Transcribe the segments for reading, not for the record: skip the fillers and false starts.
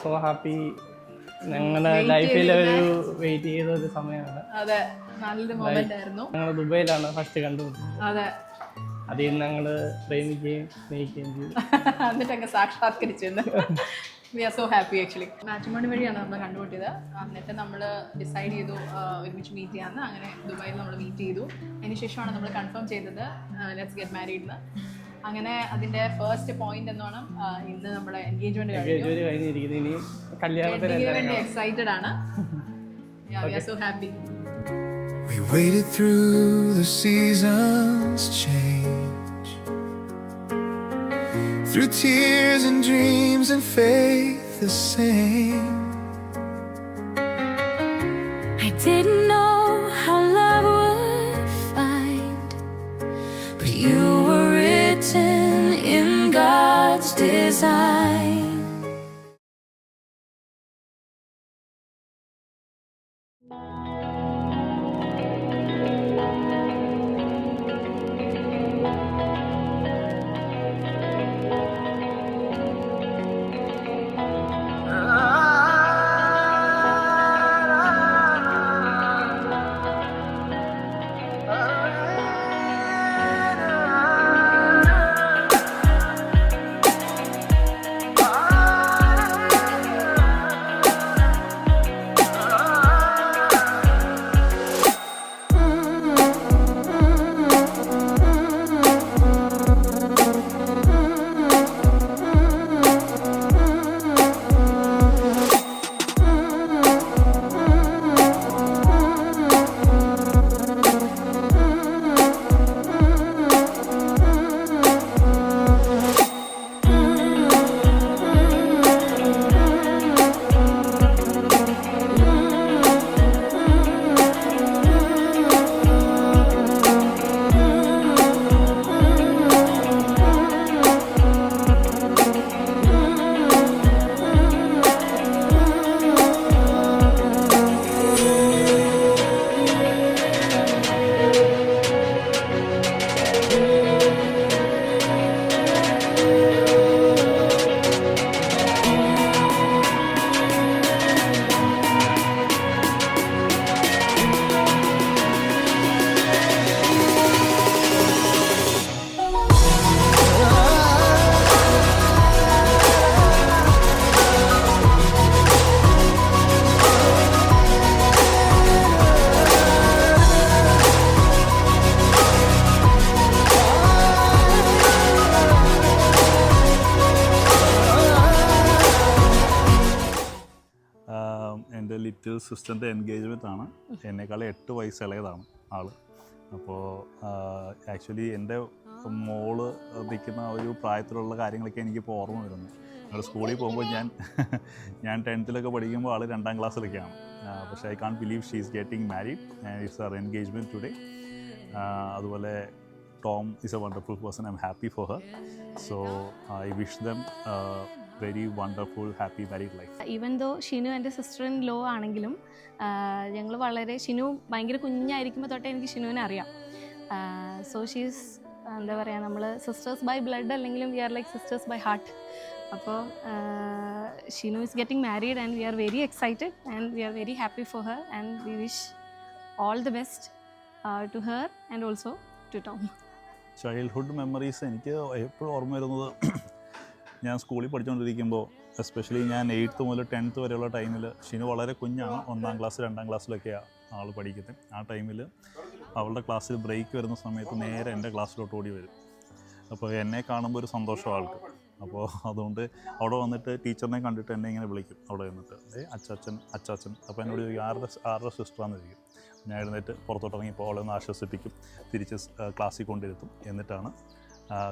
So happy. ഞങ്ങളുടെ ലൈഫിൽ ഒരു വെയിറ്റ് ചെയ്ത ഒരു സമയമാണ്. അതെ, നല്ലൊരു മൊമെന്റ് ആയിരുന്നു. ഞങ്ങൾ ദുബൈയിലാണ് ഫസ്റ്റ് കണ്ടുപിടിച്ചത്. അതെ, അതിൽ നിന്ന് ഞങ്ങൾ പ്രേമിക്കുകയും സ്നേഹിക്കുകയും ചെയ്തു. എന്നിട്ട് അങ്ങ് സാക്ഷാത്കരിച്ചു. We are so happy actually. Matrimony വഴിയാണ് നമ്മൾ കണ്ടുപിട്ടിയത്. എന്നിട്ട് നമ്മൾ ഡിസൈഡ് ചെയ്തു ഒരുമിച്ച് മീറ്റ് ചെയ്യാമെന്ന്. അങ്ങനെ ദുബായിൽ നമ്മൾ മീറ്റ് ചെയ്തു. അതിനുശേഷമാണ് നമ്മൾ കൺഫേം ചെയ്തത് ലെറ്റ്സ് ഗെറ്റ് മാരീഡ് എന്ന്. അങ്ങനെ അതിന്റെ ഫസ്റ്റ് പോയിന്റ് എന്നാണ് ഇന്ന് നമ്മുടെ എൻഗേജ്മെന്റ് കഴിഞ്ഞിരിക്കുന്നത്. ഇനി കല്യാണത്തിന് വേണ്ടി എക്സൈറ്റഡ് ആണ്. We are so happy. We waited through the seasons change, through tears and dreams and faith the same. I didn't know how love would find, but you were written in God's design. എൻ്റെ little സിസ്റ്ററിൻ്റെ engagement ആണ്. എന്നെക്കാളും 8 വയസ്സ് ഇളയതാണ് ആൾ. അപ്പോൾ actually എൻ്റെ മോള് നിൽക്കുന്ന ഒരു പ്രായത്തിലുള്ള കാര്യങ്ങളൊക്കെ എനിക്കിപ്പോൾ ഓർമ്മ വരുന്നു. ഞങ്ങൾ സ്കൂളിൽ പോകുമ്പോൾ ഞാൻ 10th പഠിക്കുമ്പോൾ ആൾ 2ാം ക്ലാസ്സിലൊക്കെയാണ്. പക്ഷേ I can't believe she is getting married and it's അവർ എൻഗേജ്മെൻറ്റ് ടുഡേ. അതുപോലെ Tom is a wonderful person. I am happy for her. So I wish them very wonderful happy married life. Even though Shinu എൻ്റെ sister in law ആണെങ്കിലും ഞങ്ങൾ വളരെ ഷിനു ഭയങ്കര കുഞ്ഞായിരിക്കുമ്പോൾ തൊട്ടേ എനിക്ക് ഷിനുവിനെ അറിയാം. സോ ഷീസ് എന്താ പറയുക, നമ്മൾ സിസ്റ്റേഴ്സ് ബൈ ബ്ലഡ് അല്ലെങ്കിലും we are like sisters by heart. അപ്പോൾ Shinu is getting married and we are very excited and we are very happy for her and we wish all the best to her and also to Tom. Childhood memories എനിക്ക് എപ്പോഴും ഓർമ്മ വരുന്നത്, ഞാൻ സ്കൂളിൽ പഠിച്ചുകൊണ്ടിരിക്കുമ്പോൾ especially ഞാൻ 8th മുതൽ 10th വരെയുള്ള ടൈമിൽ ഷിനു വളരെ കുഞ്ഞാണ്. 1ാം ക്ലാസ് 2ാം ക്ലാസ്സിലൊക്കെയാണ് ആൾ പഠിക്കുന്നത്. ആ ടൈമിൽ അവളുടെ ക്ലാസ്സിൽ ബ്രേക്ക് വരുന്ന സമയത്ത് നേരെ എൻ്റെ ക്ലാസ്സിലോട്ട് ഓടി വരും. അപ്പോൾ എന്നെ കാണുമ്പോൾ ഒരു സന്തോഷം ആൾക്ക്. അപ്പോൾ അതുകൊണ്ട് അവിടെ വന്നിട്ട് ടീച്ചറിനെ കണ്ടിട്ട് എന്നെ ഇങ്ങനെ വിളിക്കും. അവിടെ വന്നിട്ട് അച്ചാച്ചൻ. അപ്പോൾ എന്നോട് ആരുടെ സിസ്റ്ററാണെന്ന് ചോദിക്കും. ഞാൻ എഴുന്നേറ്റ് പുറത്തോട്ടിറങ്ങിപ്പോൾ അവളെ ഒന്ന് ആശ്വസിപ്പിക്കും. തിരിച്ച് ക്ലാസ്സിൽ കൊണ്ടിരുത്തും. എന്നിട്ടാണ്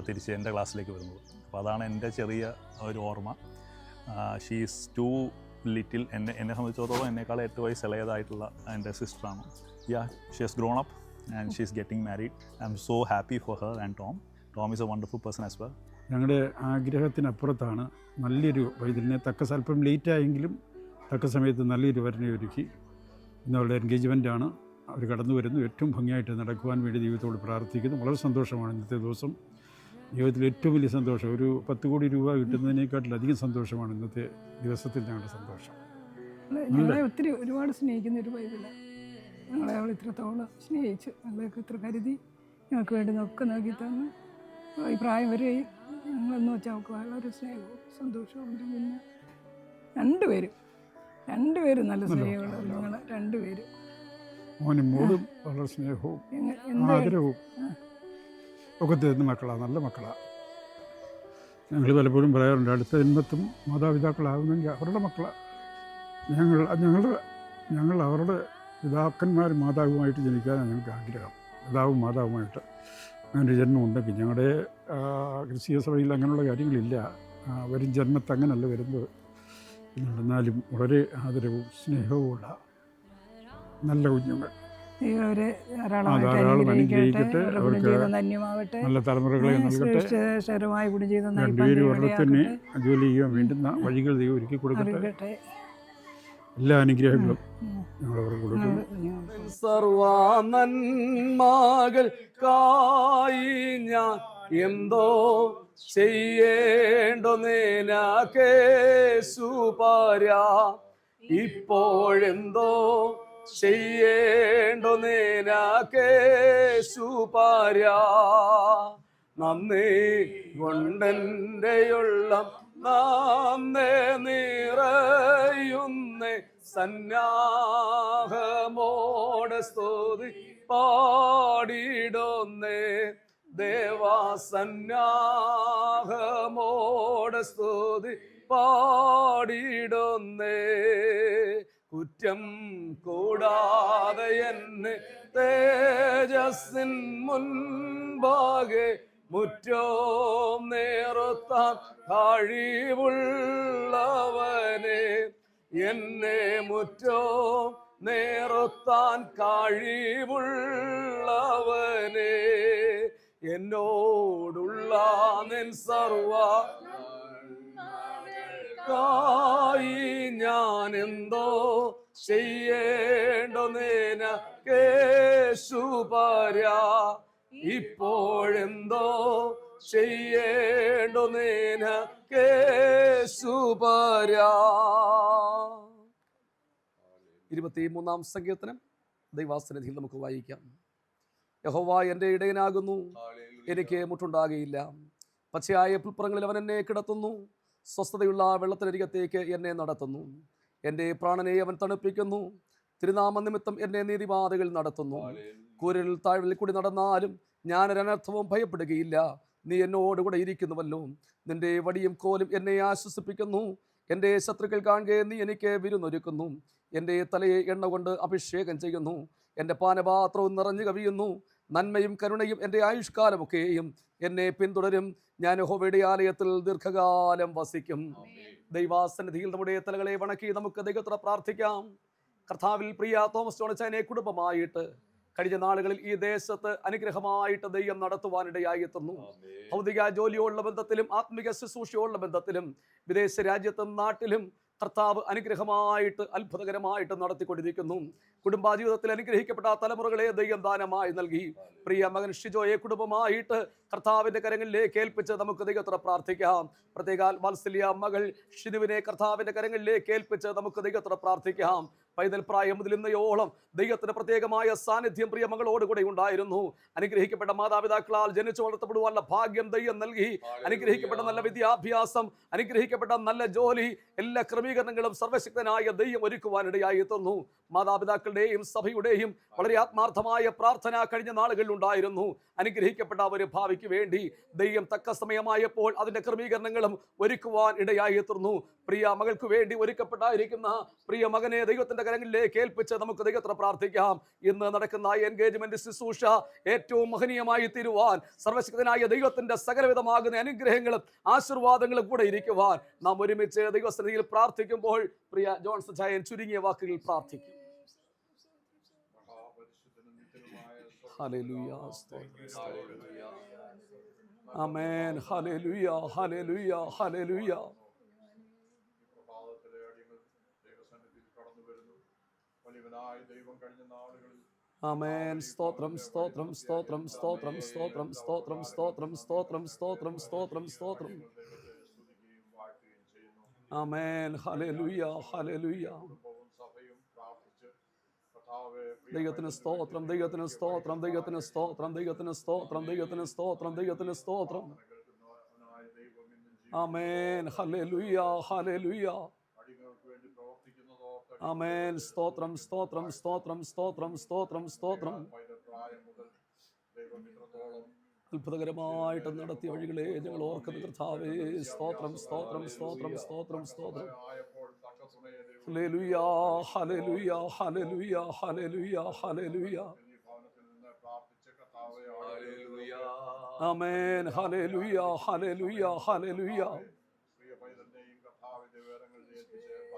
തിരിച്ച് എൻ്റെ ക്ലാസ്സിലേക്ക് വരുന്നത്. അപ്പോൾ അതാണ് എൻ്റെ ചെറിയ ഒരു ഓർമ്മ. She's too little. എന്നെ സംബന്ധിച്ചിടത്തോളം എന്നേക്കാൾ 8 വയസ്സ് ഇളയതായിട്ടുള്ള എൻ്റെ സിസ്റ്ററാണ്. She has grown up and she is getting married. I'm so happy for her and Tom. Tom is a wonderful person as well. ഞങ്ങളുടെ ആഗ്രഹത്തിനപ്പുറത്താണ് നല്ലൊരു വൈദ്യുതിനെ അല്പം ലേറ്റായെങ്കിലും തക്ക സമയത്ത് നല്ലൊരു വരനെ ഒരുക്കി. ഇന്ന് അവളുടെ എൻഗേജ്മെൻറ്റാണ്. അവർ കടന്നു വരുന്നു. ഏറ്റവും ഭംഗിയായിട്ട് നടക്കുവാൻ വേണ്ടി ദൈവത്തോട് പ്രാർത്ഥിക്കുന്നു. വളരെ സന്തോഷമാണ് ഇന്നത്തെ ദിവസം. ജീവിതത്തിൽ ഏറ്റവും വലിയ സന്തോഷം. ഒരു 10 കോടി രൂപ കിട്ടുന്നതിനേക്കാട്ടിലധികം സന്തോഷമാണ് ഇന്നത്തെ ദിവസത്തിൽ ഞങ്ങളുടെ സന്തോഷം. ഞങ്ങളെ ഒത്തിരി ഒരുപാട് സ്നേഹിക്കുന്ന ഒരു ബൈബിളാണ്. ഞങ്ങളെ അവൾ ഇത്രത്തോളം സ്നേഹിച്ചു, ഞങ്ങളെയൊക്കെ ഇത്ര കരുതി ഞങ്ങൾക്ക് വേണ്ടി ഒക്കെ നോക്കി തന്നു. ഈ പ്രായം വരെയും ഞങ്ങളെന്ന് വെച്ചാൽ അവൾക്ക് വളരെ സ്നേഹവും സന്തോഷവും. പിന്നെ രണ്ടുപേരും നല്ല സ്നേഹമുള്ള ഞങ്ങൾ രണ്ടുപേരും. മോനും മോളും വളരെ സ്നേഹവും ആദരവും ഒക്കെ തരുന്ന മക്കളാണ്, നല്ല മക്കളാണ്. ഞങ്ങൾ പലപ്പോഴും പറയാറുണ്ട്, അടുത്ത ജന്മത്തും മാതാപിതാക്കളാകുന്നെങ്കിൽ അവരുടെ മക്കളാണ്. ഞങ്ങൾ അവരുടെ പിതാക്കന്മാർ മാതാവുമായിട്ട് ജനിക്കാനാണ് ഞങ്ങൾക്ക് ആഗ്രഹം. പിതാവും മാതാവുമായിട്ട് അങ്ങനെ ജന്മം ഉണ്ടെങ്കിൽ. ഞങ്ങളുടെ ക്രിസ്തീയ സഭയിൽ അങ്ങനെയുള്ള കാര്യങ്ങളില്ല. വരും ജന്മത്ത് അങ്ങനല്ല വരുന്നത്. എന്നാലും വളരെ ആദരവും സ്നേഹവുമുള്ള നല്ല കുഞ്ഞുങ്ങൾ. ധാരാളം അനുഗ്രഹിക്കട്ടെ, അവർക്ക് നല്ല തലമുറകളെ നൽകട്ടെ. രണ്ടുപേരും ഒരിടത്ത് തന്നെ ജോലി ചെയ്യാൻ വേണ്ടുന്ന വഴികൾ ദൈവം ഒരുക്കി കൊടുക്കട്ടെ. എല്ലാ അനുഗ്രഹങ്ങളും ഞങ്ങളവർക്ക് കൊടുക്കുന്നു. സർവാ നന്മകൾക്കായി ഞാൻ എന്തോ ചെയ്യേണ്ടോനേനാക്കേശുപാരാ, ഇപ്പോഴെന്തോ ചെയ്യേണ്ടോനേനാക്കേശുപാരാ. നന്ദി കൊണ്ടെൻ്റെയുള്ളം നന്ദി നിറയുന്നേ, സന്നാഹമോടെ സ്തുതി പാടിടുന്നേ. ദേവാസന്നാഹമോടെ സ്തുതി പാടിടുന്നേ. കുറ്റം കൂടാതെ എന്നെ തേജസ്സിൻ മുൻപാകെ മുറ്റോം നേർത്താൻ കഴിവുള്ളവനെ, എന്നെ മുറ്റോം നേർത്താൻ കഴിവുള്ളവനെ, എന്നോടുള്ള നിൻ സർവ ഞാൻ എന്തോ ചെയ്യേണ്ടോനേനാക്കേശുപാരാ, ഇപ്പോഴെന്തോ ചെയ്യേണ്ടോനേനാക്കേശുപാരാ. 23-ാം സങ്കീർത്തനം ദൈവാസന്നിധിയിൽ നമുക്ക് വായിക്കാം. യഹോവ എൻ്റെ ഇടയനാകുന്നു, എനിക്ക് മുട്ടുണ്ടാകുകയില്ല. പച്ചയായ പുൽപ്പുറങ്ങളിൽ അവൻ എന്നെ കിടത്തുന്നു, സ്വസ്ഥതയുള്ള വെള്ളത്തിനരികത്തേക്ക് എന്നെ നടത്തുന്നു. എൻ്റെ പ്രാണനെ അവൻ തണുപ്പിക്കുന്നു, തിരുനാമ നിമിത്തം എന്നെ നീതിപാതകൾ നടത്തുന്നു. കൂരിൽ താഴ്വരയിൽ കൂടി നടന്നാലും ഞാൻ ഒരനർത്ഥവും ഭയപ്പെടുകയില്ല. നീ എന്നോടുകൂടെ ഇരിക്കുന്നുവല്ലോ, നിന്റെ വടിയും കോലും എന്നെ ആശ്വസിപ്പിക്കുന്നു. എൻ്റെ ശത്രുക്കൾ കാണുകയെ നീ എനിക്ക് വിരുന്നൊരുക്കുന്നു. എൻ്റെ തലയെ എണ്ണ കൊണ്ട് അഭിഷേകം ചെയ്യുന്നു, എൻ്റെ പാനപാത്രവും നിറഞ്ഞു കവിയുന്നു. നന്മയും കരുണയും എൻ്റെ ആയുഷ്കാലമൊക്കെയും എന്നെ പിന്തുടരും. ഞാൻ യഹോവയുടെ ആലയത്തിൽ ദീർഘകാലം വസിക്കും. ദൈവാസന്നിധിയിൽ നമ്മുടെ തലകളെ വണക്കി നമുക്ക് ദൈവത്തോട് പ്രാർത്ഥിക്കാം. കർത്താവിൽ പ്രിയ തോമസ് ജോണച്ചാനെ കുടുംബമായിട്ട് കഴിഞ്ഞ നാളുകളിൽ ഈ ദേശത്ത് അനുഗ്രഹമായിട്ട് ദൈവം നടത്തുവാനിടയായി എത്തുന്നു. ഭൗതിക ജോലിയോടുള്ള ബന്ധത്തിലും ആത്മിക ശുശ്രൂഷയോടുള്ള ബന്ധത്തിലും വിദേശ രാജ്യത്തും നാട്ടിലും കർത്താവ് അനുഗ്രഹമായിട്ട് അത്ഭുതകരമായിട്ട് നടത്തിക്കൊണ്ടിരിക്കുന്നു. കുടുംബജീവിതത്തിൽ അനുഗ്രഹിക്കപ്പെട്ട തലമുറകളെ ദൈവം ദാനമായി നൽകി. പ്രിയ മകൻ ഷിജോയെ കുടുംബമായിട്ട് കർത്താവിൻ്റെ കരങ്ങളിലേക്ക് ഏൽപ്പിച്ച് നമുക്ക് ദൈവത്തോട് പ്രാർത്ഥിക്കാം. പ്രത്യേകാൽ വാത്സല്യ മകൾ ഷിനുവിനെ കർത്താവിൻ്റെ കരങ്ങളിലേക്ക് ഏൽപ്പിച്ച് നമുക്ക് ദൈവത്തോട് പ്രാർത്ഥിക്കാം. പൈതൽ പ്രായം മുതൽ ഇന്നയോളം ദൈവത്തിന് പ്രത്യേകമായ സാന്നിധ്യം പ്രിയ മകളോടുകൂടെ ഉണ്ടായിരുന്നു. അനുഗ്രഹിക്കപ്പെട്ട മാതാപിതാക്കളാൽ ജനിച്ചു വളർത്തപ്പെടുവാനുള്ള ഭാഗ്യം ദൈവം നൽകി. അനുഗ്രഹിക്കപ്പെട്ട നല്ല വിദ്യാഭ്യാസം, അനുഗ്രഹിക്കപ്പെട്ട നല്ല ജോലി, എല്ലാ ക്രമീകരണങ്ങളും സർവശക്തനായ ദൈവം ഒരുക്കുവാനിടയായി എത്തുന്നു. മാതാപിതാക്കളുടെയും സഭയുടെയും വളരെ ആത്മാർത്ഥമായ പ്രാർത്ഥന കഴിഞ്ഞ നാളുകളിൽ ഉണ്ടായിരുന്നു. അനുഗ്രഹിക്കപ്പെട്ട ഒരു ഭാവിക്ക് വേണ്ടി ദൈവം തക്ക സമയമായപ്പോൾ അതിൻ്റെ ക്രമീകരണങ്ങളും ഒരുക്കുവാൻ ഇടയായി എത്തുന്നു. പ്രിയ മകൾക്ക് വേണ്ടി ഒരുക്കപ്പെട്ടായിരിക്കുന്ന പ്രിയ മകനെ ദൈവത്തിൻ്റെ കരങ്ങളിലേക്ക് ഏൽപ്പിച്ച് നമുക്ക് ദൈവത്തെ പ്രാർത്ഥിക്കാം. ഇന്ന് നടക്കുന്ന എൻഗേജ്മെന്റ് ശുശ്രൂഷ ഏറ്റവും മഹനീയമായി തീരുവാൻ സർവശക്തനായ ദൈവത്തിൻ്റെ സകലവിധമാകുന്ന അനുഗ്രഹങ്ങളും ആശീർവാദങ്ങളും കൂടെ ഇരിക്കുവാൻ നാം ഒരുമിച്ച് ദൈവസന്നിധിയിൽ പ്രാർത്ഥിക്കുമ്പോൾ പ്രിയ ജോൺസൺ ചായൻ ചുരുങ്ങിയ വാക്കുകൾ പ്രാർത്ഥിക്കും. ഹല്ലേലൂയ, ആമേൻ, ഹല്ലേലൂയ, ഹല്ലേലൂയ, ഹല്ലേലൂയ. ദൈവം കഴിഞ്ഞ നാളുകളിൽ ആമേൻ. സ്തോത്രം സ്തോത്രം സ്തോത്രം സ്തോത്രം സ്തോത്രം സ്തോത്രം സ്തോത്രം സ്തോത്രം സ്തോത്രം സ്തോത്രം സ്തോത്രം. ആമേൻ. ഹല്ലേലൂയ ഹല്ലേലൂയ. ദൈവത്തിന് സ്തോത്രം ദൈവത്തിന് സ്തോത്രം ദൈവത്തിന് സ്തോത്രം ദൈവത്തിന് സ്തോത്രം ദൈവത്തിന് സ്തോത്രം ദൈവത്തിന് സ്തോത്രം. ആമേൻ. ഹല്ലേലൂയ ഹല്ലേലൂയ. ആമേൻ. സ്തോത്രം സ്തോത്രം സ്തോത്രം സ്തോത്രം സ്തോത്രം സ്തോത്രം. അത്ഭുതകരമായിട്ട് നടത്തിയ വഴികളെ ഞങ്ങൾ ഓർക്കുന്ന കർത്താവേ, സ്തോത്രം സ്തോത്രം സ്തോത്രം സ്തോത്രം സ്തോത്രം. ഹല്ലേലൂയ ഹല്ലേലൂയ ഹല്ലേലൂയ ഹല്ലേലൂയ ഹല്ലേലൂയ. ആമേൻ. ഹല്ലേലൂയ hallelujah hallelujah.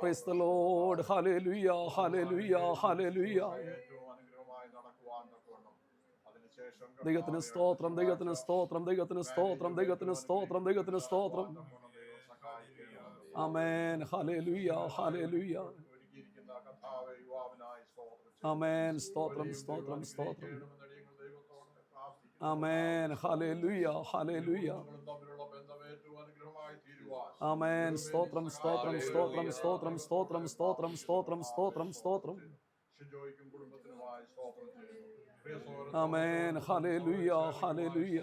Praise the Lord. Hallelujah, hallelujah, hallelujah. ദൈവത്തിന് സ്തോത്രം ദൈവത്തിന് സ്തോത്രം ദൈവത്തിന് സ്തോത്രം ദൈവത്തിന് സ്തോത്രം ദൈവത്തിന് സ്തോത്രം. ആമേൻ. ഹല്ലേലൂയ ഹല്ലേലൂയ. ആമേൻ. സ്തോത്രം സ്തോത്രം സ്തോത്രം. ആമേൻ. ഹല്ലേലൂയ ഹല്ലേലൂയ. ആമേൻ. സ്തോത്രം സ്തോത്രം സ്തോത്രം സ്തോത്രം സ്തോത്രം സ്തോത്രം സ്തോത്രം സ്തോത്രം സ്തോത്രം. ആമേൻ. ഹല്ലേലൂയ ഹല്ലേലൂയ.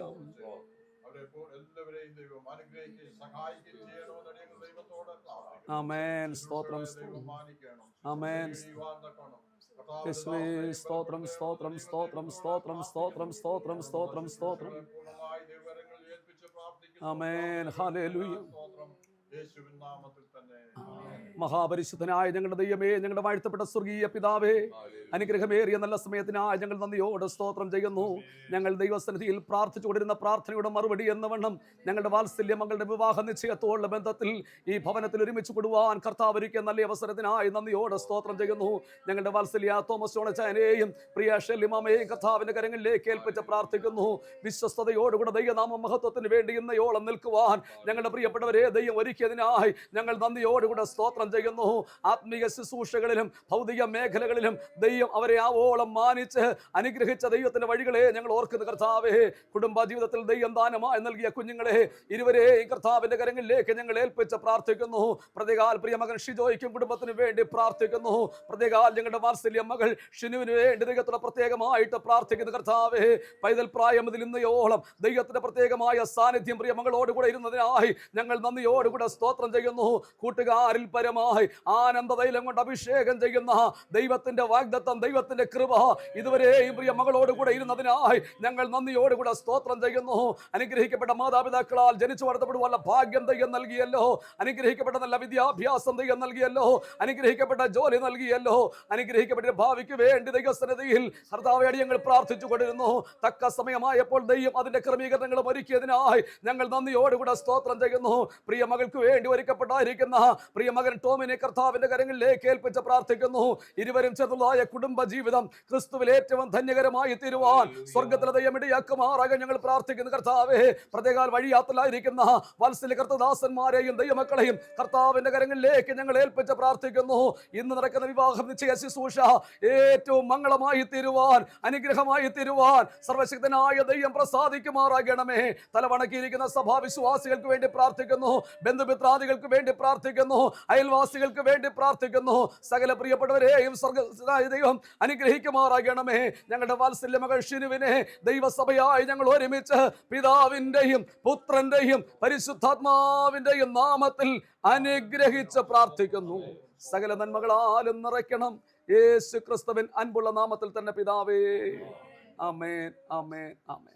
ആമേൻ. സ്തോത്രം ആമേൻ. യേശുവേ സ്തോത്രം സ്തോത്രം സ്തോത്രം സ്തോത്രം സ്തോത്രം സ്തോത്രം സ്തോത്രം സ്തോത്രം. ആമേൻ. ഹല്ലേലൂയ. മഹാപരിശുദ്ധനായ ഞങ്ങളുടെ ദൈവമേ, ഞങ്ങളുടെ വാഴ്ത്തപ്പെട്ട സ്വർഗീയ പിതാവേ, അനുഗ്രഹമേറിയ നല്ല സമയത്തിനായി ഞങ്ങൾ നന്ദിയോടെ സ്തോത്രം ചെയ്യുന്നു. ഞങ്ങൾ ദൈവസന്നിധിയിൽ പ്രാർത്ഥിച്ചു കൊണ്ടിരുന്ന പ്രാർത്ഥനയുടെ മറുപടി എന്ന വണ്ണം ഞങ്ങളുടെ വാത്സല്യ മകളുടെ വിവാഹ നിശ്ചയത്തോടുള്ള ബന്ധത്തിൽ ഈ ഭവനത്തിൽ ഒരുമിച്ച് കൂടുവാൻ കർത്താവ് ഒരുക്കിയ നല്ല അവസരത്തിനായി നന്ദിയോടെ സ്തോത്രം ചെയ്യുന്നു. ഞങ്ങളുടെ വാത്സല്യ തോമസ് ജോണച്ചാനെയും പ്രിയ ഷെല്ലിമാമയെയും കർത്താവിന്റെ കരങ്ങളിലേക്ക് ഏൽപ്പിച്ച് പ്രാർത്ഥിക്കുന്നു. വിശ്വസ്തയോടുകൂടെ ദൈവനാമ മഹത്വത്തിന് വേണ്ടി ഇന്നയോളം നിൽക്കുവാൻ ഞങ്ങളുടെ പ്രിയപ്പെട്ടവരെ ദൈവം ഒരുക്കിയതിനായി ഞങ്ങൾ നന്ദിയോടുകൂടെ സ്തോത്രം ചെയ്യുന്നു. ആത്മീയ ശുശ്രൂഷകളിലും ഭൗതിക മേഖലകളിലും ദൈവം അവരെ ആവോളം മാനിച്ച് അനുഗ്രഹിച്ച ദൈവത്തിന്റെ വഴികളെ ഞങ്ങൾ ഓർക്കുന്ന കർത്താവേ, കുടുംബ ജീവിതത്തിൽ ദൈവം ദാനമായി നൽകിയ കുഞ്ഞുങ്ങളെ ഇരുവരെയും കർത്താവിന്റെ കരങ്ങളിലേക്ക് ഞങ്ങൾ ഏൽപ്പിച്ച് പ്രാർത്ഥിക്കുന്നു. പ്രത്യേകാൽ പ്രിയ മകൻ ഷിജോയ്ക്കും കുടുംബത്തിനു വേണ്ടി പ്രാർത്ഥിക്കുന്നു. പ്രത്യേകാൽ ഞങ്ങളുടെ വാത്സല്യ മകൾ ഷിനുവിന് വേണ്ടി ദൈവത്തോടെ പ്രത്യേകമായിട്ട് പ്രാർത്ഥിക്കുന്നു കർത്താവേ. പൈതൽ പ്രായം മുതൽ ഇന്നയോളം ദൈവത്തിന്റെ പ്രത്യേകമായ സാന്നിധ്യം പ്രിയ മകളോടുകൂടെ ഇരുന്നതിനായി ഞങ്ങൾ നന്ദിയോടുകൂടെ സ്തോത്രം ചെയ്യുന്നു. കൂട്ടുകാരിൽ പരമായി ആനന്ദതൈലം കൊണ്ട് അഭിഷേകം ചെയ്യുന്ന ദൈവത്തിന്റെ വാഗ്ദത്തം, ദൈവത്തിന്റെ കൃപ ഇതുവരെയും പ്രിയ മകളോടുകൂടെ ഇരുന്നതിനായി ഞങ്ങൾ നന്ദിയോടുകൂടെ സ്തോത്രം ചെയ്യുന്നു. അനുഗ്രഹിക്കപ്പെട്ട മാതാപിതാക്കളാൽ ജനിച്ചു വളർത്തപ്പെടുവാനുള്ള ഭാഗ്യം ദൈവം നൽകിയല്ലോ. അനുഗ്രഹിക്കപ്പെട്ട നല്ല വിദ്യാഭ്യാസം ദൈവം നൽകിയല്ലോ. അനുഗ്രഹിക്കപ്പെട്ട ജോലി നൽകിയല്ലോ. അനുഗ്രഹിക്കപ്പെട്ട ഭാവിക്ക് വേണ്ടി ദൈവസന്നിധിയിൽ കർത്താവേ ഞങ്ങൾ പ്രാർത്ഥിച്ചു കൊണ്ടിരുന്നു. തക്ക സമയമായപ്പോൾ ദൈവം അതിന്റെ ക്രമീകരണങ്ങളും ഒരുക്കിയതിനായി ഞങ്ങൾ നന്ദിയോടുകൂടെ സ്തോത്രം ചെയ്യുന്നു. പ്രിയ മകൾക്ക് വേണ്ടി ഒരുക്കപ്പെട്ടായിരിക്കുന്ന പ്രിയ മകൻ ടോമിനെ കർത്താവിന്റെ കരങ്ങളിലേക്ക് ഏൽപ്പിച്ച് പ്രാർത്ഥിക്കുന്നു. ഇരുവരും ചേർന്നുള്ളതായ കുടുംബ ജീവിതം ക്രിസ്തുവിൽ ഏറ്റവും ധന്യകരമായി തീരുവാൻ സ്വർഗത്തിലെ ദൈവം ഇടയാക്കുമാറാകാൻ ഞങ്ങൾ പ്രാർത്ഥിക്കുന്നു കർത്താവേ. പ്രത്യേകാൽ വഴിയാത്രയിലായിരിക്കുന്ന വാത്സല്യ കർത്തദാസന്മാരെയും ദൈവമക്കളെയും കർത്താവിന്റെ കരങ്ങളിലേക്ക് ഞങ്ങൾ ഏൽപ്പിച്ച് പ്രാർത്ഥിക്കുന്നു. ഇന്ന് നടക്കുന്ന വിവാഹം നിശ്ചയ ശുശ്രൂഷ ഏറ്റവും മംഗളമായി തീരുവാൻ, അനുഗ്രഹമായി തീരുവാൻ സർവശക്തനായ ദൈവം പ്രസാദിക്കുമാറാകണമേ. തലവണക്കിയിരിക്കുന്ന സഭാവിശ്വാസികൾക്ക് വേണ്ടി പ്രാർത്ഥിക്കുന്നു. ബന്ധുമിത്രാദികൾക്ക് വേണ്ടി പ്രാർത്ഥിക്കുന്നു. അയൽവാസികൾക്ക് വേണ്ടി പ്രാർത്ഥിക്കുന്നു. സകല പ്രിയപ്പെട്ടവരെയും സ്വർഗ്ഗസ്ഥനായ ദൈവം അനുഗ്രഹിക്കുമാറാകണമേ. ഞങ്ങളുടെ വാത്സല്യ മകൾ ഷിനുവിനെ ദൈവസഭയായി ഞങ്ങൾ ഒരുമിച്ച് പിതാവിന്റെയും പുത്രന്റെയും പരിശുദ്ധാത്മാവിന്റെയും നാമത്തിൽ അനുഗ്രഹിച്ച് പ്രാർത്ഥിക്കുന്നു. സകല നന്മകളാലും നിറയ്ക്കണം യേശു ക്രിസ്തുവിൻ അൻപുള്ള നാമത്തിൽ തന്നെ പിതാവേ. ആമേൻ ആമേൻ ആമേൻ.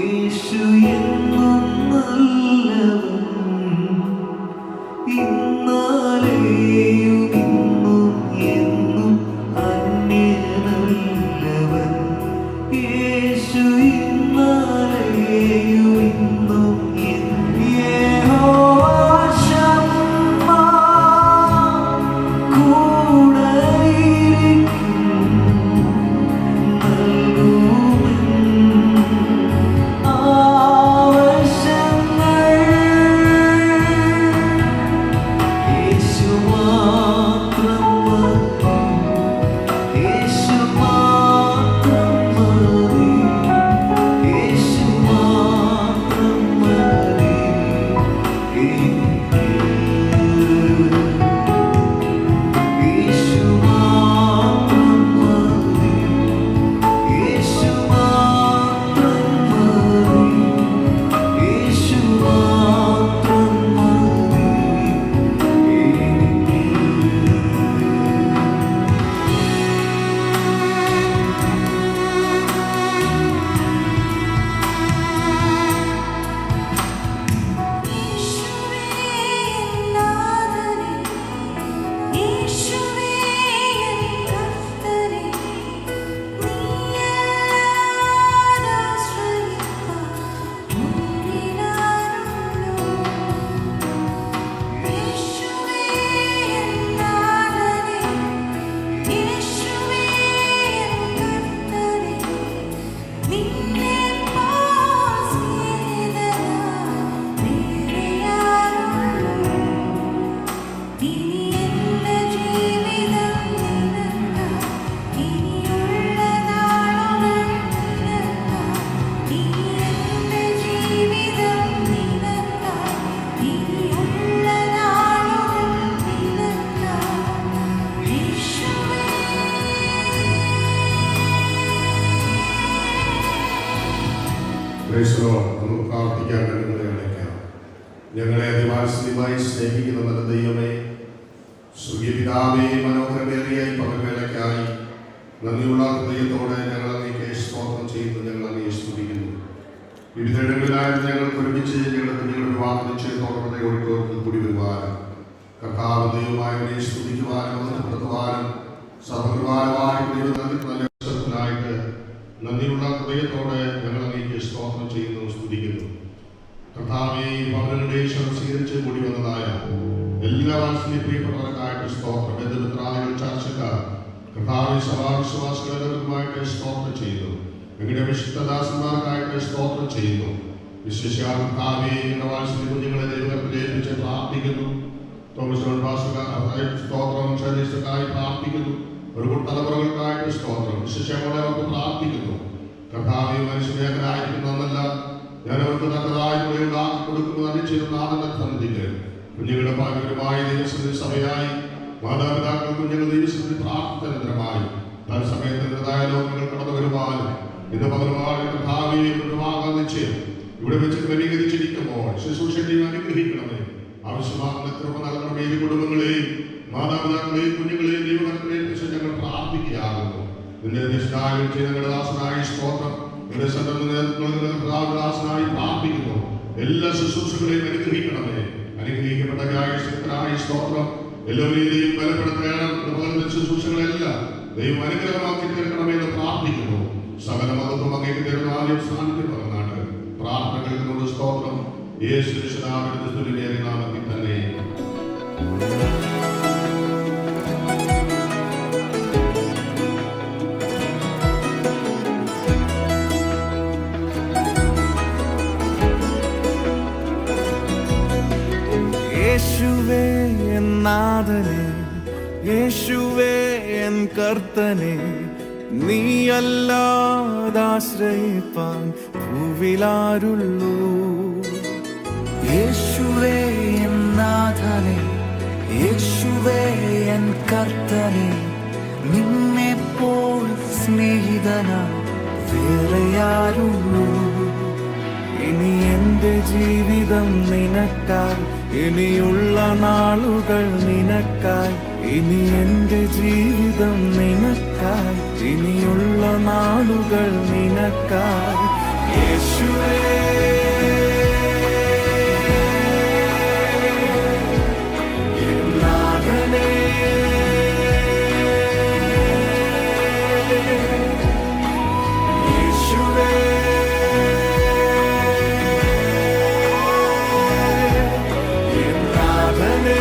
യേശു എന്നും നല്ലവൻ, ഇന്നാലെയും ഇന്നും എന്നും അന്യനല്ലവൻ. യേശു ഇന്നാലെയും ഇന്നും യഹോവ ശമ്മ കൂടെയിരിക്കും, നമുക്ക് പ്രാർത്ഥിക്കാൻ നിങ്ങളെ അടയ്ക്കാം. ഞങ്ങളെ അതിവാത്സല്യമായി സ്നേഹിക്കുന്ന നല്ല ദൈവമേ, സ്വർഗീയ പിതാവേ, മനോഹരമേറിയ ഈ പകൽവേളയ്ക്കായി നന്ദിയുള്ള ഹൃദയത്തോടെ ഞങ്ങൾ അങ്ങേക്ക് സ്തോത്രം ചെയ്യുന്നു. ഞങ്ങൾ അങ്ങേ സ്തുതിക്കുന്നു. വിവിധയിടങ്ങളിലായിരുന്നു ഞങ്ങൾക്ക് ഒരുമിച്ച് ഞങ്ങളുടെ കുഞ്ഞുങ്ങളുടെ വിവാഹ നിശ്ചയത്തോടെ ഒഴുക്ക് കൂടി വരുവാനും കർത്താവ് ദൈവമായവനെ സ്തുതിക്കുവാനും ബന്ധപ്പെടുത്തുവാനും സഹപരിവാരമായി ദൈവനായിട്ട് നന്ദിയുള്ള ഹൃദയത്തോടെ ഞങ്ങൾ അങ്ങേക്ക് സ്തോത്രം ചെയ്യുന്നു, സ്തുതിക്കുന്നു. കർത്താവെ, ഭവനങ്ങളുടെ സ്വീകരിച്ച് കൂടി വന്നതായ എല്ലാ വാത്സല്യ പ്രിയപ്പെട്ടവർക്കായിട്ട് സ്തോത്രം. ബന്ധുമിത്രാദികൾ, ചർച്ചക്കാർ, കർത്താവെ, സഭാവിശ്വാസികളുമായിട്ട് സ്തോത്രം ചെയ്യുന്നു. ഞങ്ങളുടെ വിശുദ്ധദാസന്മാർക്കായിട്ട് സ്തോത്രം ചെയ്യുന്നു. വിശ്വസിക്കാൻ കർത്താവെ, ഞങ്ങളുടെ വാത്സല്യ കുഞ്ഞുങ്ങളെ ദൈവത്തിൽ ഏൽപ്പിച്ച് പ്രാർത്ഥിക്കുന്നു. തോമസ് ജോൺ പാസ്റ്റർക്കായി സ്തോത്രം, ശരീരക്കായി പ്രാർത്ഥിക്കുന്നു. ഒരു തലമുറകൾക്കായിട്ട് സ്തോത്രം. വിശ്വസിച്ചോടെ അവർക്ക് പ്രാർത്ഥിക്കുന്നു. കർത്താവെ, മനുഷ്യരായിരിക്കുന്നതല്ല, ഞാൻ അവർക്ക് തക്കതായ ഉണ്ടാക്കി കൊടുക്കുന്നത് അനുചിത നാഥന്റെ സന്നിധിയിൽ കുഞ്ഞുങ്ങളുടെ ഭാഗ്യകരമായ ദൈവസന്നിധി സഭയായി മാതാപിതാക്കൾ കുഞ്ഞുങ്ങൾ ദൈവസന്നിധി പ്രാർത്ഥനമായി തത്സമയത്തിൻ്റെതായ ലോകങ്ങൾ കടന്നു വരുവാനും ഇന്ന് പകർവാണ് കർത്താവെ നിശ്ചയം ഇവിടെ വെച്ച് ക്രമീകരിച്ചിരിക്കുമ്പോൾ ശുശ്രൂഷയും അനുഗ്രഹിക്കണമേ. ആവശ്യമാകുന്ന കൃപ നൽകണമേ. ഈ കുടുംബങ്ങളെയും മാതാപിതാക്കളെയും കുഞ്ഞുങ്ങളെയും ദൈവകരങ്ങളെയും കുറിച്ച് ഞങ്ങൾ പ്രാർത്ഥിക്കുകയാകുന്നു. നിന്റെ നിഷ്ഠായം ചെയ്ത ഞങ്ങളുടെ ദാസനായി സ്തോത്രം. നിങ്ങളുടെ ദാസനായി പ്രാർത്ഥിക്കുന്നു. എല്ലാ ശുശ്രൂഷകളെയും അനുഗ്രഹിക്കണമേ. അനുഗ്രഹിക്കപ്പെട്ട ശക്തനായ സ്തോത്രം. എല്ലാവരെയും ബലപ്പെടുത്തണം. ശുശ്രൂഷകളെല്ലാം ദൈവം അനുഗ്രഹമാക്കി തീർക്കണമെന്ന് പ്രാർത്ഥിക്കുന്നു. സകല മതത്വം അങ്ങേക്ക് തരുന്ന ആദ്യം സാന്നിധ്യം പറഞ്ഞാണ് പ്രാർത്ഥന കേൾക്കുന്നുണ്ട്. സ്തോത്രം. യേശു നാമത്തിൽ തന്നെ. യേശുവേ എൻ നാഥനെ, യേശുവേ എൻ കർത്തനെ, നീയല്ലാതാശ്രയിപ്പാൻ ഭൂവിലാരുള്ളൂ. യേശുവേ എൻ നാഥനെ, യേശുവേ എൻ കർത്തനെ, നിന്നെപ്പോൾ സ്നേഹിതനാ വേറെയാരുള്ളൂ. ഇനി എൻ്റെ ജീവിതം നിനക്കായി, ഇനിയുള്ള നാളുകൾ നിനക്കായി. ഇനി എൻ്റെ ജീവിതം നിനക്കായി, ഇനിയുള്ള നാളുകൾ നിനക്കായി. യേശുവേ നാഥനേ യേശുവേ നാഥനേ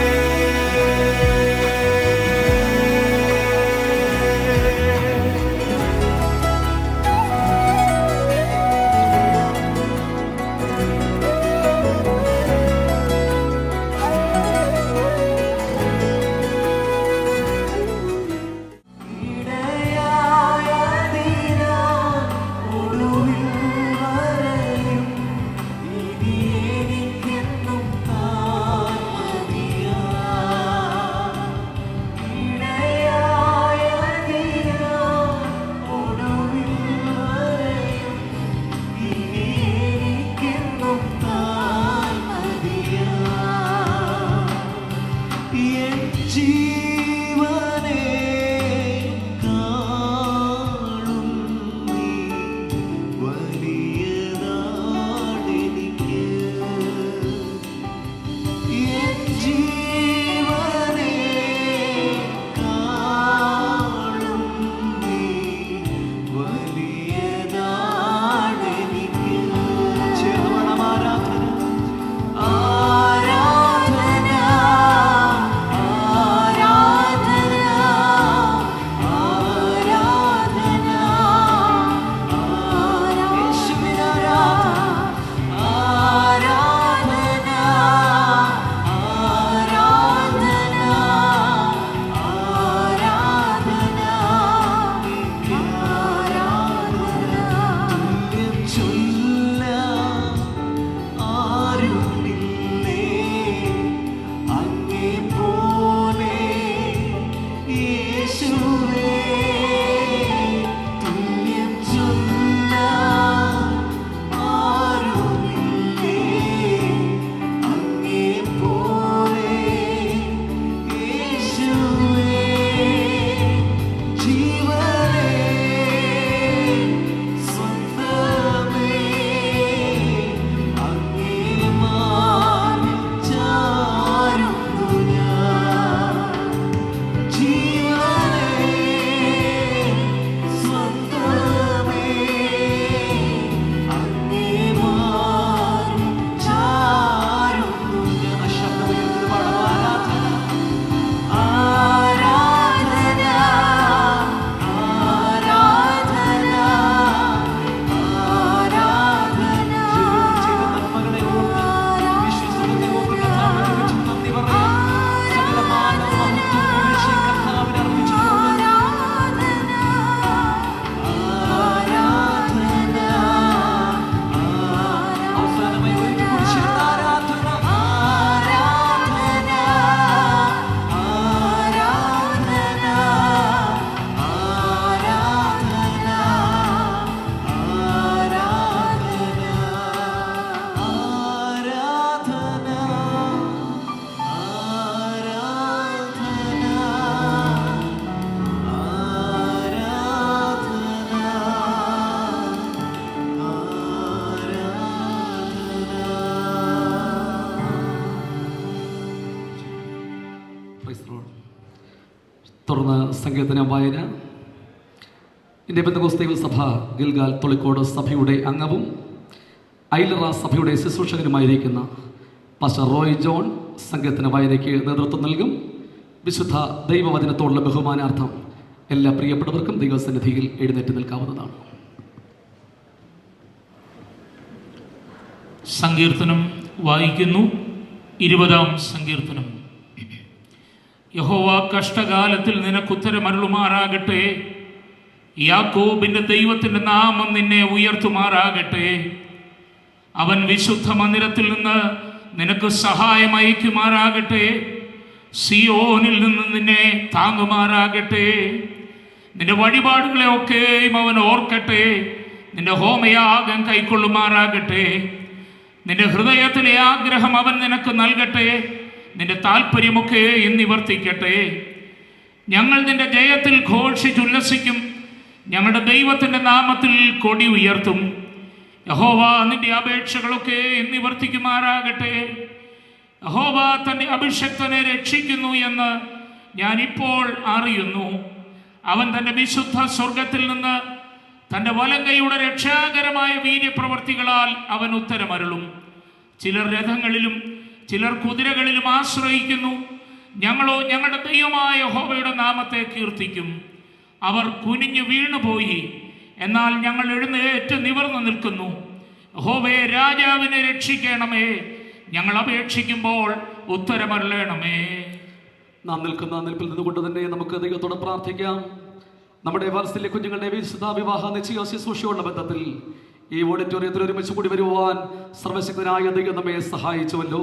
തുടർന്ന് സങ്കീർത്തന വായന. ഇന്ത്യ പെന്തക്കോസ്ത് സഭ ഗിൽഗാൽ തൊളിക്കോട് സഭയുടെ അംഗവും ഐലറ സഭയുടെ ശുശ്രൂഷകനുമായിരിക്കുന്ന പാസ്റ്റർ റോയ് ജോൺ സങ്കീർത്തന വായനയ്ക്ക് നേതൃത്വം നൽകും. വിശുദ്ധ ദൈവവചനത്തോടുള്ള ബഹുമാനാർത്ഥം എല്ലാ പ്രിയപ്പെട്ടവർക്കും ദൈവസന്നിധിയിൽ എഴുന്നേറ്റ് നിൽക്കാവുന്നതാണ്. സങ്കീർത്തനം വായിക്കുന്നു. 20-ാം സങ്കീർത്തനം. യഹോവ കഷ്ടകാലത്തിൽ നിനക്കുത്തരമരുളുമാറാകട്ടെ. യാക്കോബിന്റെ ദൈവത്തിന്റെ നാമം നിന്നെ ഉയർത്തുമാറാകട്ടെ. അവൻ വിശുദ്ധ മന്ദിരത്തിൽ നിന്ന് നിനക്ക് സഹായം അയക്കുമാറാകട്ടെ. സിയോനിൽ നിന്ന് നിന്നെ താങ്ങുമാറാകട്ടെ. നിന്റെ വഴിപാടുകളെ ഒക്കെയും അവൻ ഓർക്കട്ടെ. നിന്റെ ഹോമയാഗം കൈക്കൊള്ളുമാറാകട്ടെ. നിന്റെ ഹൃദയത്തിലെ ആഗ്രഹം അവൻ നിനക്ക് നൽകട്ടെ. നിന്റെ താല്പര്യമൊക്കെ നിവർത്തിക്കട്ടെ. ഞങ്ങൾ നിന്റെ ജയത്തിൽ ഘോഷിച്ചുല്ലസിക്കും. ഞങ്ങളുടെ ദൈവത്തിൻ്റെ നാമത്തിൽ കൊടി ഉയർത്തും. യഹോവ നിന്റെ അപേക്ഷകളൊക്കെ നിവർത്തിക്കുമാറാകട്ടെ. യഹോവ തൻ്റെ അഭിഷക്തനെ രക്ഷിക്കുന്നു എന്ന് ഞാനിപ്പോൾ അറിയുന്നു. അവൻ തൻ്റെ വിശുദ്ധ സ്വർഗത്തിൽ നിന്ന് തൻ്റെ വലങ്കയുടെ രക്ഷാകരമായ വീര്യപ്രവർത്തികളാൽ അവൻ ഉത്തരമരുളും. ചിലർ രഥങ്ങളിലും ചിലർ കുതിരകളിലും ആശ്രയിക്കുന്നു. ഞങ്ങളോ ഞങ്ങളുടെ ദൈവമായ യഹോവയുടെ നാമത്തെ കീർത്തിക്കും. അവർ കുനിഞ്ഞു വീണുപോയി, എന്നാൽ ഞങ്ങൾ എഴുന്നേറ്റ് നിവർന്നു നിൽക്കുന്നു. യഹോവേ, രാജാവിനെ രക്ഷിക്കണമേ. ഞങ്ങൾ അപേക്ഷിക്കുമ്പോൾ ഉത്തരമരുളണമേ. നാം നിൽക്കുന്ന നിൽപ്പിൽ നിന്നുകൊണ്ട് തന്നെ നമുക്ക് ദൈവത്തോട് പ്രാർത്ഥിക്കാം. നമ്മുടെ വാത്സല്യ കുഞ്ഞുങ്ങളുടെ വിശുദ്ധ വിവാഹ നിശ്ചയ ശുശ്രൂഷയുള്ള ബന്ധത്തിൽ ഈ ഓഡിറ്റോറിയത്തിൽ ഒരുമിച്ച് കൂടി വരുവാൻ സർവശക്തനായ ദൈവം നമ്മെ സഹായിച്ചുവല്ലോ.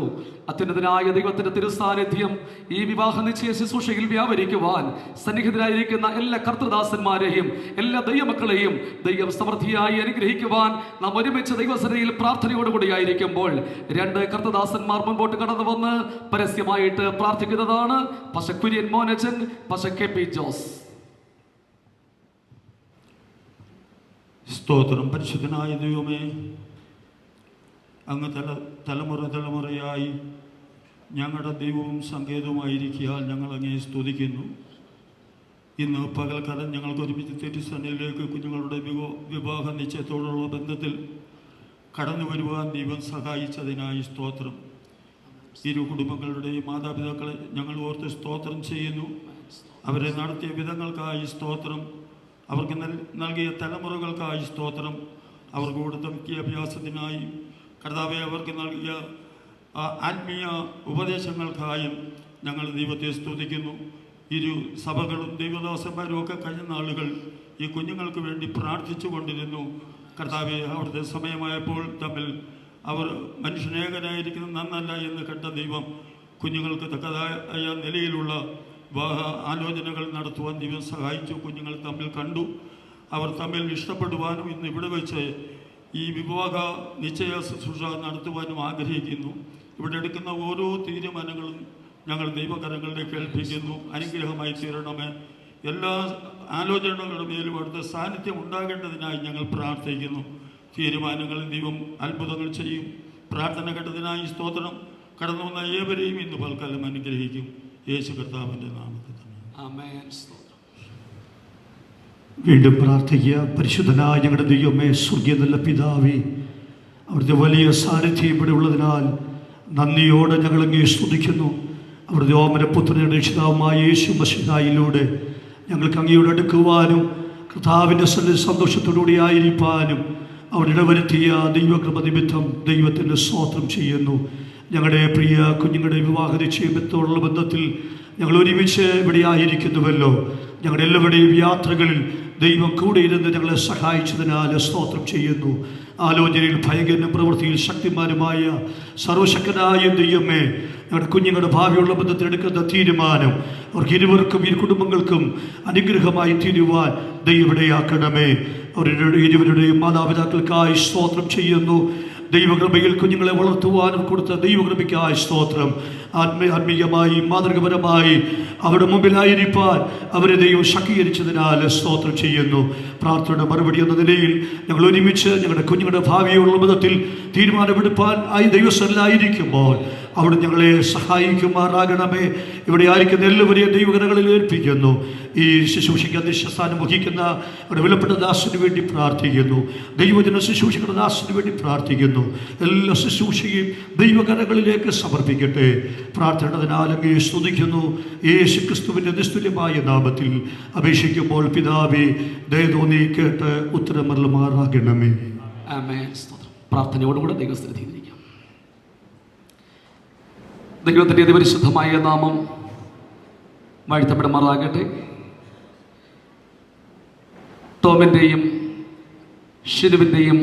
അത്യുന്നതനായ ദൈവത്തിന്റെ തിരുസാന്നിധ്യം ഈ വിവാഹ നിശ്ചയ ശുശ്രൂഷയിൽ വ്യാപരിക്കുവാൻ സന്നിഹിതരായിരിക്കുന്ന എല്ലാ കർത്തൃദാസന്മാരെയും എല്ലാ ദൈവമക്കളെയും ദൈവം സമൃദ്ധിയായി അനുഗ്രഹിക്കുവാൻ നാം ഒരുമിച്ച് ദൈവസനയിൽ പ്രാർത്ഥനയോടുകൂടിയായിരിക്കുമ്പോൾ 2 കർത്തൃദാസന്മാർ മുൻപോട്ട് കടന്നു വന്ന് പരസ്യമായിട്ട് പ്രാർത്ഥിക്കുന്നതാണ്. പശ കുര്യൻ മോനച്ചൻ, പശ KP ജോസ്. സ്തോത്രം. പരിശുദ്ധനായ ദൈവമേ, അങ്ങ് തലമുറയായി ഞങ്ങളുടെ ദൈവവും സങ്കേതവുമായിരിക്കാൻ ഞങ്ങൾ അങ്ങേ സ്തുതിക്കുന്നു. ഇന്ന് പകൽക്കാലം ഞങ്ങൾക്ക് ഒരുമിച്ച് തിരുസന്നിധിയിലേക്ക് കുഞ്ഞുങ്ങളുടെ വിവാഹ നിശ്ചയത്തോടുള്ള ബന്ധത്തിൽ കടന്നു വരുവാൻ ദൈവം സഹായിച്ചതിനായി സ്തോത്രം. ഇരു കുടുംബങ്ങളുടെയും മാതാപിതാക്കളെ ഞങ്ങൾ ഓർത്ത് സ്തോത്രം ചെയ്യുന്നു. അവരെ നടത്തിയ വിധങ്ങൾക്കായി സ്തോത്രം. അവർക്ക് നൽകിയ തലമുറകൾക്കായി സ്തോത്രം. അവർക്ക് കൊടുത്ത വിദ്യാഭ്യാസത്തിനായി കർത്താവെ, അവർക്ക് നൽകിയ ആത്മീയ ഉപദേശങ്ങൾക്കായും ഞങ്ങൾ ദൈവത്തെ സ്തുതിക്കുന്നു. ഇരു സഭകളും ദൈവദാസന്മാരും ഒക്കെ കഴിഞ്ഞ നാളുകൾ ഈ കുഞ്ഞുങ്ങൾക്ക് വേണ്ടി പ്രാർത്ഥിച്ചു കൊണ്ടിരുന്നു. കർത്താവെ, അവിടുത്തെ സമയമായപ്പോൾ തമ്മിൽ അവർ മനുഷ്യനേകനായിരിക്കുന്ന നന്നല്ല എന്ന് കണ്ട ദൈവം കുഞ്ഞുങ്ങൾക്ക് തക്കതായ നിലയിലുള്ള വിവാഹ ആലോചനകൾ നടത്തുവാൻ ദൈവം സഹായിച്ചു. കുഞ്ഞുങ്ങൾ തമ്മിൽ കണ്ടു, അവർ തമ്മിൽ ഇഷ്ടപ്പെടുവാനും ഇന്ന് ഇവിടെ വെച്ച് ഈ വിവാഹ നിശ്ചയ ശുശ്രൂഷ നടത്തുവാനും ആഗ്രഹിക്കുന്നു. ഇവിടെ എടുക്കുന്ന ഓരോ തീരുമാനങ്ങളും ഞങ്ങൾ ദൈവകരങ്ങളിലേക്ക് ഏൽപ്പിക്കുന്നു. അനുഗ്രഹമായി തീരണമേ. എല്ലാ ആലോചനകളുടെ മേലും അവിടുത്തെ സാന്നിധ്യം ഉണ്ടാകേണ്ടതിനായി ഞങ്ങൾ പ്രാർത്ഥിക്കുന്നു. തീരുമാനങ്ങളിൽ ദൈവം അത്ഭുതങ്ങൾ ചെയ്യും. പ്രാർത്ഥന കേട്ടതിനായി സ്തോത്രം. കടന്നു വന്ന ഏവരെയും ഇന്ന് പൽക്കാലം അനുഗ്രഹിക്കും. യേശു കർത്താവിൻ്റെ നാമത്തിൽ തന്നെ ആമേൻ. വീണ്ടും പ്രാർത്ഥിക്കുക. പരിശുദ്ധനായ ഞങ്ങളുടെ ദൈവമേ, സ്വർഗീയ നല്ല പിതാവേ, അവിടുത്തെ വലിയ സാന്നിധ്യം ഇവിടെ ഉള്ളതിനാൽ നന്ദിയോടെ ഞങ്ങൾ അങ്ങേ സ്തുതിക്കുന്നു. അവിടുത്തെ ഓമനപുത്രന്റെ രക്ഷിതാവുമായ യേശു മശീഹായിലൂടെ ഞങ്ങൾക്ക് അങ്ങയോട് അടുക്കുവാനും കർത്താവിൻ്റെ സന്തോഷത്തോടുകൂടി ആയിരിക്കാനും അവിടെ ഇടവരുത്തിയ ദൈവകൃപ നിമിത്തം ദൈവത്തിൻ്റെ സ്തോത്രം ചെയ്യുന്നു. ഞങ്ങളുടെ പ്രിയ കുഞ്ഞുങ്ങളുടെ വിവാഹ നിശ്ചയത്തോടുള്ള ബന്ധത്തിൽ ഞങ്ങൾ ഒരുമിച്ച് ഇവിടെ ആയിരിക്കുന്നുവല്ലോ. ഞങ്ങളുടെ എല്ലാവരുടെയും യാത്രകളിൽ ദൈവം കൂടെ ഇരുന്ന് ഞങ്ങളെ സഹായിച്ചതിനാൽ സ്തോത്രം ചെയ്യുന്നു. ആലോചനയിൽ ഭയങ്കര പ്രവൃത്തിയിൽ ശക്തിമാനുമായ സർവശക്തനായ ദൈവമേ, ഞങ്ങളുടെ കുഞ്ഞുങ്ങളുടെ ഭാവിയുള്ള ബന്ധത്തിൽ എടുക്കുന്ന തീരുമാനം അവർക്ക് ഇരുവർക്കും ഇരു കുടുംബങ്ങൾക്കും അനുഗ്രഹമായി തീരുവാൻ ദൈവവിടയാക്കണമേ. അവരുടെ ഇരുവരുടെയും മാതാപിതാക്കൾക്കായി സ്തോത്രം ചെയ്യുന്നു. ദൈവകൃപയിൽ കുഞ്ഞുങ്ങളെ വളർത്തുവാനും കൊടുത്ത ദൈവകൃപയ്ക്കായി സ്തോത്രം. ആത്മീയമായി മാതൃകപരമായി അവരുടെ മുമ്പിലായിരിക്കാൻ അവരെ ദൈവം ശക്തീകരിച്ചതിനാൽ സ്തോത്രം ചെയ്യുന്നു. പ്രാർത്ഥനയുടെ മറുപടി എന്ന നിലയിൽ ഞങ്ങൾ ഒരുമിച്ച് ഞങ്ങളുടെ കുഞ്ഞുങ്ങളുടെ ഭാവിയുള്ള ബന്ധത്തിൽ തീരുമാനമെടുപ്പാൻ ദൈവസ്ഥലായിരിക്കുമ്പോൾ അവിടെ ഞങ്ങളെ സഹായിക്കുമാറാകണമേ. ഇവിടെ ആയിരിക്കുന്ന എല്ലാവരെയും ദൈവകരങ്ങളിൽ ഏൽപ്പിക്കുന്നു. ഈ ശുശ്രൂഷയ്ക്ക് അധ്യക്ഷസ്ഥാനം വഹിക്കുന്ന അവിടെ വിലപ്പെട്ട ദാസന് വേണ്ടി പ്രാർത്ഥിക്കുന്നു. ദൈവജന ശുശ്രൂഷയുടെ ദാസന് വേണ്ടി പ്രാർത്ഥിക്കുന്നു. എല്ലാ ശുശ്രൂഷയും ദൈവകരങ്ങളിലേക്ക് സമർപ്പിക്കട്ടെ. പ്രാർത്ഥനതിനാൽ അങ്ങേ സ്തുതിക്കുന്നു. യേശു ക്രിസ്തുവിൻ്റെ നിസ്തുല്യമായ നാമത്തിൽ അപേക്ഷിക്കുമ്പോൾ പിതാവേ, ദയ തോന്നി കേട്ട് ഉത്തരമരുളുമാറാകണമേ. ആമേൻ. പ്രാർത്ഥനയോടുകൂടെ ദൈവസ്ഥിതിയിരിക്കാം. ദൈവത്തിൻ്റെ അതിപരിശുദ്ധമായ നാമം വാഴ്ത്തപ്പെടുമാറാകട്ടെ. ടോമിൻ്റെയും ഷിനുവിൻ്റെയും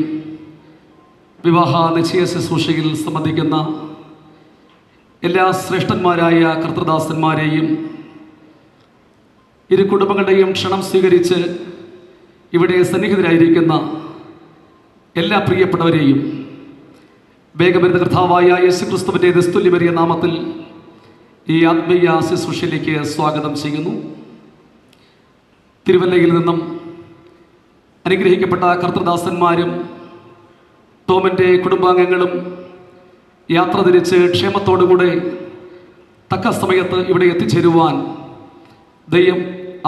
വിവാഹ നിശ്ചയ ശുശ്രൂഷയിൽ സംബന്ധിക്കുന്ന എല്ലാ ശ്രേഷ്ഠന്മാരായ കർത്തൃദാസന്മാരെയും ഇരു കുടുംബങ്ങളുടെയും ക്ഷണം സ്വീകരിച്ച് ഇവിടെ സന്നിഹിതരായിരിക്കുന്ന എല്ലാ പ്രിയപ്പെട്ടവരെയും വേഗമരുന്ന കർത്താവായ യേശു ക്രിസ്തുവിൻ്റെ നിസ്തുല്യമേറിയ നാമത്തിൽ ഈ ആത്മീയ ശുശ്രൂഷയിലേക്ക് സ്വാഗതം ചെയ്യുന്നു. തിരുവല്ലയിൽ നിന്നും അനുഗ്രഹിക്കപ്പെട്ട കർത്തൃദാസന്മാരും ടോമിൻ്റെ കുടുംബാംഗങ്ങളും യാത്ര തിരിച്ച് ക്ഷേമത്തോടുകൂടെ തക്ക സമയത്ത് ഇവിടെ എത്തിച്ചേരുവാൻ ദൈവം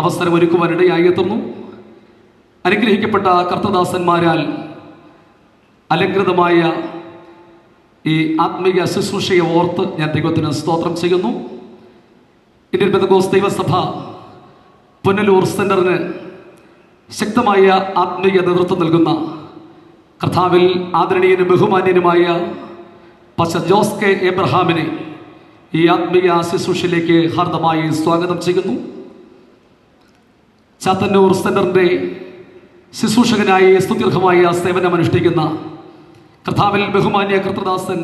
അവസരമൊരുക്കുവാനിടയായി എത്തുന്നു. അനുഗ്രഹിക്കപ്പെട്ട കർത്തദാസന്മാരാൽ അലങ്കൃതമായ ഈ ആത്മീയ ശുശ്രൂഷയെ ഓർത്ത് ഞാൻ ദൈവത്തിന് സ്തോത്രം ചെയ്യുന്നു. ഇന്ത്യൻ പെന്തക്കോസ്ത് ദൈവസഭ പുനലൂർ സെന്ററിന് ശക്തമായ ആത്മീയ നേതൃത്വം നൽകുന്ന കർത്താവിൽ ആദരണീയനും ബഹുമാന്യനുമായ പാസ്റ്റർ ജോസ് കെ എബ്രഹാമിനെ ഈ ആത്മീയ ശുശ്രൂഷയിലേക്ക് ഹാർദമായി സ്വാഗതം ചെയ്യുന്നു. ചാത്തന്നൂർ സെന്ററിൻ്റെ ശുശ്രൂഷകനായി സ്തുത്യർഹമായ സേവനമനുഷ്ഠിക്കുന്ന കർത്താവിൽ ബഹുമാന്യ കർത്തദാസൻ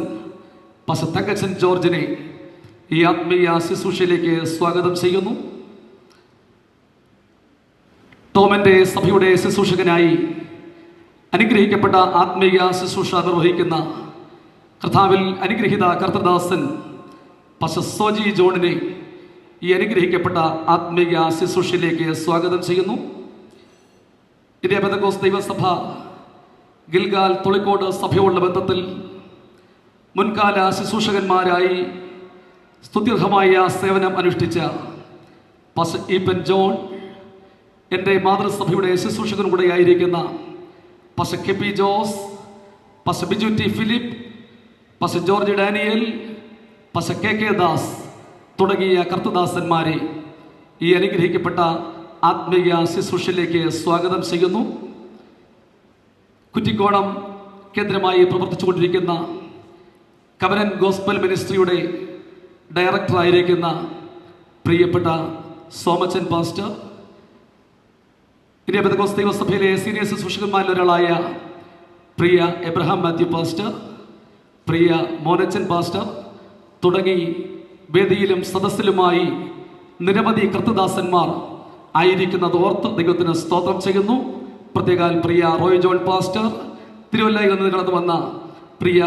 പാസ്റ്റർ തങ്കച്ചൻ ജോർജിനെ ഈ ആത്മീയ ശുശ്രൂഷയിലേക്ക് സ്വാഗതം ചെയ്യുന്നു. ടോമിൻ്റെ സഭയുടെ ശുശ്രൂഷകനായി അനുഗ്രഹിക്കപ്പെട്ട ആത്മീയ ശുശ്രൂഷ നിർവഹിക്കുന്ന കർത്താവിൽ അനുഗ്രഹിത കർത്തദാസൻ പാസ്റ്റർ സോജി ജോണിനെ ഈ അനുഗ്രഹിക്കപ്പെട്ട ആത്മീയ ശുശ്രൂഷയിലേക്ക് സ്വാഗതം ചെയ്യുന്നു. ഇന്ത്യ പെന്തക്കോസ്ത് ദൈവസഭ ഗിൽഗാൽ തൊളിക്കോട് സഭയോടുള്ള ബന്ധത്തിൽ മുൻകാല ശുശ്രൂഷകന്മാരായി സ്തുത്യർഹമായ സേവനം അനുഷ്ഠിച്ച പാസ്റ്റർ ഈപ്പൻ ജോൺ, എൻ്റെ മാതൃസഭയുടെ ശുശ്രൂഷകനും കൂടെ ആയിരിക്കുന്ന pastor K P Jose, pastor Biju T Philip, pastor George Daniel, pastor K K Das തുടങ്ങിയ കർത്തദാസന്മാരെ ഈ അനുഗ്രഹിക്കപ്പെട്ട ആത്മീയ ശുശ്രൂഷയിലേക്ക് സ്വാഗതം ചെയ്യുന്നു. കുറ്റിക്കോണം കേന്ദ്രമായി പ്രവർത്തിച്ചുകൊണ്ടിരിക്കുന്ന കവനൻ ഗോസ്പൽ മിനിസ്ട്രിയുടെ ഡയറക്ടറായിരിക്കുന്ന പ്രിയപ്പെട്ട Somachan pastor, India Pentecost ദൈവസഭയിലെ senior ശുശ്രൂഷകന്മാരിൽ ഒരാളായ പ്രിയ എബ്രഹാം മാത്യു പാസ്റ്റർ, പ്രിയ മോനച്ചൻ പാസ്റ്റർ തുടങ്ങി വേദിയിലും സദസ്സിലുമായി നിരവധി കർത്തദാസന്മാർ ആയിരിക്കുന്നത് ഓർത്ത് ദൈവത്തിന് സ്തോത്രം ചെയ്യുന്നു. പ്രത്യേകാൽ പ്രിയ റോയ് ജോൺ പാസ്റ്റർ, തിരുവല്ലയിൽ നിന്ന് കടന്നു വന്ന പ്രിയ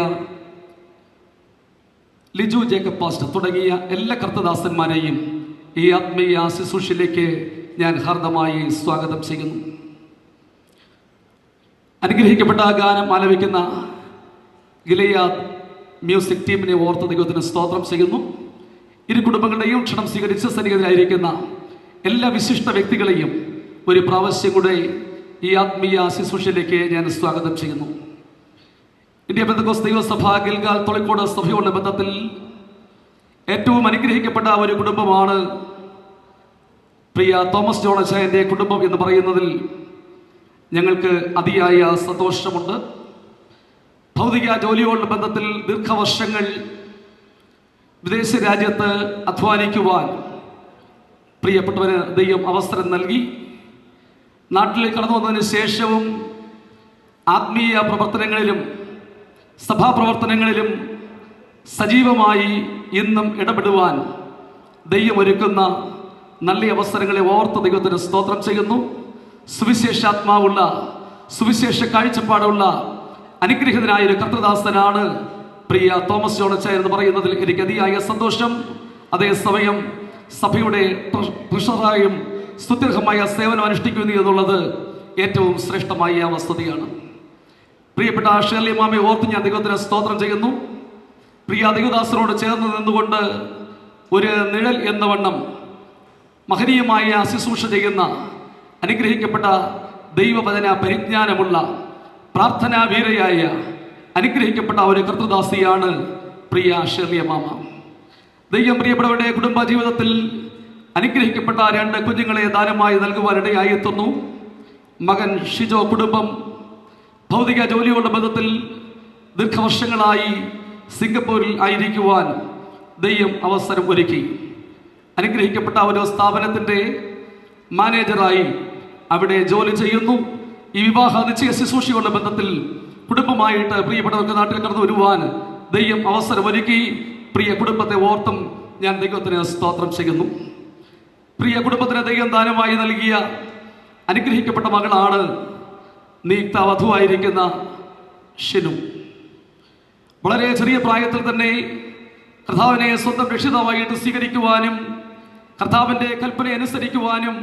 ലിജു ജേക്കബ് പാസ്റ്റർ തുടങ്ങിയ എല്ലാ കർത്തദാസന്മാരെയും ഈ ആത്മീയ ശുശ്രൂഷയിലേക്ക് ഞാൻ ഹാർദമായി സ്വാഗതം ചെയ്യുന്നു. അനുഗ്രഹിക്കപ്പെട്ട ഗാനം ആലപിക്കുന്ന ഗിലയാദ് മ്യൂസിക് ടീമിനെ ഓർത്ത് ദൈവത്തിന് സ്തോത്രം ചെയ്യുന്നു. ഇരു കുടുംബങ്ങളുടെയും ക്ഷണം സ്വീകരിച്ച് സന്നിഹിതരായിരിക്കുന്ന എല്ലാ വിശിഷ്ട വ്യക്തികളെയും ഒരു പ്രാവശ്യം കൂടെ ഈ ആത്മീയ ശുശ്രൂഷയിലേക്ക് ഞാൻ സ്വാഗതം ചെയ്യുന്നു. ഇന്ത്യ പെന്തക്കോസ്ത് ദൈവസഭ ഗിൽഗാൽ തൊളിക്കോട് സഭയോടുള്ള ബന്ധത്തിൽ ഏറ്റവും അനുഗ്രഹിക്കപ്പെട്ട ഒരു കുടുംബമാണ് പ്രിയ തോമസ് ജോൺ അച്ചായൻ്റെ കുടുംബം എന്ന് പറയുന്നതിൽ ഞങ്ങൾക്ക് അതിയായ സന്തോഷമുണ്ട്. ഭൗതിക ജോലിയോടുള്ള ബന്ധത്തിൽ ദീർഘവർഷങ്ങൾ വിദേശ രാജ്യത്ത് അധ്വാനിക്കുവാൻ പ്രിയപ്പെട്ടവന് ദൈവം അവസരം നൽകി. നാട്ടിലേക്ക് കടന്നു വന്നതിന് ശേഷവും ആത്മീയ പ്രവർത്തനങ്ങളിലും സഭാപ്രവർത്തനങ്ങളിലും സജീവമായി ഇന്നും ഇടപെടുവാൻ ദൈവം ഒരുക്കുന്ന നല്ല അവസരങ്ങളെ ഓർത്ത് ദൈവത്തിന് സ്തോത്രം ചെയ്യുന്നു. സുവിശേഷാത്മാവുള്ള, സുവിശേഷ കാഴ്ചപ്പാടുള്ള അനുഗ്രഹിതനായ ഒരു കർത്തദാസനാണ് പ്രിയ തോമസ് ജോൺ അച്ചായൻ എന്ന് പറയുന്നതിൽ എനിക്ക് അതിയായ സന്തോഷം. അതേസമയം സഭയുടെ ട്രഷററായും സ്തുത്യർഹമായ സേവനം അനുഷ്ഠിക്കുന്നു എന്നുള്ളത് ഏറ്റവും ശ്രേഷ്ഠമായ വസ്തുതയാണ്. പ്രിയപ്പെട്ട ഷേർലി മാമയെ ഓർത്ത് ഞാൻ ദൈവത്തിന് സ്തോത്രം ചെയ്യുന്നു. പ്രിയ ദൈവദാസനോട് ചേർന്ന് നിന്നുകൊണ്ട് ഒരു നിഴൽ എന്ന വണ്ണം മഹനീയമായ ശുശ്രൂഷ ചെയ്യുന്ന അനുഗ്രഹിക്കപ്പെട്ട ദൈവവചന പരിജ്ഞാനമുള്ള പ്രാർത്ഥനാ വീരയായ അനുഗ്രഹിക്കപ്പെട്ട ഒരു കർത്തദാസിയാണ് പ്രിയ ഷെർലിയ മാമ. ദൈവം പ്രിയപ്പെട്ടവരുടെ കുടുംബ ജീവിതത്തിൽ അനുഗ്രഹിക്കപ്പെട്ട 2 കുഞ്ഞുങ്ങളെ ദാനമായി നൽകുവാനിടയായി എത്തുന്നു. മകൻ ഷിജോ കുടുംബം ഭൗതിക ജോലിയോടുള്ള ബന്ധത്തിൽ ദീർഘവർഷങ്ങളായി സിംഗപ്പൂരിൽ ആയിരിക്കുവാൻ ദൈവം അവസരം ഒരുക്കി. അനുഗ്രഹിക്കപ്പെട്ട ഒരു സ്ഥാപനത്തിൻ്റെ മാനേജറായി അവിടെ ജോലി ചെയ്യുന്നു. ഈ വിവാഹ നിശ്ചയ ശുശ്രൂഷയുള്ള ബന്ധത്തിൽ കുടുംബമായിട്ട് പ്രിയപ്പെട്ടവർക്ക് നാട്ടിൽ കടന്നു വരുവാൻ ദൈവം അവസരം ഒരുക്കി. പ്രിയ കുടുംബത്തെ ഓർത്തും ഞാൻ ദൈവത്തിന് സ്തോത്രം ചെയ്യുന്നു. പ്രിയ കുടുംബത്തിന് ദൈവം ദാനമായി നൽകിയ അനുഗ്രഹിക്കപ്പെട്ട മകളാണ് നിയുക്ത വധുവായിരിക്കുന്ന ഷിനു. വളരെ ചെറിയ പ്രായത്തിൽ തന്നെ കർത്താവിനെ സ്വന്തം രക്ഷിതാവായിട്ട് സ്വീകരിക്കുവാനും കർത്താവിൻ്റെ കൽപ്പന അനുസരിക്കുവാനും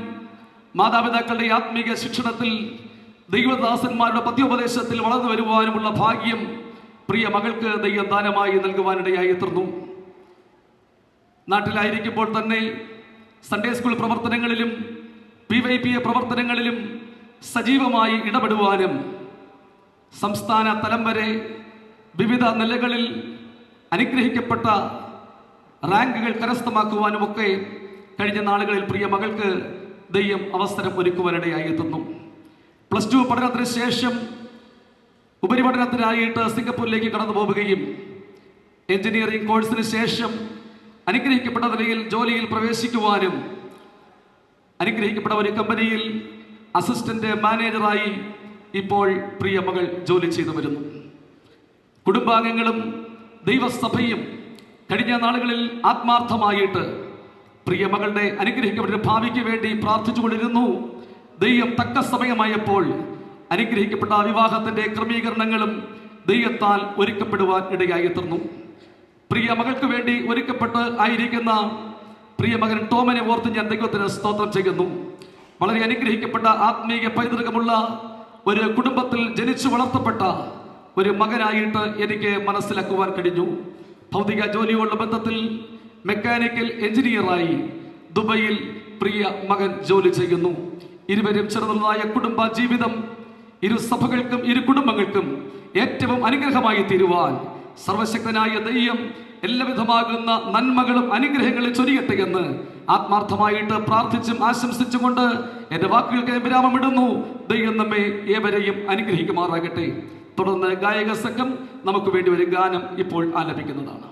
മാതാപിതാക്കളുടെ ആത്മീക ശിക്ഷണത്തിൽ ദൈവദാസന്മാരുടെ പദ്യോപദേശത്തിൽ വളർന്നു വരുവാനുമുള്ള ഭാഗ്യം പ്രിയ മകൾക്ക് ദൈവം ദാനമായി നൽകുവാനിടയായി തീർന്നു. നാട്ടിലായിരിക്കുമ്പോൾ തന്നെ സൺഡേ സ്കൂൾ പ്രവർത്തനങ്ങളിലും PYPA പ്രവർത്തനങ്ങളിലും സജീവമായി ഇടപെടുവാനും സംസ്ഥാന തലം വരെ വിവിധ നിലകളിൽ അനുഗ്രഹിക്കപ്പെട്ട റാങ്കുകൾ കരസ്ഥമാക്കുവാനുമൊക്കെ കഴിഞ്ഞ നാളുകളിൽ പ്രിയ മകൾക്ക് ദൈവം അവസരം ഒരുക്കുവാനിടയായി എത്തുന്നു. +2 പഠനത്തിന് ശേഷം ഉപരിപഠനത്തിനായിട്ട് സിംഗപ്പൂരിലേക്ക് കടന്നു പോവുകയും എഞ്ചിനീയറിംഗ് കോഴ്സിന് ശേഷം അനുഗ്രഹിക്കപ്പെട്ട നിലയിൽ ജോലിയിൽ പ്രവേശിക്കുവാനും അനുഗ്രഹിക്കപ്പെട്ട ഒരു കമ്പനിയിൽ അസിസ്റ്റന്റ് മാനേജറായി ഇപ്പോൾ പ്രിയ മകൾ ജോലി ചെയ്തു വരുന്നു. കുടുംബാംഗങ്ങളും ദൈവസഭയും കഴിഞ്ഞ നാളുകളിൽ ആത്മാർത്ഥമായിട്ട് പ്രിയ മകളുടെ അനുഗ്രഹിക്കപ്പെട്ട ഭാവിക്ക് വേണ്ടി പ്രാർത്ഥിച്ചുകൊണ്ടിരുന്നു. ദൈവം തക്ക സമയമായപ്പോൾ അനുഗ്രഹിക്കപ്പെട്ട വിവാഹത്തിന്റെ ക്രമീകരണങ്ങളും ദൈവത്താൽ ഒരുക്കപ്പെടുവാൻ ഇടയായി തീർന്നു. പ്രിയ മകൾക്ക് വേണ്ടി ഒരുക്കപ്പെട്ട് ആയിരിക്കുന്ന പ്രിയ മകൻ ടോമനെ ഓർത്ത് ഞാൻ ദൈവത്തിന് സ്തോത്രം ചെയ്യുന്നു. വളരെ അനുഗ്രഹിക്കപ്പെട്ട ആത്മീയ പൈതൃകമുള്ള ഒരു കുടുംബത്തിൽ ജനിച്ചു വളർത്തപ്പെട്ട ഒരു മകനായിട്ട് എനിക്ക് മനസ്സിലാക്കുവാൻ കഴിഞ്ഞു. ഭൗതിക ജോലിയുള്ള ബന്ധത്തിൽ മെക്കാനിക്കൽ എഞ്ചിനീയറായി ദുബൈയിൽ പ്രിയ മകൻ ജോലി ചെയ്യുന്നു. ഇരുവരും ചേർന്നുള്ളതായ കുടുംബ ജീവിതം ഇരു സഭകൾക്കും ഇരു കുടുംബങ്ങൾക്കും ഏറ്റവും അനുഗ്രഹമായി തീരുവാൻ സർവശക്തനായ ദൈവം എല്ലാവിധമാകുന്ന നന്മകളും അനുഗ്രഹങ്ങളും ചൊരിയട്ടെ എന്ന് ആത്മാർത്ഥമായിട്ട് പ്രാർത്ഥിച്ചും ആശംസിച്ചുകൊണ്ട് എൻ്റെ വാക്കുകൾക്ക് വിരാമമിടുന്നു. ദൈവം നമ്മെ ഏവരെയും അനുഗ്രഹിക്കുമാറാകട്ടെ. തുടർന്ന് ഗായക സംഘം നമുക്ക് വേണ്ടി ഒരു ഗാനം ഇപ്പോൾ ആലപിക്കുന്നതാണ്.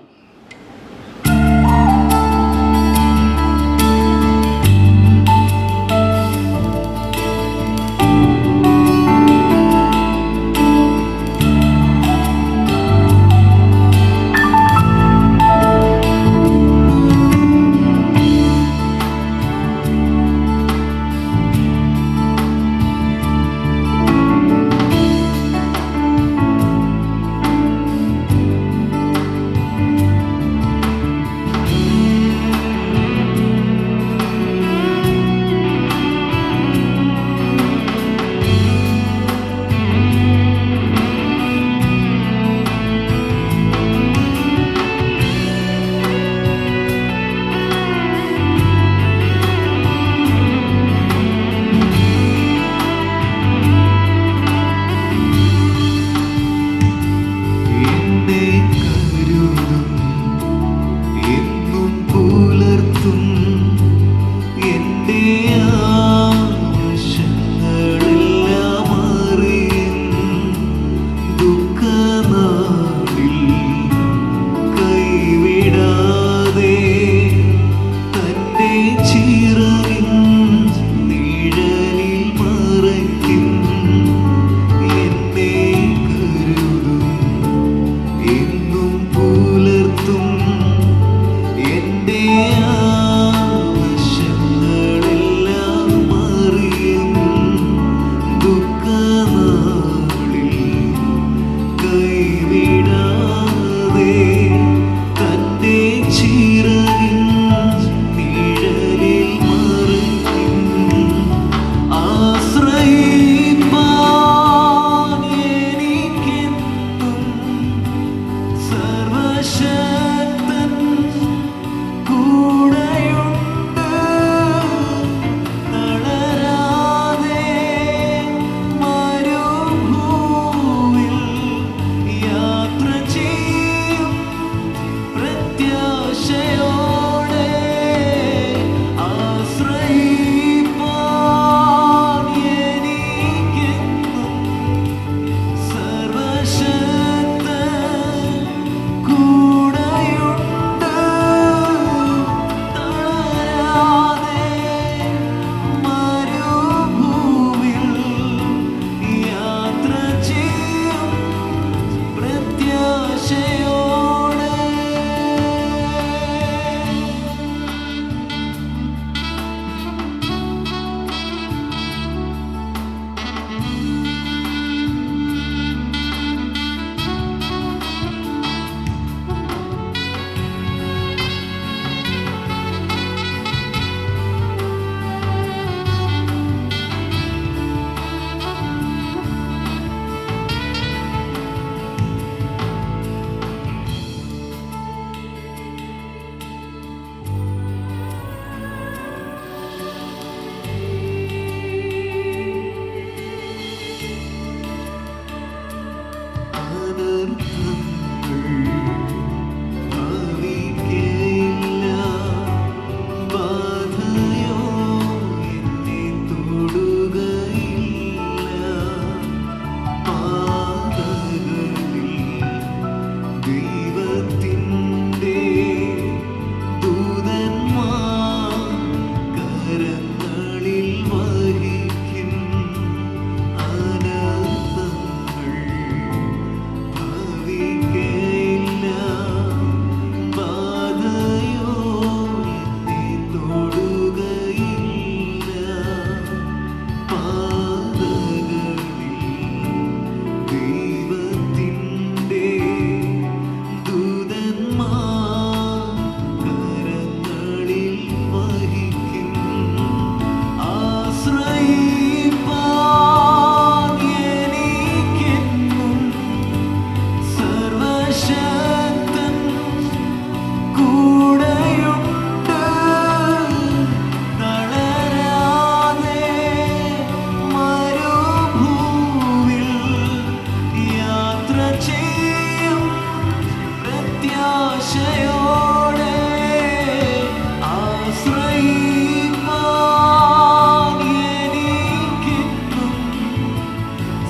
ആശ്രയിപ്പാൻ എനിക്കെന്നും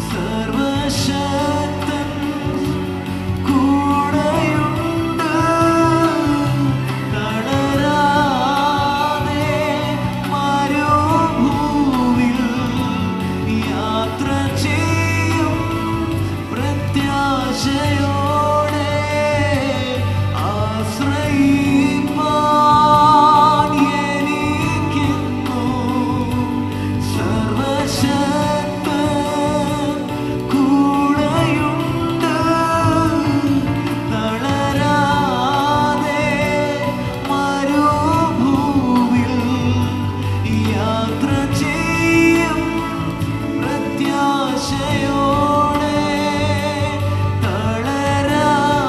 സർവശക്തൻ കൂടെയുണ്ട്. തളരാതെ മരുഭൂവിൽ യാത്ര ചെയ്യും പ്രത്യാശയോടെ ആശ്രയിപ്പാൻ എനിക്കെന്നും സർവശക്തൻ കൂടെയുണ്ട്. തളരാതെ മരുഭൂവിൽ യാത്ര ചെയ്യും പ്രത്യാശയോടെ. തളരാതെ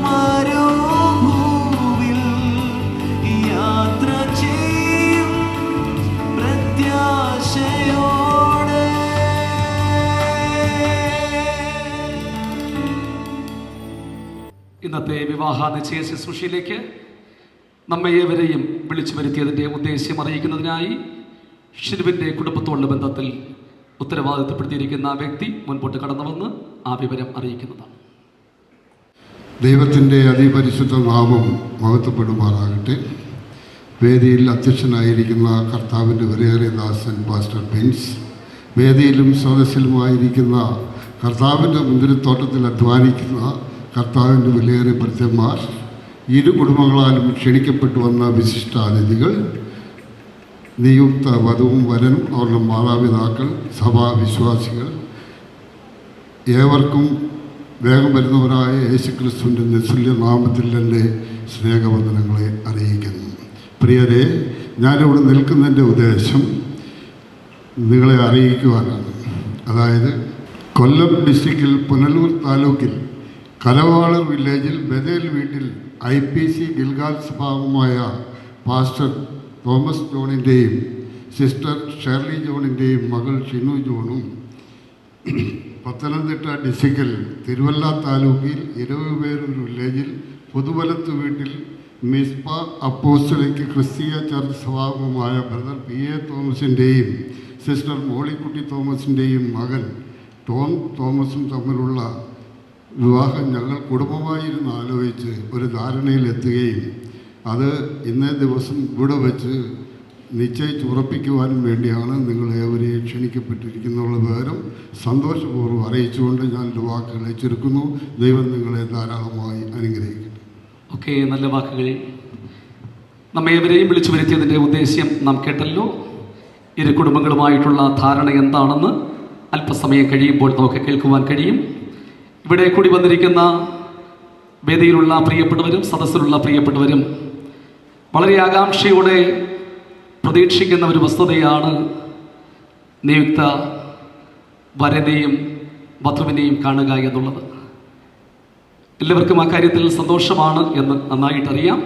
മരുഭൂവിൽ യാത്ര ചെയ്യും പ്രത്യാശയോടെ. ഇന്നത്തെ വിവാഹ നിശ്ചയ ശുശ്രൂഷയിലേക്ക് നമ്മെ ഏവരെയും വിളിച്ചു വരുത്തിയതിൻ്റെ ഉദ്ദേശ്യം അറിയിക്കുന്നതിനായി ഷിനുവിൻ്റെ കുടുംബത്തോടുള്ള ബന്ധത്തിൽ ഉത്തരവാദിത്തപ്പെടുത്തിയിരിക്കുന്ന വ്യക്തി മുൻപോട്ട് കടന്നു വന്ന് ആ വിവരം അറിയിക്കുന്നതാണ്. ദൈവത്തിൻ്റെ അതിപരിശുദ്ധ നാമം മഹത്വപ്പെടുമാറാകട്ടെ. വേദിയിൽ അധ്യക്ഷനായിരിക്കുന്ന കർത്താവിൻ്റെ വിലയേറിയ ദാസൻ പാസ്റ്റർ ബെൻസ്, വേദിയിലും സദസ്സിലുമായിരിക്കുന്ന കർത്താവിൻ്റെ മുന്തിരിത്തോട്ടത്തിൽ അധ്വാനിക്കുന്ന കർത്താവിൻ്റെ വിലയേറിയ ഭൃത്യന്മാർ, ഇരു കുടുംബങ്ങളാലും ക്ഷണിക്കപ്പെട്ടു വന്ന വിശിഷ്ടാതിഥികൾ, നിയുക്ത വധുവും വരനും അവരുടെ മാതാപിതാക്കൾ, സഭാവിശ്വാസികൾ, ഏവർക്കും വേഗം വരുന്നവരായ യേശുക്രിസ്തുവിൻ്റെ നിസ്തുല്യ നാമത്തിൽ എൻ്റെ സ്നേഹവന്ദനങ്ങളെ അറിയിക്കുന്നു. പ്രിയരെ, ഞാനിവിടെ നിൽക്കുന്നതിൻ്റെ ഉദ്ദേശം നിങ്ങളെ അറിയിക്കുവാനാണ്. അതായത് കൊല്ലം ഡിസ്ട്രിക്റ്റിൽ പുനലൂർ താലൂക്കിൽ കലവാളർ വില്ലേജിൽ ബദേൽ വീട്ടിൽ IPC ഗിൽഗാൽ സഭാംഗമായ പാസ്റ്റർ തോമസ് ജോണിൻ്റെയും സിസ്റ്റർ ഷേർലി ജോണിൻ്റെയും മകൾ ഷിനു ജോണും പത്തനംതിട്ട ഡിസ്ട്രിക്റ്റിൽ തിരുവല്ല താലൂക്കിൽ 20 പേരൊരു വില്ലേജിൽ പുതുവലത്ത് വീട്ടിൽ മിസ്പ അപ്പോസ്തലിക് ക്രിസ്തീയ ചർച്ച് സഭാംഗമായ ബ്രദർ PA തോമസിൻ്റെയും സിസ്റ്റർ മോളിക്കുട്ടി തോമസിൻ്റെയും മകൻ ടോം തോമസും തമ്മിലുള്ള വിവാഹം ഞങ്ങൾ കുടുംബമായിരുന്നു ആലോചിച്ച് ഒരു ധാരണയിലെത്തുകയും അത് ഇന്നേ ദിവസം ഇവിടെ വെച്ച് നിശ്ചയിച്ച് ഉറപ്പിക്കുവാനും വേണ്ടിയാണ് നിങ്ങളേവരെയും ക്ഷണിക്കപ്പെട്ടിരിക്കുന്നുള്ള വിവരം സന്തോഷപൂർവ്വം അറിയിച്ചുകൊണ്ട് ഞാൻ എൻ്റെ വാക്കുകളെ ചുരുക്കുന്നു. ദൈവം നിങ്ങളെ ധാരാളമായി അനുഗ്രഹിക്കട്ടെ. ഓക്കെ, നല്ല വാക്കുകൾ. നമ്മേവരെയും വിളിച്ചു വരുത്തിയതിൻ്റെ ഉദ്ദേശ്യം നാം കേട്ടല്ലോ. ഇരു കുടുംബങ്ങളുമായിട്ടുള്ള ധാരണ എന്താണെന്ന് അല്പസമയം കഴിയുമ്പോൾ നമുക്ക് കേൾക്കുവാൻ കഴിയും. ഇവിടെ കൂടി വന്നിരിക്കുന്ന വേദിയിലുള്ള പ്രിയപ്പെട്ടവരും സദസ്സിലുള്ള പ്രിയപ്പെട്ടവരും വളരെ ആകാംക്ഷയോടെ പ്രതീക്ഷിക്കുന്ന ഒരു വസ്തുതയാണ് നിയുക്ത വരനെയും വധുവിനെയും കാണുക എന്നുള്ളത്. എല്ലാവർക്കും ആ കാര്യത്തിൽ സന്തോഷമാണ് എന്ന് നന്നായിട്ടറിയാം.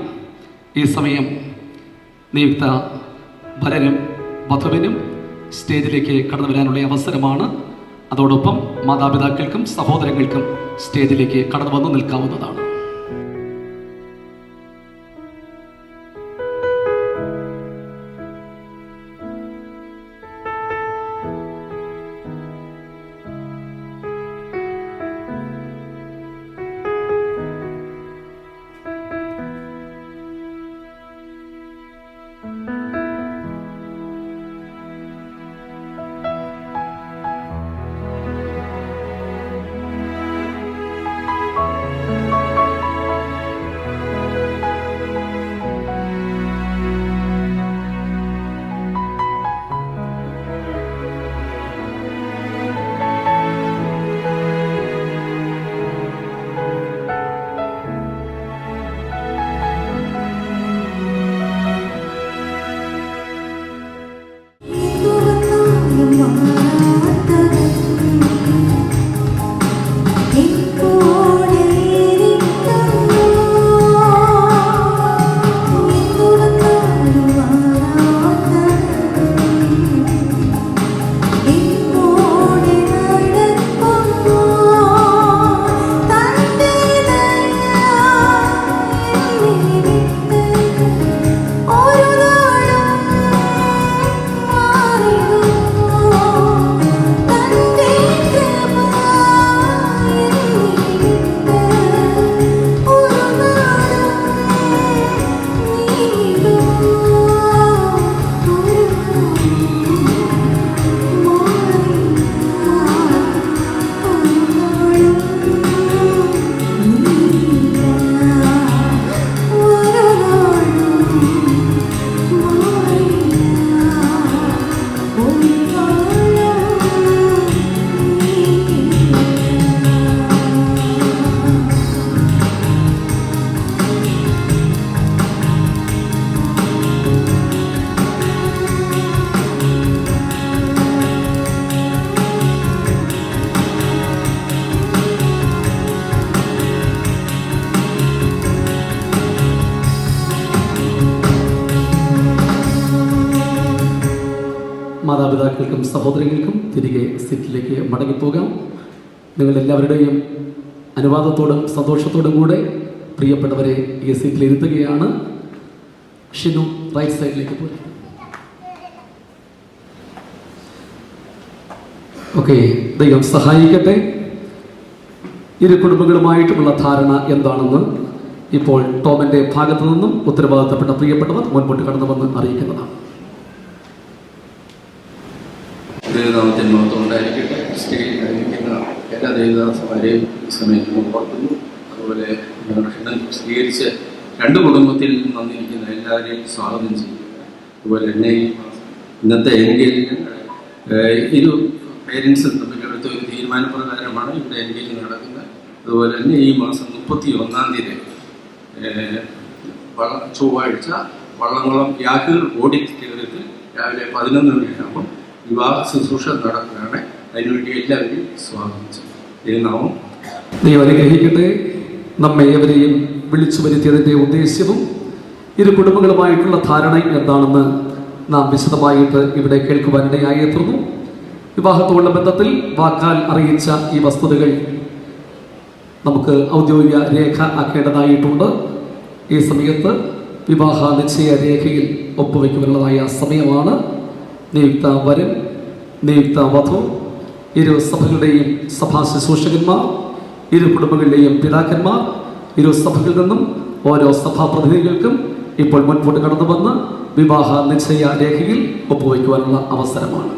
ഈ സമയം നിയുക്ത വരനും വധുവിനും സ്റ്റേജിലേക്ക് കടന്നു വരാനുള്ള അവസരമാണ്. അതോടൊപ്പം മാതാപിതാക്കൾക്കും സഹോദരങ്ങൾക്കും സ്റ്റേജിലേക്ക് കടന്നു വന്നു നിൽക്കാവുന്നതാണ്. മാതാപിതാക്കൾക്കും സഹോദരങ്ങൾക്കും തിരികെ സീറ്റിലേക്ക് മടങ്ങിപ്പോകാം. നിങ്ങളെല്ലാവരുടെയും അനുവാദത്തോടും സന്തോഷത്തോടും കൂടെ പ്രിയപ്പെട്ടവരെ ഈ സീറ്റിൽ ഇരുത്തുകയാണ്. ഷിനു റൈറ്റ് സൈഡിലേക്ക് പോയി. ഓക്കെ, ദൈവം സഹായിക്കട്ടെ. ഇരു കുടുംബങ്ങളുമായിട്ടുള്ള ധാരണ എന്താണെന്ന് ഇപ്പോൾ ടോമിൻ്റെ ഭാഗത്തു നിന്നും ഉത്തരവാദിത്തപ്പെട്ട പ്രിയപ്പെട്ടവർ മുൻപോട്ട് കടന്നു വന്ന് അറിയിക്കുന്നതാണ്. ദൈവനാമത്തിന് മഹത്വം ഉണ്ടായിരിക്കട്ടെ. സ്റ്റേജിലായിരിക്കുന്ന എല്ലാ ദേവദാസന്മാരെയും ഈ സമയത്ത് ഓർക്കുന്നു. അതുപോലെ ക്ഷണം സ്വീകരിച്ച് രണ്ട് കുടുംബത്തിൽ വന്നിരിക്കുന്ന എല്ലാവരെയും സ്വാഗതം ചെയ്യും. അതുപോലെ തന്നെ ഇന്നത്തെ എൻഗേജിങ് ഇരു പേരൻസും തമ്മിലെടുത്ത ഒരു തീരുമാനപ്രകാരമാണ് ഇവിടെ എൻഗേജിങ് നടക്കുന്നത്. അതുപോലെ തന്നെ ഈ മാസം 31-ാം തീയതി ചൊവ്വാഴ്ച വള്ളംകുളം യാക്കുകൾ ഓഡിറ്റോറിയത്തിൽ രാവിലെ 11 മണിയാകുമ്പോൾ വിവാഹ ശുശ്രൂഷ നടക്കുകയാണ്. അതിനുവേണ്ടി എല്ലാവരെയും സ്വാഗതം ചെയ്യും. ദൈവം അനുഗ്രഹിക്കട്ടെ. നമ്മെ ഏവരെയും വിളിച്ചു വരുത്തിയതിൻ്റെ ഉദ്ദേശ്യവും ഇരു കുടുംബങ്ങളുമായിട്ടുള്ള ധാരണയും എന്താണെന്ന് നാം വിശദമായിട്ട് ഇവിടെ കേൾക്കുവാനിടയായെത്തുന്നു. വിവാഹത്തോടുള്ള ബന്ധത്തിൽ വാക്കാൽ അറിയിച്ച ഈ വസ്തുതകൾ നമുക്ക് ഔദ്യോഗിക രേഖ ആക്കേണ്ടതായിട്ടുണ്ട്. ഈ സമയത്ത് വിവാഹ നിശ്ചയ രേഖയിൽ ഒപ്പുവെക്കുവാനുള്ളതായ സമയമാണ്. നിയുക്ത വരൻ, നിയുക്ത വധു, ഇരു സഭകളുടെയും സഭാ ശുശ്രൂഷകന്മാർ, ഇരു കുടുംബങ്ങളിലെയും പിതാക്കന്മാർ, ഇരു സഭകളിൽ നിന്നും ഓരോ സഭാ പ്രതിനിധികൾക്കും ഇപ്പോൾ മുൻപോട്ട് കടന്നു വന്ന് വിവാഹ നിശ്ചയ രേഖയിൽ ഒപ്പുവെക്കുവാനുള്ള അവസരമാണ്.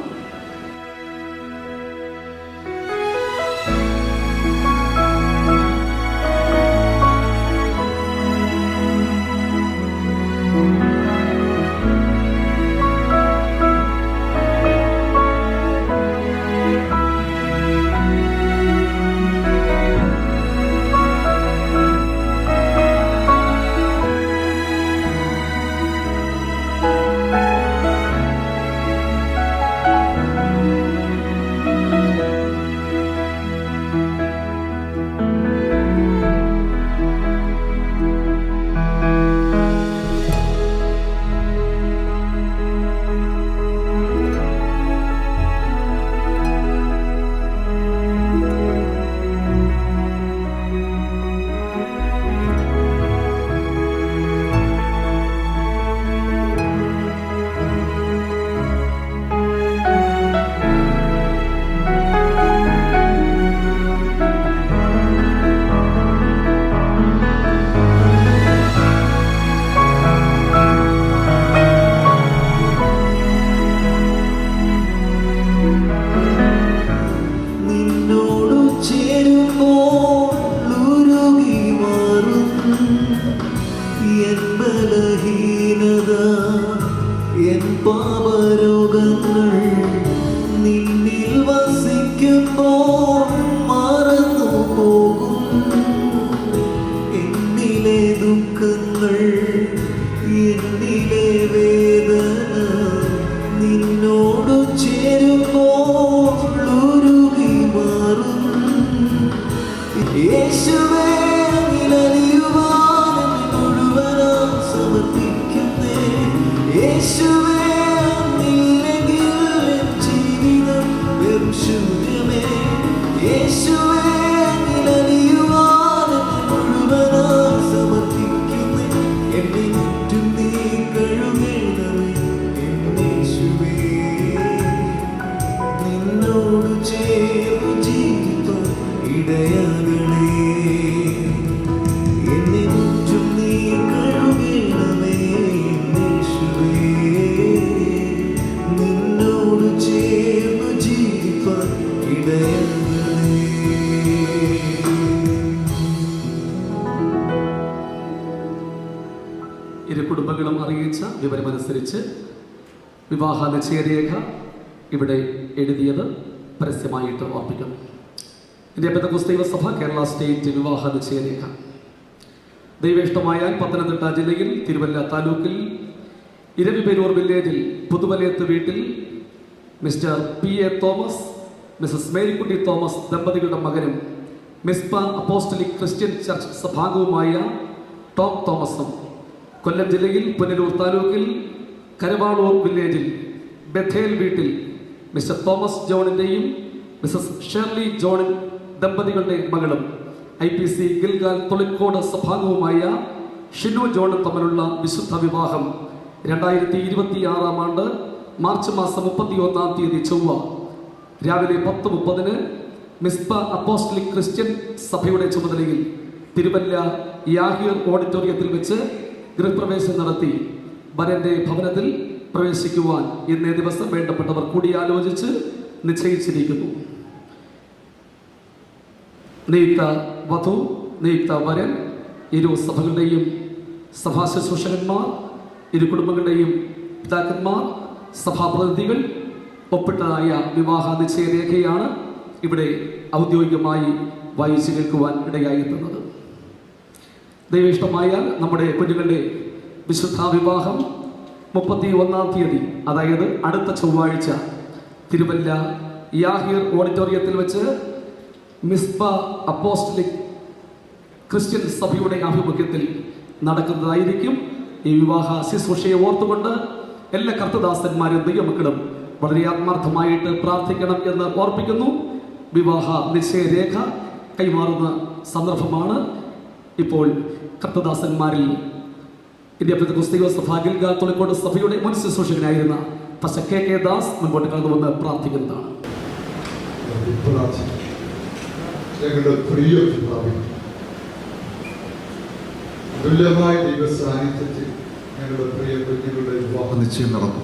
ഇരു കുടുംബങ്ങളും അറിയിച്ച വിവരമനുസരിച്ച് വിവാഹ നിശ്ചയരേഖ ഇവിടെ എഴുതിയത് പരസ്യമായിട്ട് ഓർപ്പിക്കുന്നു. ഇന്ത്യ പെന്തക്കോസ്ത് ദൈവസഭ കേരള സ്റ്റേറ്റ് വിവാഹ നിശ്ചയരേഖ. ദൈവേഷ്ടമായാൽ പത്തനംതിട്ട ജില്ലയിൽ തിരുവല്ല താലൂക്കിൽ ഇരവിപേരൂർ വില്ലേജിൽ പുതുവലയത്ത് വീട്ടിൽ mister P.A. Thomas, Mrs Marykutty Thomas ദമ്പതികളുടെ മകനും മിസ്പ അപ്പോസ്റ്റലിക് ക്രിസ്ത്യൻ ചർച്ച് സഭാംഗവുമായ ടോം തോമസും കൊല്ലം ജില്ലയിൽ പുനലൂർ താലൂക്കിൽ കരവാളൂർ വില്ലേജിൽ ബഥേൽ വീട്ടിൽ മിസ്റ്റർ തോമസ് ജോണിൻ്റെയും മിസസ് ഷേർലി ജോൺ ദമ്പതികളുടെ മകളും IPC ഗിൽഗാൽ തൊളിക്കോട് സഭാംഗവുമായ ഷിനു ജോണും തമ്മിലുള്ള വിശുദ്ധ വിവാഹം 2026 ആണ്ട് മാർച്ച് മാസം 31-ാം തീയതി ചൊവ്വ രാവിലെ 10:30 മിസ്ബ അപ്പോസ്റ്റലിക് ക്രിസ്ത്യൻ സഭയുടെ ചുമതലയിൽ തിരുവല്ല യാഹിർ ഓഡിറ്റോറിയത്തിൽ വെച്ച് ഗൃഹപ്രവേശനം നടത്തി വരന്റെ ഭവനത്തിൽ പ്രവേശിക്കുവാൻ ഇന്നേ ദിവസം വേണ്ടപ്പെട്ടവർ കൂടിയാലോചിച്ച് നിശ്ചയിച്ചിരിക്കുന്നു. നിയുക്ത വധു, നിയുക്ത വരൻ, ഇരു സഭകളുടെയും സഭാ ശുശ്രൂഷകന്മാർ, ഇരു കുടുംബങ്ങളുടെയും പിതാക്കന്മാർ, സഭാപ്രതിനിധികൾ ഒപ്പിട്ടതായ വിവാഹ നിശ്ചയരേഖയാണ് ഇവിടെ ഔദ്യോഗികമായി വായിച്ചു കേൾക്കുവാൻ ഇടയായിരുന്നത്. ദൈവയിഷ്ടമായാൽ നമ്മുടെ കുഞ്ഞുങ്ങളുടെ വിശുദ്ധ വിവാഹം 31-ാം തീയതി, അതായത് അടുത്ത ചൊവ്വാഴ്ച തിരുവല്ല യാഹിർ ഓഡിറ്റോറിയത്തിൽ വെച്ച് മിസ്ബ അപ്പോസ്റ്റലിക് ക്രിസ്ത്യൻ സഭയുടെ ആഭിമുഖ്യത്തിൽ നടക്കുന്നതായിരിക്കും. ഈ വിവാഹ ശുശ്രൂഷയെ ഓർത്തുകൊണ്ട് എല്ലാ കർത്തദാസന്മാരും ദൈവമക്കളും വളരെ ആത്മാർത്ഥമായിട്ട് പ്രാർത്ഥിക്കണം എന്ന് ഓർപ്പിക്കുന്നു. വിവാഹ നിശ്ചയരേഖ കൈമാറുന്ന സന്ദർഭമാണ് ഇപ്പോൾ. കർത്തദാസന്മാരിൽ ഇന്ത്യ പെന്തക്കോസ്ത് സഭ ഗിൽഗാൽ തൊളിക്കോട് സഭയുടെ മുൻ ശുശ്രൂഷകനായിരുന്ന പാസ്റ്റർ KK ദാസ് മുൻപോട്ട് കടന്നുവന്ന് പ്രാർത്ഥിക്കുന്നതാണ്. ഞങ്ങളുടെ പ്രിയ പിതാവേ, തുല്യമായ ദൈവ സാന്നിധ്യത്തിൽ ഞങ്ങളുടെ പ്രിയ കുഞ്ഞുങ്ങളുടെ വിവാഹ നിശ്ചയം നടന്നു.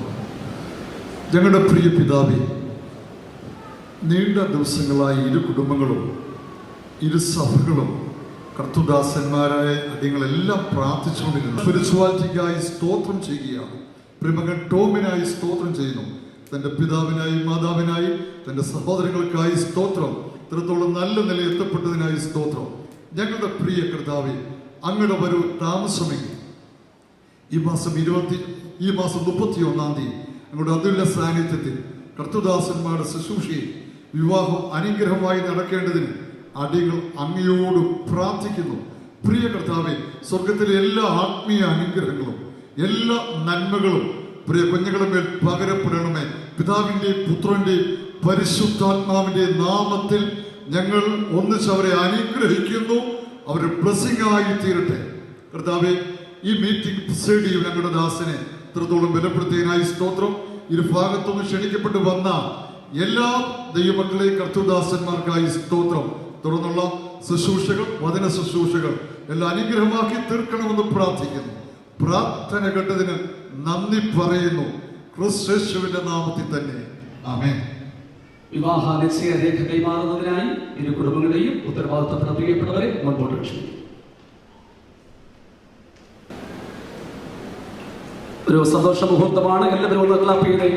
ഞങ്ങളുടെ പ്രിയ പിതാവേ, നീണ്ട ദിവസങ്ങളായി ഇരു കുടുംബങ്ങളും ഇരു സഭകളും കർത്തുദാസന്മാരായ അടിയങ്ങളെല്ലാം പ്രാർത്ഥിച്ചുകൊണ്ടിരുന്നു. സ്പിരിച്വാലിറ്റിക്കായി സ്തോത്രം ചെയ്യുകയാണ്. പ്രിമകൻ ടോമിനായി സ്തോത്രം ചെയ്യുന്നു. തൻ്റെ പിതാവിനായി മാതാവിനായി തൻ്റെ സഹോദരങ്ങൾക്കായി സ്തോത്രം. ഇത്രത്തോളം നല്ല നില എത്തപ്പെട്ടതിനായി സ്തോത്രം. ഞങ്ങളുടെ പ്രിയ കർത്താവേ, അങ്ങയുടെ ഒരു താമസമെങ്കിൽ ഈ മാസം 31-ാം തീയതി ഞങ്ങളുടെ അതുല്യ സാന്നിധ്യത്തിൽ കർത്തുദാസന്മാരുടെ ശുശ്രൂഷയിൽ വിവാഹം അനുഗ്രഹമായി നടക്കേണ്ടതിന് അടിയങ്ങൾ അങ്ങയോട് പ്രാർത്ഥിക്കുന്നു. പ്രിയ കർത്താവേ, സ്വർഗത്തിലെ എല്ലാ ആത്മീയ അനുഗ്രഹങ്ങളും എല്ലാ നന്മകളും പ്രിയ കുഞ്ഞുങ്ങളുടെ മേൽ പകരപ്പെടണമേ. പിതാവിൻ്റെയും പുത്രൻ്റെയും പരിശുദ്ധാത്മാവിൻ്റെ നാമത്തിൽ ഞങ്ങൾ ഒന്നിച്ച് അവരെ അനുഗ്രഹിക്കുന്നു. അവരുടെ ബ്ലെസ്സിംഗ് ആയി തീരട്ടെ. കർത്താവേ, ഈ മീറ്റിംഗ് പ്രൊസീഡ് ചെയ്യും ഞങ്ങളുടെ ദാസനെ ഇത്രത്തോളം ബലപ്പെടുത്തിയതിനായി സ്തോത്രം. ഇരുഭാഗത്തുനിന്ന് ക്ഷണിക്കപ്പെട്ട് വന്ന എല്ലാ ദൈവമക്കളെയും കർത്തൃദാസന്മാർക്കായി സ്തോത്രം. തുടർന്നുള്ള ശുശ്രൂഷകൾ, വചന ശുശ്രൂഷകൾ എല്ലാം അനുഗ്രഹമാക്കി തീർക്കണമെന്ന് പ്രാർത്ഥിക്കുന്നു. പ്രാർത്ഥന കേട്ടതിന് നന്ദി പറയുന്നു. ക്രിസ്തുവിന്റെ നാമത്തിൽ തന്നെ ആമേൻ. വിവാഹ നിശ്ചയരേഖ കൈമാറുന്നതിനായി ഇരു കുടുംബങ്ങളെയും ഉത്തരവാദിത്തപ്പെട്ട പ്രിയപ്പെട്ടവരെ മുൻപോട്ട് ക്ഷണിക്കും. ഒരു സന്തോഷ മുഹൂർത്തമാണ്. എല്ലാവരും ഒന്ന് ക്ലാപ്പ് ചെയ്തേ.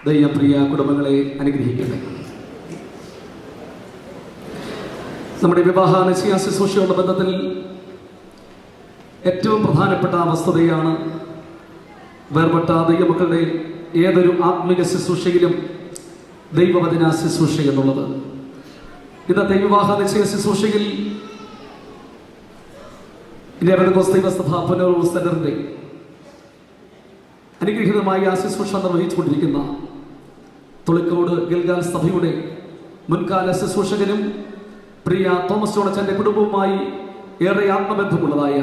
ദൈവപ്രിയ കുടുംബങ്ങളെ അനുഗ്രഹിക്കട്ടെ. നമ്മുടെ വിവാഹ നിശ്ചയ ശുശ്രൂഷയുള്ള ബന്ധത്തിൽ ഏറ്റവും പ്രധാനപ്പെട്ട വസ്തുതയാണ് വേർപെട്ട ദൈവമക്കളുടെ ഏതൊരു ആത്മീക ശുശ്രൂഷയിലും ദൈവവചന ശുശ്രൂഷ എന്നുള്ളത്. ഇന്നത്തെ വിവാഹ നിശ്ചയ ശുശ്രൂഷയിൽ ഇന്ത്യ പെന്തക്കോസ്ത് ദൈവസഭ പുനലൂർ സെന്ററിന്റെ അനുഗ്രഹീതമായി ആ ശുശ്രൂഷ നിർവഹിച്ചുകൊണ്ടിരിക്കുന്ന തൊളിക്കോട് ഗിൽഗാൽ സഭയുടെ മുൻകാല ശുശ്രൂഷകനും പ്രിയ തോമസ് ജോണച്ചന്റെ കുടുംബവുമായി ഏറെ ആത്മബന്ധമുള്ളതായ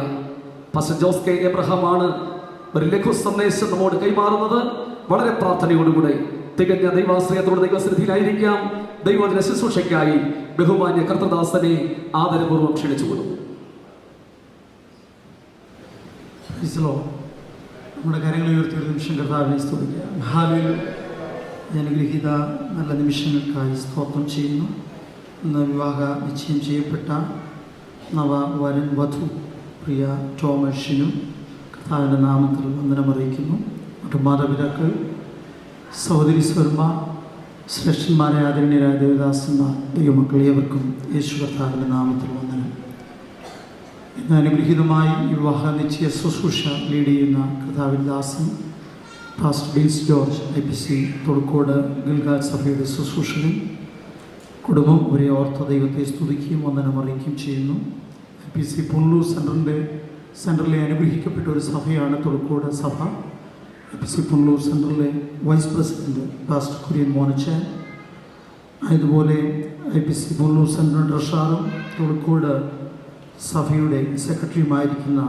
പാസ്റ്റർ ജോസ് കെ എബ്രഹാമാണ് ഒരു ലഘു സന്ദേശം നമ്മോട് കൈമാറുന്നത്. വളരെ പ്രാർത്ഥനയോടുകൂടെ തികഞ്ഞ ദൈവാശ്രയത്തോടെ ദൈവസന്നിധിയിലായിരിക്കാം. ദൈവവചന ശുശ്രൂഷയ്ക്കായി ബഹുമാന്യ കർത്തദാസനെ ആദരപൂർവ്വം ക്ഷണിച്ചുകൊള്ളുന്നു. നമ്മുടെ കാര്യങ്ങൾ ഉയർത്തി ഒരു നിമിഷം കർത്താവിനെ സ്തുതിക്കാം. ഹല്ലേലൂയ. അനുഗ്രഹീത നല്ല നിമിഷങ്ങൾക്കായി സ്തോത്രം ചെയ്യുന്നു. ഇന്ന് വിവാഹ നിശ്ചയം ചെയ്യപ്പെട്ട നവവരൻ വധു പ്രിയ ടോമഷിനും കർത്താവിൻ്റെ നാമത്തിൽ വന്ദനമറിയിക്കുന്നു. മറ്റു മാതാപിതാക്കൾ, സഹോദരി സ്വർമ്മ, ശ്രേഷ്ഠന്മാരെ ആദരണീയരായ ദേവദാസന്മാർ, ദൈവമക്കൾ ഏവർക്കും യേശു കർത്താവിൻ്റെ നാമത്തിൽ വന്ദനം. ഇന്ന് അനുഗ്രഹീതമായി വിവാഹ നിശ്ചയ ശുശ്രൂഷ ലീഡ് ചെയ്യുന്ന കർത്താവിൻ്റെ ദാസൻ pastor Bins George IPC Tholicode Gilgal സഭയുടെ ശുശ്രൂഷകൻ, കുടുംബം ഒരേ ഓർത്ത ദൈവത്തെ സ്തുതിക്കുകയും വന്ദനമറിയിക്കുകയും ചെയ്യുന്നു. IPC പുനലൂർ സെൻറ്ററിലെ അനുഗ്രഹിക്കപ്പെട്ട ഒരു സഭയാണ് തൊളിക്കോട് സഭ. IPC പുനലൂർ സെൻറ്ററിലെ vice president pastor Kurian Monachan, അതുപോലെ IPC പുനലൂർ സെൻട്രൽ ട്രഷററും തൊളിക്കോട് സഭയുടെ സെക്രട്ടറിയുമായിരിക്കുന്ന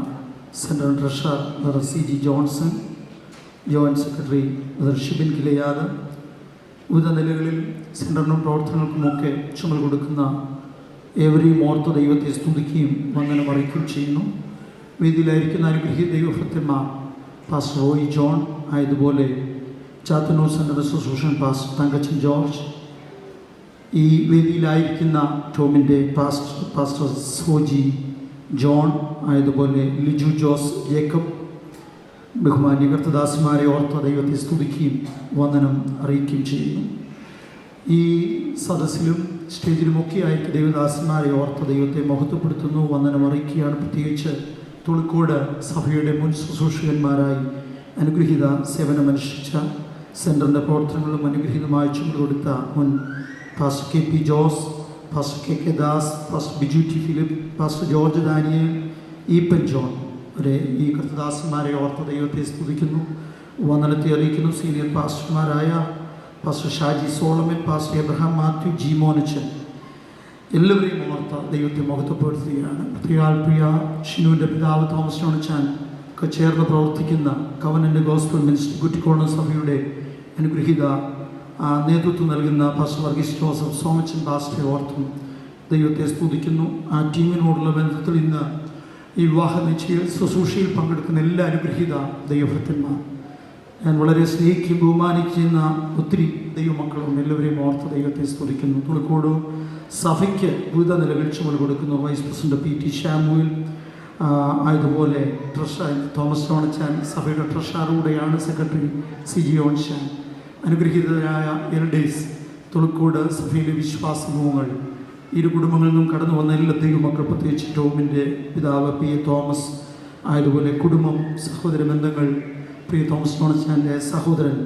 central treasurer brother CG Johnson, joint secretary brother Shibin Gilead, വിവിധ നിലകളിൽ സെൻറ്ററിനും പ്രവർത്തനങ്ങൾക്കുമൊക്കെ ചുമൽ കൊടുക്കുന്ന ഏവരെയും ഓർത്ത് ദൈവത്തെ സ്തുതിക്കുകയും വന്ദനം അറിയിക്കുകയും ചെയ്യുന്നു. വേദിയിലായിരിക്കുന്ന അനുഗ്രഹീത ദൈവഭക്തന്മാർ പാസ്റ്റർ റോയി ജോൺ, അതുപോലെ Chathannoor centre association pastor Thankachan George, ഈ വേദിയിലായിരിക്കുന്ന ടോമിൻ്റെ പാസ്റ്റർ സോജി ജോൺ, അതുപോലെ ലിജു ജോസ് ജേക്കബ്, ബഹുമാന്യ കർത്തദാസന്മാരെ ഓർത്ത ദൈവത്തെ സ്തുതിക്കുകയും വന്ദനം അറിയിക്കുകയും ചെയ്യുന്നു. ഈ സദസ്സിലും സ്റ്റേജിലുമൊക്കെ ആയിട്ട് ദൈവദാസന്മാരെ ഓർത്ത ദൈവത്തെ മഹത്വപ്പെടുത്തുന്നു, വന്ദനം അറിയിക്കുകയാണ്. പ്രത്യേകിച്ച് തൊളിക്കോട് സഭയുടെ മുൻ ശുശ്രൂഷകന്മാരായി അനുഗ്രഹീത സേവനമനുഷ്ഠിച്ച സെൻറ്ററിൻ്റെ പ്രവർത്തനങ്ങളും അനുഗ്രഹീതമായി ചുമതല കൊടുത്ത മുൻ pastor KP Jose, pastor KK Das, pastor Biju T Philip, pastor George Daniel, Eapen John വരെ ഈ കർത്തദാസന്മാരെ ഓർത്ത ദൈവത്തെ സ്തുതിക്കുന്നു, വന്ദനത്തെ അറിയിക്കുന്നു. സീനിയർ പാസ്റ്റർമാരായ pastor Shaji Solomon, pastor Abraham Mathew, G Monachan, എല്ലാവരെയും ഓർത്ത ദൈവത്തെ മഹത്വപ്പെടുത്തുകയാണ്. പ്രിയ ഷിനുവിൻ്റെ പിതാവ് തോമസ് ജോണച്ചാൻ ഒക്കെ ചേർന്ന് പ്രവർത്തിക്കുന്ന കവനൻ്റ് ഗോസ്പൽ മിനിസ്ട്രി കുറ്റിക്കോണം സഭയുടെ അനുഗ്രഹീത നേതൃത്വം നൽകുന്ന പാസ്റ്റർ വർഗീസ് ജോസഫ് സോമച്ചൻ പാസ്റ്ററെ ഓർത്തും ദൈവത്തെ സ്തുതിക്കുന്നു. ആ ടീമിനോടുള്ള ബന്ധത്തിൽ ഇന്ന് ഈ വിവാഹ നിശ്ചയ ശുശ്രൂഷയിൽ പങ്കെടുക്കുന്ന എല്ലാ അനുഗ്രഹീത ദൈവഭക്തന്മാർ, ഞാൻ വളരെ സ്നേഹിക്കുകയും ബഹുമാനിക്കുന്ന ഒത്തിരി ദൈവമക്കളും എല്ലാവരെയും ഓർത്ത് ദൈവത്തെ സ്തുതിക്കുന്നു. തുളിക്കോട് സഭയ്ക്ക് വിവിധ നിലകളിൽ ചുമൽ കൊടുക്കുന്നു വൈസ് പ്രസിഡന്റ് PT ഷാമുവിൽ, അതുപോലെ ട്രഷറർ തോമസ് ജോണച്ചാൻ, സഭയുടെ ട്രഷററുടെയാണ് സെക്രട്ടറി CG ജോൺച്ചാൻ, അനുഗ്രഹീതരായ എൽഡേഴ്സ്, തുളിക്കോട് സഭയിലെ വിശ്വാസ ഗുണങ്ങൾ, ഇരു കുടുംബങ്ങളിൽ നിന്നും കടന്നു വന്ന എല്ലാ ദൈവമക്കൾ, പ്രത്യേകിച്ച് ടോമിൻ്റെ പിതാവ് PA തോമസ്, അതുപോലെ കുടുംബം, സഹോദര ബന്ധങ്ങൾ, പ്രിയ തോമസ് ജോണച്ചാൻ്റെ സഹോദരൻ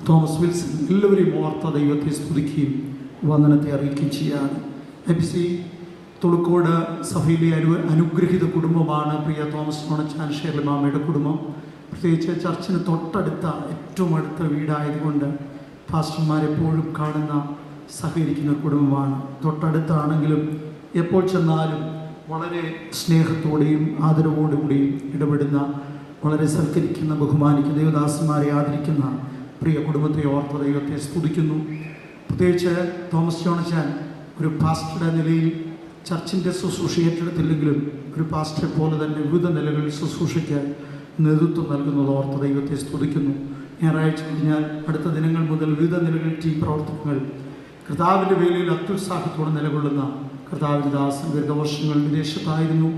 തോമസ് വിൽസൺ, എല്ലാവരെയും ഓർത്ത ദൈവത്തെ സ്തുതിക്കുകയും വന്ദനത്തെ അറിയിക്കുകയും ചെയ്യുകയാണ്. IPC തുളിക്കോട് സഭയിലെ അനുഗ്രഹീത കുടുംബമാണ് പ്രിയ തോമസ് ജോണച്ചാൻ ഷേർലി മാമയുടെ കുടുംബം. പ്രത്യേകിച്ച് ചർച്ചിന് തൊട്ടടുത്ത ഏറ്റവും അടുത്ത വീടായതുകൊണ്ട് പാസ്റ്റർമാരെപ്പോഴും കാണുന്ന സഹകരിക്കുന്ന ഒരു കുടുംബമാണ്. തൊട്ടടുത്താണെങ്കിലും എപ്പോൾ ചെന്നാലും വളരെ സ്നേഹത്തോടെയും ആദരവോടുകൂടിയും ഇടപെടുന്ന, വളരെ സൽക്കരിക്കുന്ന, ബഹുമാനിക്കുന്ന, ദൈവദാസന്മാരെ ആദരിക്കുന്ന പ്രിയ കുടുംബത്തെ ഓർത്ത ദൈവത്തെ സ്തുതിക്കുന്നു. പ്രത്യേകിച്ച് തോമസ് ജോണച്ചാൻ ഒരു പാസ്റ്ററുടെ നിലയിൽ ചർച്ചിൻ്റെ ശുശ്രൂഷ ഏറ്റെടുത്തില്ലെങ്കിലും ഒരു പാസ്റ്ററെ പോലെ തന്നെ വിവിധ നിലകളിൽ ശുശ്രൂഷയ്ക്ക് നേതൃത്വം നൽകുന്നത് ഓർത്ത ദൈവത്തെ സ്തുതിക്കുന്നു. ഞായറാഴ്ച കഴിഞ്ഞാൽ അടുത്ത ദിനങ്ങൾ മുതൽ വിവിധ നിലകളിൽ ടീം പ്രവർത്തനങ്ങൾ കർത്താവിൻ്റെ വേലയിൽ അത്യുത്സാഹത്തോടെ നിലകൊള്ളുന്ന കർത്താവിൻ്റെ ദാസൻ ദീർഘവർഷങ്ങൾ വിദേശത്തായിരുന്നു.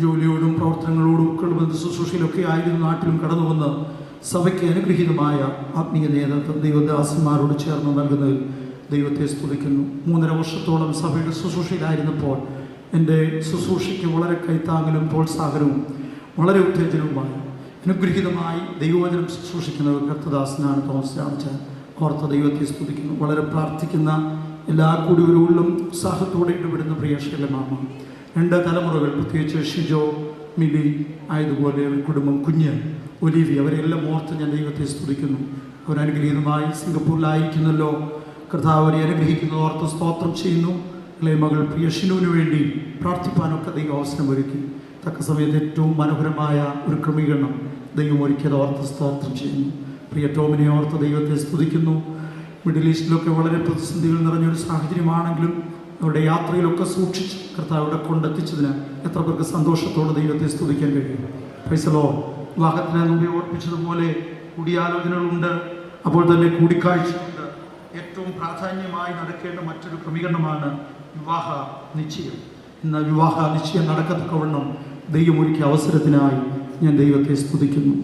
ജോലിയോടും പ്രവർത്തനങ്ങളോടും ഒക്കെ ബന്ധ ശുശ്രൂഷയിലൊക്കെ ആയിരുന്നു നാട്ടിലും കടന്നു വന്ന് സഭയ്ക്ക് അനുഗ്രഹീതമായ ആത്മീയ നേതൃത്വം ദൈവദാസന്മാരോട് ചേർന്ന് നൽകുന്നതിൽ ദൈവത്തെ സ്തുതിക്കുന്നു. 3.5 വർഷത്തോളം സഭയുടെ ശുശ്രൂഷയിലായിരുന്നപ്പോൾ എൻ്റെ ശുശ്രൂഷയ്ക്ക് വളരെ കൈത്താങ്ങലും പ്രോത്സാഹനവും വളരെ ഉത്തേജനവുമായി അനുഗ്രഹീതമായി ദൈവവചനം ശുശ്രൂഷിക്കുന്ന ഒരു കർത്തദാസനാണ് തോമസ് ജോണച്ചാൻ. ഓർത്ത ദൈവത്തെ സ്തുതിക്കുന്നു. വളരെ പ്രാർത്ഥിക്കുന്ന, എല്ലാ കൂടിയവരോടും ഉത്സാഹത്തോടെ ഇടപെടുന്ന പ്രിയ ഷേലമാമ, 2 തലമുറകൾ, പ്രത്യേകിച്ച് ഷിജോ, മിലി, അതുപോലെ ഒരു കുടുംബം, കുഞ്ഞ്, ഒലിവി, അവരെല്ലാം ഓർത്ത് ഞാൻ ദൈവത്തെ സ്തുതിക്കുന്നു. അവരനുഗ്രഹീതമായി സിംഗപ്പൂരിലായിരിക്കുന്നല്ലോ, കർത്താവ് അവരെ അനുഗ്രഹിക്കുന്നത് ഓർത്ത് സ്തോത്രം ചെയ്യുന്നു. ഇളയ മകൾ പ്രിയ ഷിനുവിന് വേണ്ടി പ്രാർത്ഥിപ്പാനൊക്കെ ദൈവം അവസരം ഒരുക്കി. തക്ക സമയത്ത് ഏറ്റവും മനോഹരമായ ഒരു ക്രമീകരണം ദൈവം ഒരുക്കിയത് ഓർത്ത് സ്തോത്രം ചെയ്യുന്നു. പ്രിയ ടോമിനെ ഓർത്ത് ദൈവത്തെ സ്തുതിക്കുന്നു. മിഡിൽ ഈസ്റ്റിലൊക്കെ വളരെ പ്രതിസന്ധികൾ നിറഞ്ഞൊരു സാഹചര്യമാണെങ്കിലും അവരുടെ യാത്രയിലൊക്കെ സൂക്ഷിച്ച് കർത്താവിടെ കൊണ്ടെത്തിച്ചതിന് എത്ര പേർക്ക് സന്തോഷത്തോടെ ദൈവത്തെ സ്തുതിക്കാൻ കഴിയും. Praise the Lord. വിവാഹത്തിന് മുമ്പേ ഓർപ്പിച്ചതുപോലെ കൂടിയാലോചനകളുണ്ട്, അപ്പോൾ തന്നെ കൂടിക്കാഴ്ചയുണ്ട്. ഏറ്റവും പ്രാധാന്യമായി നടക്കേണ്ട മറ്റൊരു ക്രമീകരണമാണ് വിവാഹ നിശ്ചയം. ഇന്ന് വിവാഹ നിശ്ചയം നടക്കത്തക്കവണ്ണം ദൈവം ഒരുക്കിയ അവസരത്തിനായി ഞാൻ ദൈവത്തെ സ്തുതിക്കുന്നു.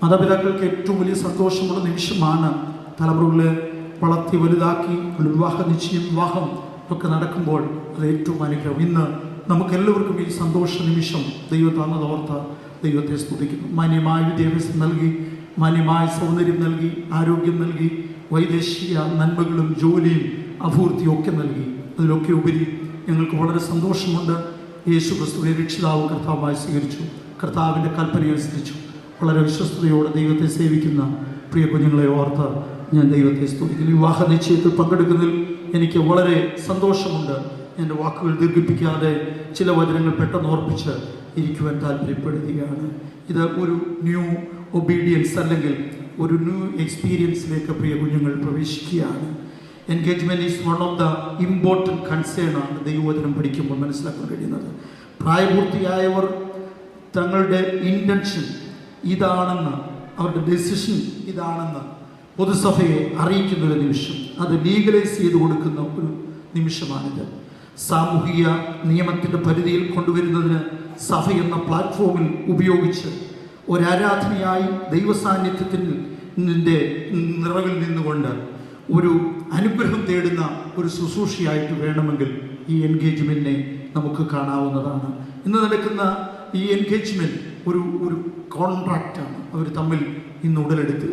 മാതാപിതാക്കൾക്ക് ഏറ്റവും വലിയ സന്തോഷമുള്ള നിമിഷമാണ് തലമുറകളെ വളർത്തി വലുതാക്കി വിവാഹ നിശ്ചയം, വിവാഹം ഒക്കെ നടക്കുമ്പോൾ അത് ഏറ്റവും അനുഗ്രഹം. ഇന്ന് നമുക്കെല്ലാവർക്കും ഈ സന്തോഷ നിമിഷം ദൈവം തന്നതോർത്ത് ദൈവത്തെ സ്തുതിക്കുന്നു. മാന്യമായ വിദ്യാഭ്യാസം നൽകി, മാന്യമായ സൗന്ദര്യം നൽകി, ആരോഗ്യം നൽകി, വൈദേശിക നന്മകളും ജോലിയും അഭിവൃദ്ധിയും ഒക്കെ നൽകി. അതിലൊക്കെ ഉപരി ഞങ്ങൾക്ക് വളരെ സന്തോഷമുണ്ട്. യേശു ക്രിസ്തുവിനെ രക്ഷിതാവും കർത്താവുമായി സ്വീകരിച്ചു, കർത്താവിൻ്റെ കൽപ്പനയനുസരിച്ചു, വളരെ വിശ്വസ്തയോടെ ദൈവത്തെ സേവിക്കുന്ന പ്രിയ കുഞ്ഞുങ്ങളെ ഓർത്ത് ഞാൻ ദൈവത്തെ സ്തുതിക്കുന്നു. വിവാഹ നിശ്ചയത്തിൽ പങ്കെടുക്കുന്നതിൽ എനിക്ക് വളരെ സന്തോഷമുണ്ട്. എൻ്റെ വാക്കുകൾ ദീർഘിപ്പിക്കാതെ ചില വചനങ്ങൾ പെട്ടെന്ന് ഓർപ്പിച്ച് ഇരിക്കുവാൻ താല്പര്യപ്പെടുകയാണ്. ഇത് ഒരു ന്യൂ ഒബീഡിയൻസ് അല്ലെങ്കിൽ ഒരു ന്യൂ എക്സ്പീരിയൻസിലേക്ക് പ്രിയ കുഞ്ഞുങ്ങൾ പ്രവേശിക്കുകയാണ്. Engagement is one of the important concern ആണ് ദൈവവചനം പഠിക്കുമ്പോൾ മനസ്സിലാക്കാൻ കഴിയുന്നത്. പ്രായപൂർത്തിയായവർ തങ്ങളുടെ ഇൻറ്റൻഷൻ ഇതാണെന്ന്, അവരുടെ ഡെസിഷൻ ഇതാണെന്ന് പൊതുസഭയെ അറിയിക്കുന്നൊരു നിമിഷം, അത് ലീഗലൈസ് ചെയ്ത് കൊടുക്കുന്ന ഒരു നിമിഷമാണിത്. സാമൂഹിക നിയമത്തിൻ്റെ പരിധിയിൽ കൊണ്ടുവരുന്നതിന് സഭ എന്ന പ്ലാറ്റ്ഫോമിൽ ഉപയോഗിച്ച് ഒരാരാധനയായി ദൈവസാന്നിധ്യത്തിൻ്റെ നിറവിൽ നിന്നുകൊണ്ട് ഒരു അനുഗ്രഹം തേടുന്ന ഒരു ശുശ്രൂഷയായിട്ട് വേണമെങ്കിൽ ഈ എൻഗേജ്മെൻറ്റിനെ നമുക്ക് കാണാവുന്നതാണ്. ഇന്ന് നടക്കുന്ന ഈ എൻഗേജ്മെൻറ്റ് ഒരു കോൺട്രാക്റ്റാണ്. അവർ തമ്മിൽ ഇന്ന് ഉടലെടുത്ത്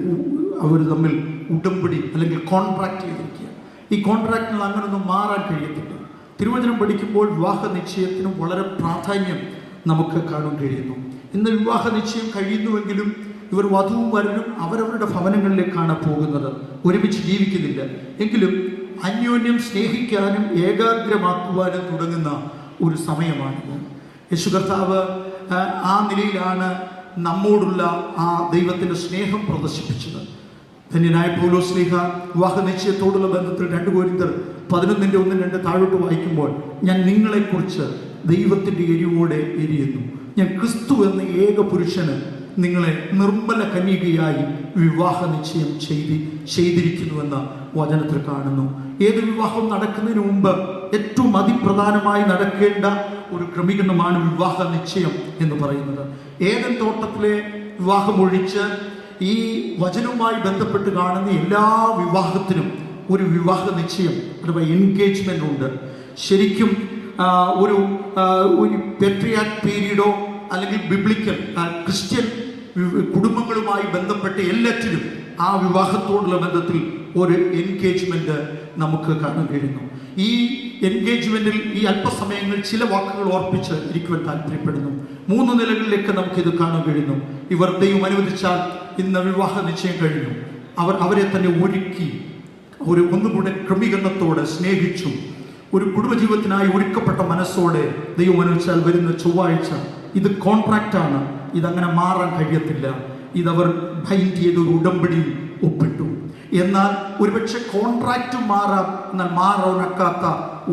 അവർ തമ്മിൽ ഉടമ്പടി അല്ലെങ്കിൽ കോൺട്രാക്റ്റ് ചെയ്തിരിക്കുക. ഈ കോൺട്രാക്റ്റിൽ അങ്ങനൊന്നും മാറാൻ കഴിയത്തില്ല. തിരുവചനം പഠിക്കുമ്പോൾ വിവാഹ നിശ്ചയത്തിനും വളരെ പ്രാധാന്യം നമുക്ക് കാണാൻ കഴിയുന്നു. ഇന്ന് വിവാഹ നിശ്ചയം കഴിയുന്നുവെങ്കിലും ഇവർ വധുവും വരനും അവരവരുടെ ഭവനങ്ങളിലേക്കാണ് പോകുന്നത്, ഒരുമിച്ച് ജീവിക്കുന്നില്ല. എങ്കിലും അന്യോന്യം സ്നേഹിക്കാനും ഏകാഗ്രമാക്കുവാനും തുടങ്ങുന്ന ഒരു സമയമാണിത്. യേശു കർത്താവ് ആ നിലയിലാണ് നമ്മോടുള്ള ആ ദൈവത്തിൻ്റെ സ്നേഹം പ്രദർശിപ്പിച്ചത്. ധന്യനായ പൗലോസ് ശ്ലീഹ വിവാഹ നിശ്ചയത്തോടുള്ള ബന്ധത്തിൽ 2 കൊരിന്ത്യർ 11:1-2 താഴോട്ട് വായിക്കുമ്പോൾ, ഞാൻ നിങ്ങളെക്കുറിച്ച് ദൈവത്തിൻ്റെ എരിവോടെ എരിയുന്നു, ഞാൻ ക്രിസ്തു എന്ന ഏക പുരുഷന് നിങ്ങളെ നിർമ്മല കന്യകയായി വിവാഹ നിശ്ചയം ചെയ്തിരിക്കുന്നുവെന്ന വചനത്തിൽ കാണുന്നു. ഏത് വിവാഹം നടക്കുന്നതിന് മുമ്പ് ഏറ്റവും അതിപ്രധാനമായി നടക്കേണ്ട ഒരു ക്രമീകരണമാണ് വിവാഹ നിശ്ചയം എന്ന് പറയുന്നത്. ഏദൻ തോട്ടത്തിലെ വിവാഹമൊഴിച്ച് ഈ വചനവുമായി ബന്ധപ്പെട്ട് കാണുന്ന എല്ലാ വിവാഹത്തിനും ഒരു വിവാഹ നിശ്ചയം അഥവാ എൻഗേജ്മെൻ്റ് ഉണ്ട്. ശരിക്കും ഒരു പെട്രിയാക് പീരീഡോ അല്ലെങ്കിൽ ബിബ്ലിക്കൽ ക്രിസ്ത്യൻ കുടുംബങ്ങളുമായി ബന്ധപ്പെട്ട് എല്ലാറ്റിനും ആ വിവാഹത്തോടുള്ള ബന്ധത്തിൽ ഒരു എൻഗേജ്മെൻറ്റ് നമുക്ക് കാണാൻ കഴിയുന്നു. ഈ എൻഗേജ്മെൻറ്റിൽ ഈ അല്പസമയങ്ങൾ ചില വാക്കുകൾ ഓർപ്പിച്ച് ഇരിക്കുവാൻ താല്പര്യപ്പെടുന്നു. 3 നിലകളിലേക്ക് നമുക്കിത് കാണാൻ കഴിയുന്നു. ഇവർ ദൈവം അനുവദിച്ചാൽ ഇന്ന് വിവാഹ നിശ്ചയം കഴിഞ്ഞു, അവരെ തന്നെ ഒരുക്കി ഒന്നുകൂടെ ക്രമീകരണത്തോടെ സ്നേഹിച്ചും ഒരു കുടുംബജീവിതത്തിനായി ഒരുക്കപ്പെട്ട മനസ്സോടെ ദൈവം അനുവദിച്ചാൽ വരുന്ന ചൊവ്വാഴ്ച ഇത് കോൺട്രാക്റ്റാണ്, ഇതങ്ങനെ മാറാൻ കഴിയത്തില്ല. ഇതവർ ബൈൻഡ് ചെയ്ത് ഒരു ഉടമ്പടി ഒപ്പിട്ടു. എന്നാൽ ഒരുപക്ഷെ കോൺട്രാക്റ്റ് മാറാം, എന്നാൽ മാറാനൊക്കാത്ത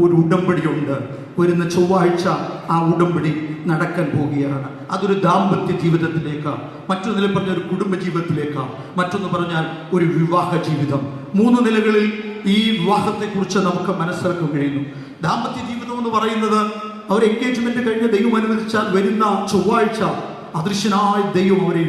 ഒരു ഉടമ്പടിയുണ്ട്. വരുന്ന ചൊവ്വാഴ്ച ആ ഉടമ്പടി നടക്കാൻ പോവുകയാണ്. അതൊരു ദാമ്പത്യ ജീവിതത്തിലേക്കാണ്, മറ്റൊരു നില പറഞ്ഞ ഒരു കുടുംബ ജീവിതത്തിലേക്കാണ്, മറ്റൊന്ന് പറഞ്ഞാൽ ഒരു വിവാഹ ജീവിതം. 3 നിലകളിൽ ഈ വിവാഹത്തെക്കുറിച്ച് നമുക്ക് മനസ്സിലാക്കാൻ കഴിയുന്നു. ദാമ്പത്യ ജീവിതം എന്ന് പറയുന്നത് അവർ എൻഗേജ്മെന്റ് കഴിഞ്ഞ് ദൈവം അനുവദിച്ചാൽ വരുന്ന ചൊവ്വാഴ്ച അദൃശ്യനായ ദൈവം അവരെ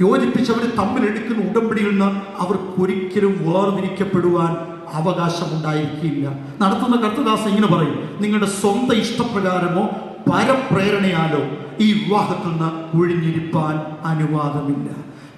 യോജിപ്പിച്ചവർ തമ്മിലെടുക്കുന്ന ഉടമ്പടിയിൽ നിന്ന് അവർക്കൊരിക്കലും വേർതിരിക്കപ്പെടുവാൻ അവകാശമുണ്ടായിരിക്കില്ല. നടത്തുന്ന കർത്തദാസൻ ഇങ്ങനെ പറയും, നിങ്ങളുടെ സ്വന്തം ഇഷ്ടപ്രകാരമോ പരപ്രേരണയാലോ ഈ വിവാഹത്തിൽ നിന്ന് ഒഴിഞ്ഞിരിപ്പാൻ അനുവാദമില്ല.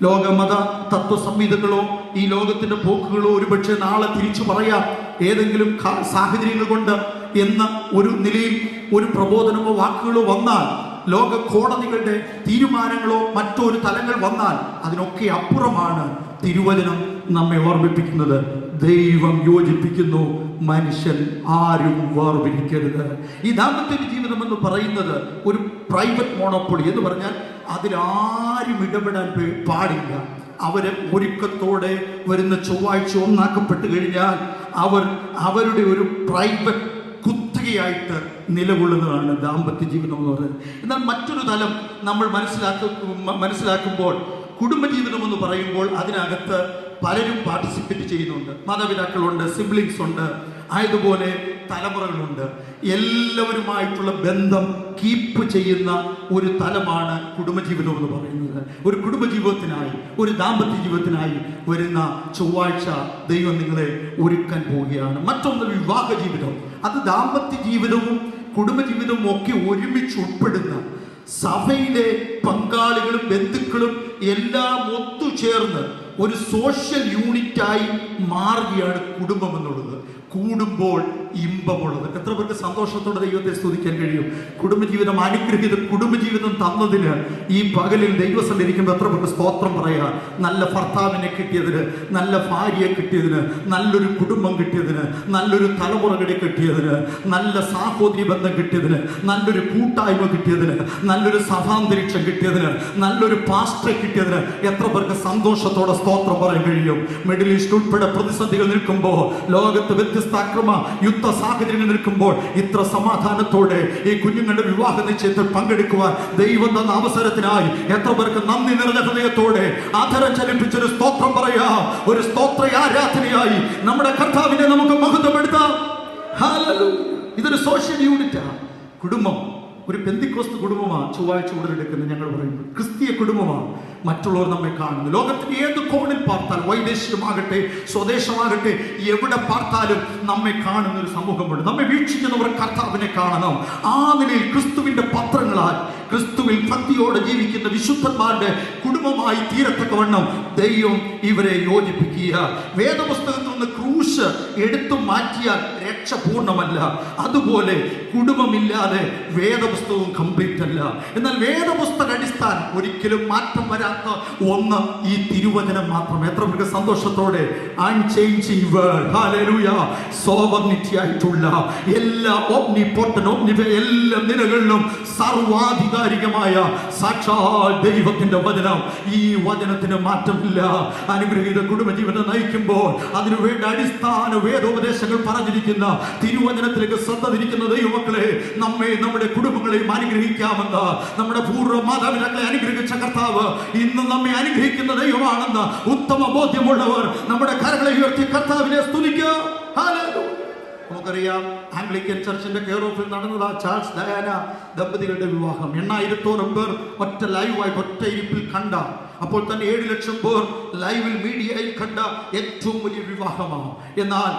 ലോകമത തത്വസംഹിതകളോ ഈ ലോകത്തിന്റെ പോക്കുകളോ ഒരുപക്ഷെ നാളെ തിരിച്ചു പറയാം, ഏതെങ്കിലും സാഹചര്യങ്ങൾ കൊണ്ട് എന്ന ഒരു നിലയിൽ ഒരു പ്രബോധനമോ വാക്കുകളോ വന്നാൽ, ലോക കോടതികളുടെ തീരുമാനങ്ങളോ മറ്റൊരു തലങ്ങൾ വന്നാൽ, അതിനൊക്കെ അപ്പുറമാണ് തിരുവചനം നമ്മെ ഓർമ്മിപ്പിക്കുന്നത്. ദൈവം യോജിപ്പിക്കുന്നു, മനുഷ്യൻ ആരും വേർപിരിക്കരുത്. ഈ ദാമ്പത്യ ജീവിതം എന്ന് പറയുന്നത് ഒരു പ്രൈവറ്റ് മോണോപ്പൊളി എന്ന് പറഞ്ഞാൽ അതിലാരും ഇടപെടാൻ പാടില്ല. അവരെ ഒരുക്കത്തോടെ വരുന്ന ചൊവ്വാഴ്ച ഒന്നാക്കപ്പെട്ട് കഴിഞ്ഞാൽ അവരുടെ ഒരു പ്രൈവറ്റ് കുത്തകയായിട്ട് നിലകൊള്ളുന്നതാണ് ദാമ്പത്യ ജീവിതം എന്ന് പറയുന്നത്. എന്നാൽ മറ്റൊരു തലം നമ്മൾ മനസ്സിലാക്കുമ്പോൾ കുടുംബജീവിതം എന്ന് പറയുമ്പോൾ അതിനകത്ത് പലരും പാർട്ടിസിപ്പേറ്റ് ചെയ്യുന്നുണ്ട്. മാതാപിതാക്കളുണ്ട്, സിബ്ലിങ്സ് ഉണ്ട്, ആയതുപോലെ തലമുറകളുണ്ട്. എല്ലാവരുമായിട്ടുള്ള ബന്ധം കീപ്പ് ചെയ്യുന്ന ഒരു തലമാണ് കുടുംബജീവിതം എന്ന് പറയുന്നത്. ഒരു കുടുംബജീവിതത്തിനായി, ഒരു ദാമ്പത്യ ജീവിതത്തിനായി വരുന്ന ചൊവ്വാഴ്ച ദൈവം നിങ്ങളെ ഒരുക്കാൻ പോവുകയാണ്. മറ്റൊന്ന് വിവാഹ ജീവിതം. അത് ദാമ്പത്യ ജീവിതവും കുടുംബജീവിതവും ഒക്കെ ഒരുമിച്ച് ഉൾപ്പെടുന്ന സഭയിലെ പങ്കാളികളും ബന്ധുക്കളും എല്ലാം ഒത്തുചേർന്ന് ഒരു സോഷ്യൽ യൂണിറ്റായി മാറുകയാണ് കുടുംബം എന്നുള്ളത്. കൂടുമ്പോൾ ഇമ്പമുള്ളത്. എത്ര പേർക്ക് സന്തോഷത്തോടെ ദൈവത്തെ സ്തുതിക്കാൻ കഴിയും? കുടുംബജീവിതം, അനുഗ്രഹീത കുടുംബജീവിതം തന്നതിന് ഈ പകലിൽ ദൈവസന്നിധിയിൽ ഇരിക്കുമ്പോൾ എത്ര പേർക്ക് സ്തോത്രം പറയാ? നല്ല ഭർത്താവിനെ കിട്ടിയതിന്, നല്ല ഭാര്യയെ കിട്ടിയതിന്, നല്ലൊരു കുടുംബം കിട്ടിയതിന്, നല്ലൊരു തലമുറകളെ കിട്ടിയതിന്, നല്ല സാഹോദര്യ ബന്ധം കിട്ടിയതിന്, നല്ലൊരു കൂട്ടായ്മ കിട്ടിയതിന്, നല്ലൊരു സഭാന്തരീക്ഷം കിട്ടിയതിന്, നല്ലൊരു പാസ്റ്ററെ കിട്ടിയതിന് എത്ര പേർക്ക് സന്തോഷത്തോടെ സ്തോത്രം പറയാൻ കഴിയും? മിഡിൽ ഈസ്റ്റ് ഉൾപ്പെടെ പ്രതിസന്ധികൾ നിൽക്കുമ്പോൾ, ലോകത്ത് വ്യത്യസ്ത അക്രമ യുദ്ധ സാഹചര്യങ്ങൾ നിൽക്കുമ്പോൾ ഇത്ര സമാധാനത്തോടെ ഈ കുഞ്ഞുങ്ങളുടെ വിവാഹ നിശ്ചയത്തിൽ പങ്കെടുക്കുവാൻ ദൈവം തന്ന അവസരത്തിനായി എത്ര പേർക്ക് നന്ദി നിറഞ്ഞ ഹൃദയത്തോടെ ആദരം ചലിപ്പിച്ചൊരു സ്തോത്രം പറയാ. ഒരു സ്തോത്ര ആരാധനയായി നമ്മുടെ കർത്താവിനെ നമുക്ക് മഹത്വപ്പെടുത്താം. ഇതൊരു സോഷ്യൽ യൂണിറ്റാണ്. കുടുംബം ഒരു പെന്തിക്കോസ്ത് കുടുംബമാണ്. ചൊവ്വാഴ്ച ഉടലെടുക്കുന്നത് ഞങ്ങൾ പറയുന്നത് ക്രിസ്തീയ കുടുംബമാണ്. മറ്റുള്ളവർ നമ്മെ കാണുന്നു. ലോകത്തിന്റെ ഏത് കോണിൽ പാർത്താലും, വൈദേശികമാകട്ടെ സ്വദേശമാകട്ടെ, എവിടെ പാർത്താലും നമ്മെ കാണുന്ന ഒരു സമൂഹമുണ്ട്. നമ്മെ വീക്ഷിക്കുന്നവർ കർത്താവിനെ കാണണം. ആ നിലയിൽ ക്രിസ്തുവിന്റെ പത്രങ്ങളാൽ ക്രിസ്തുവിൽ ഭക്തിയോടെ ജീവിക്കുന്ന വിശുദ്ധന്മാരുടെ കുടുംബമായി തീരത്തക്കവണ്ണം ദൈവം ഇവരെ യോജിപ്പിക്കുക. വേദപുസ്തകത്തിൽ നിന്ന് ക്രൂശ് എടുത്തു മാറ്റിയാൽ രക്ഷ പൂർണ്ണമല്ല. അതുപോലെ കുടുംബമില്ലാതെ വേദപുസ്തകവും കംപ്ലീറ്റ് അല്ല. എന്നാൽ വേദപുസ്തക അടിസ്ഥാനം ഒരിക്കലും മാറ്റം വരാത്ത ഒന്ന് ഈ തിരുവചനം മാത്രം. എത്ര പേർക്ക് സന്തോഷത്തോടെ അൺചേഞ്ചിങ് വേർഡ്, ഹല്ലേലൂയ, സോവർണിറ്റിയായിട്ടുള്ള എല്ലാ എല്ലാ നിലകളിലും സർവാധികാരികമായ സാക്ഷാൽ ദൈവത്തിന്റെ വചനം. ഈ വചനത്തിന് മാറ്റമില്ല. അനുഗ്രഹീത കുടുംബജീവിതം നയിക്കുമ്പോൾ അതിനുവേണ്ട അടിസ്ഥാന വേദോപദേശങ്ങൾ പറഞ്ഞിരിക്കുന്ന തിരുവചനത്തിലേക്ക് ശ്രദ്ധ തിരിക്കുന്ന ദൈവമക്കളെ, നമ്മെ നമ്മുടെ കുടുംബങ്ങളെയും അനുഗ്രഹിക്കാമെന്ന് നമ്മുടെ പൂർവ്വ മാതാപിതാക്കളെ അനുഗ്രഹിച്ച കർത്താവ് ഇന്ന് നമ്മെ അനുഗ്രഹിക്കുന്ന ദൈവമാണെന്ന് ഉത്തമ ബോധ്യമുള്ളവർ നമ്മുടെ കരങ്ങളെ ഉയർത്തി കർത്താവിനെ സ്തുതിക്കുക. ഹല്ലേലൂയ. നമുക്കറിയാം, ആംഗ്ലിക്കൻ ചർച്ചിന്റെ കെയർ ഓഫിൽ നടന്നത് ചാൾസ് ഡയാന ദമ്പതികളുടെ വിവാഹം. 80,000 പേർ ഒറ്റ ലൈവായി ഒറ്റ ഇരിപ്പിൽ കണ്ട, അപ്പോൾ തന്നെ 7 ലക്ഷം പേർ ലൈവിൽ മീഡിയയിൽ കണ്ട ഏറ്റവും വലിയ വിവാഹമാണ്. എന്നാൽ